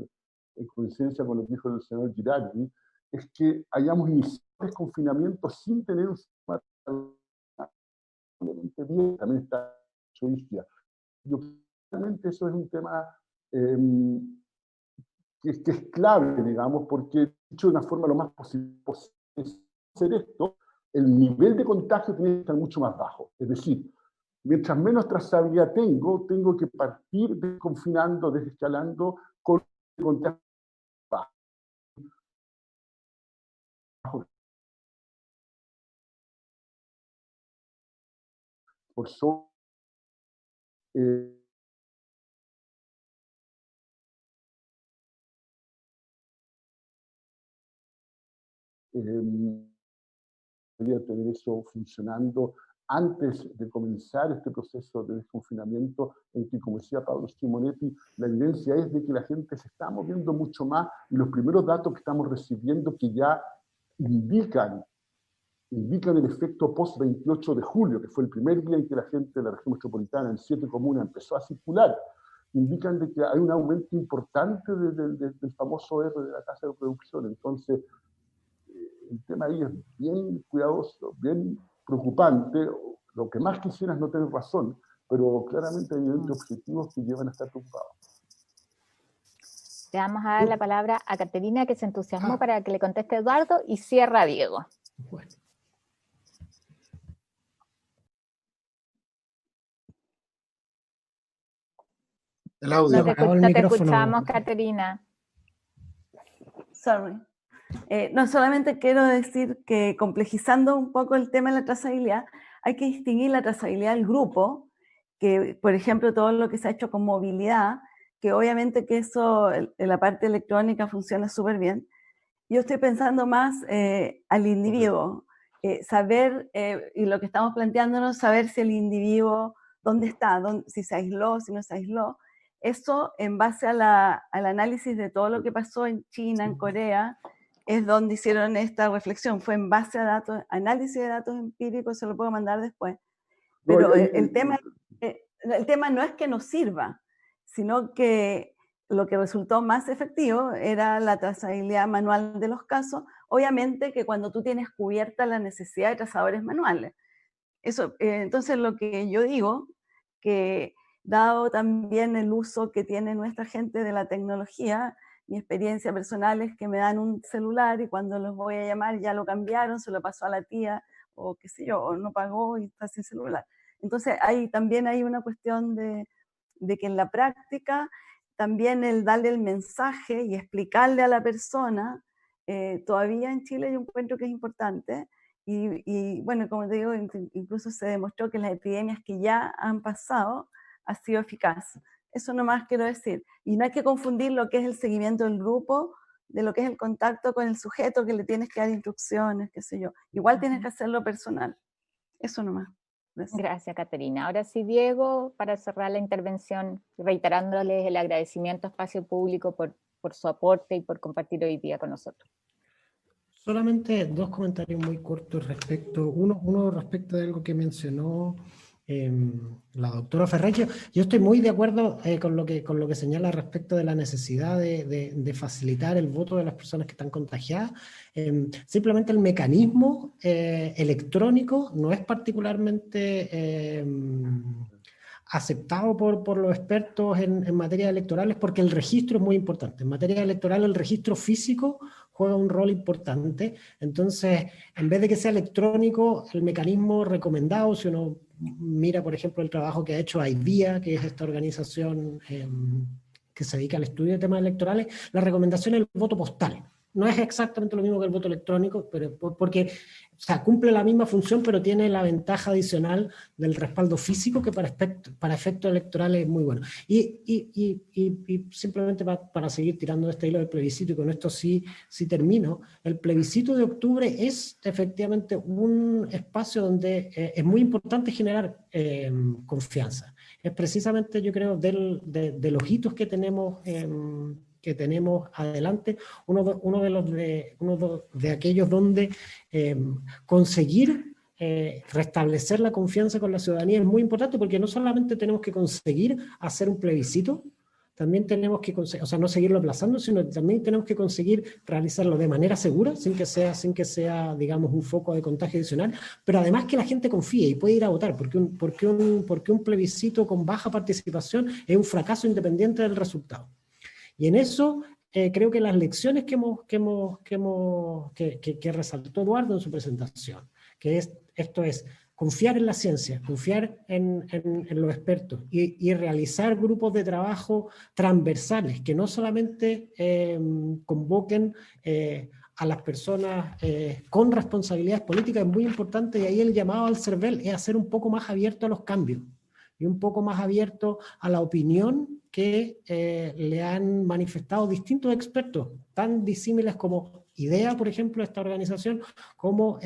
en coincidencia con lo que dijo el señor Girardi, es que hayamos iniciado el desconfinamiento sin tener un sistema bien. También está Choistia. Yo realmente eso es un tema que es clave, digamos, porque dicho de una forma lo más posible hacer esto, el nivel de contagio tiene que estar mucho más bajo. Es decir, mientras menos trazabilidad tengo que partir desconfinando, desescalando con el contagio bajo. Por eso, debería tener eso funcionando antes de comenzar este proceso de desconfinamiento, en que, como decía Pablo Simonetti, la evidencia es de que la gente se está moviendo mucho más, y los primeros datos que estamos recibiendo que ya indican el efecto post-28 de julio, que fue el primer día en que la gente de la región metropolitana, en 7 comunas, empezó a circular, indican de que hay un aumento importante del famoso R de la tasa de producción. Entonces, el tema ahí es bien cuidadoso, bien preocupante. Lo que más quisiera es no tener razón, pero claramente hay objetivos que llevan a estar preocupados. Le vamos a dar la palabra a Caterina, que se entusiasmó para que le conteste Eduardo, y cierra Diego. Bueno. El audio. No te escuchamos, Caterina. Sorry. No, solamente quiero decir que, complejizando un poco el tema de la trazabilidad, hay que distinguir la trazabilidad del grupo, que por ejemplo todo lo que se ha hecho con movilidad, que obviamente que eso en la parte electrónica funciona súper bien. Yo estoy pensando más al individuo, saber, y lo que estamos planteándonos, saber si el individuo, dónde está, si se aisló, si no se aisló. Eso, en base al análisis de todo lo que pasó en China, en Corea, es donde hicieron esta reflexión. Fue en base a datos, análisis de datos empíricos, se lo puedo mandar después. Pero el tema no es que nos sirva, sino que lo que resultó más efectivo era la trazabilidad manual de los casos. Obviamente que cuando tú tienes cubierta la necesidad de trazadores manuales. Eso, entonces lo que yo digo, que dado también el uso que tiene nuestra gente de la tecnología, mi experiencia personal es que me dan un celular y cuando los voy a llamar ya lo cambiaron, se lo pasó a la tía, o qué sé yo, o no pagó y está sin celular. Entonces también hay una cuestión de que en la práctica también el darle el mensaje y explicarle a la persona, todavía en Chile yo encuentro que es importante, y bueno, como te digo, incluso se demostró que las epidemias que ya han pasado ha sido eficaz. Eso nomás quiero decir. Y no hay que confundir lo que es el seguimiento del grupo de lo que es el contacto con el sujeto, que le tienes que dar instrucciones, qué sé yo. Igual tienes que hacerlo personal. Eso nomás. Gracias, Caterina. Ahora sí, Diego, para cerrar la intervención, reiterándoles el agradecimiento a Espacio Público por su aporte y por compartir hoy día con nosotros. Solamente dos comentarios muy cortos respecto, uno respecto de algo que mencionó la doctora Ferreyra. Yo estoy muy de acuerdo con lo que señala respecto de la necesidad de facilitar el voto de las personas que están contagiadas. Simplemente el mecanismo electrónico no es particularmente aceptado por los expertos en materia electorales, porque el registro es muy importante. En materia electoral el registro físico juega un rol importante. Entonces, en vez de que sea electrónico, el mecanismo recomendado, si uno mira, por ejemplo, el trabajo que ha hecho IDEA, que es esta organización que se dedica al estudio de temas electorales, la recomendación es el voto postal. No es exactamente lo mismo que el voto electrónico, pero porque o sea, cumple la misma función, pero tiene la ventaja adicional del respaldo físico, que para efectos electorales es muy bueno. Y simplemente para seguir tirando de este hilo del plebiscito, y con esto sí termino, el plebiscito de octubre es efectivamente un espacio donde es muy importante generar confianza. Es precisamente, yo creo, de los hitos que tenemos adelante, uno de aquellos donde conseguir restablecer la confianza con la ciudadanía es muy importante, porque no solamente tenemos que conseguir hacer un plebiscito, también tenemos que conseguir, o sea, no seguirlo aplazando, sino también tenemos que conseguir realizarlo de manera segura, sin que sea, digamos, un foco de contagio adicional, pero además que la gente confíe y pueda ir a votar, porque un plebiscito con baja participación es un fracaso independiente del resultado. Y en eso creo que las lecciones que resaltó Eduardo en su presentación, esto es confiar en la ciencia, confiar en los expertos y realizar grupos de trabajo transversales que no solamente convoquen a las personas con responsabilidades políticas, es muy importante, y ahí el llamado al CERVEL es hacer un poco más abierto a los cambios y un poco más abierto a la opinión que le han manifestado distintos expertos, tan disímiles como IDEA, por ejemplo, esta organización, como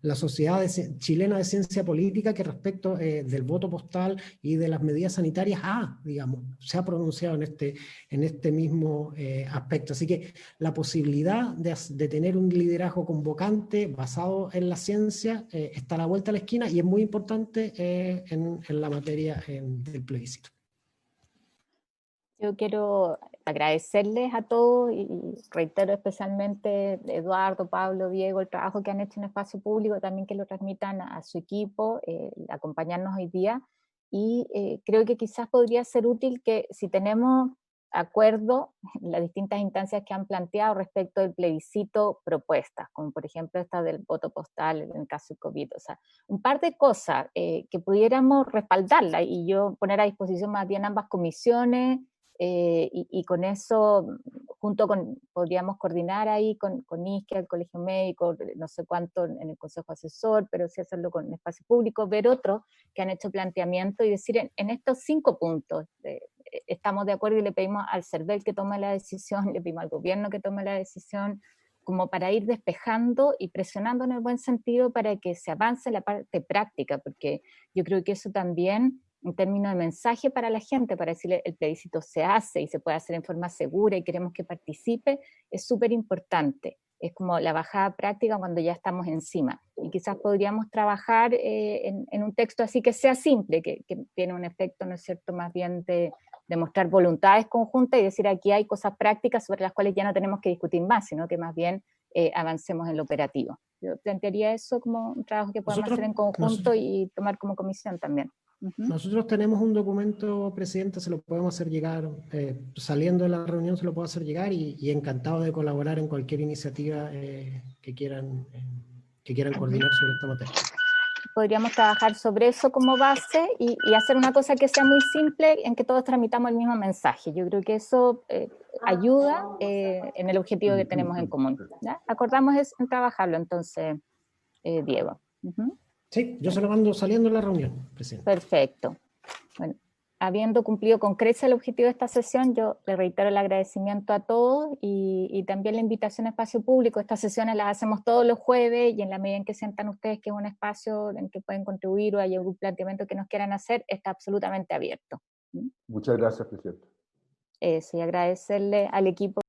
la Sociedad Chilena de Ciencia Política, que respecto del voto postal y de las medidas sanitarias digamos, se ha pronunciado en este mismo aspecto. Así que la posibilidad de tener un liderazgo convocante basado en la ciencia está a la vuelta de la esquina, y es muy importante en la materia del plebiscito. Yo quiero agradecerles a todos y reitero especialmente Eduardo, Pablo, Diego, el trabajo que han hecho en Espacio Público, también que lo transmitan a su equipo, acompañarnos hoy día, y creo que quizás podría ser útil que si tenemos acuerdo en las distintas instancias que han planteado respecto del plebiscito, propuestas, como por ejemplo esta del voto postal en el caso del COVID, o sea, un par de cosas que pudiéramos respaldarla y yo poner a disposición más bien ambas comisiones, y con eso, podríamos coordinar ahí con ISQUE, el Colegio Médico, no sé cuánto en el Consejo Asesor, pero sí hacerlo con el Espacio Público, ver otros que han hecho planteamiento y decir en estos 5 puntos, estamos de acuerdo y le pedimos al CERVEL que tome la decisión, le pedimos al gobierno que tome la decisión, como para ir despejando y presionando en el buen sentido para que se avance la parte práctica, porque yo creo que eso también, en términos de mensaje para la gente, para decirle el plebiscito se hace y se puede hacer en forma segura y queremos que participe, es súper importante. Es como la bajada práctica cuando ya estamos encima. Y quizás podríamos trabajar en un texto así que sea simple, que tiene un efecto, ¿no es cierto?, más bien de mostrar voluntades conjuntas y decir aquí hay cosas prácticas sobre las cuales ya no tenemos que discutir más, sino que más bien avancemos en lo operativo. Yo plantearía eso como un trabajo que podamos hacer en conjunto y tomar como comisión también. Nosotros tenemos un documento, Presidenta, se lo podemos hacer llegar, saliendo de la reunión se lo puedo hacer llegar y encantado de colaborar en cualquier iniciativa que quieran coordinar sobre esta materia. Podríamos trabajar sobre eso como base y hacer una cosa que sea muy simple en que todos tramitamos el mismo mensaje. Yo creo que eso ayuda en el objetivo que tenemos en común. ¿Ya? Acordamos en trabajarlo entonces, Diego. Sí, yo se lo mando saliendo de la reunión, Presidente. Perfecto. Bueno, habiendo cumplido con creces el objetivo de esta sesión, yo le reitero el agradecimiento a todos y también la invitación a Espacio Público. Estas sesiones las hacemos todos los jueves y en la medida en que sientan ustedes que es un espacio en que pueden contribuir o hay algún planteamiento que nos quieran hacer, está absolutamente abierto. Muchas gracias, Presidente. Eso, y agradecerle al equipo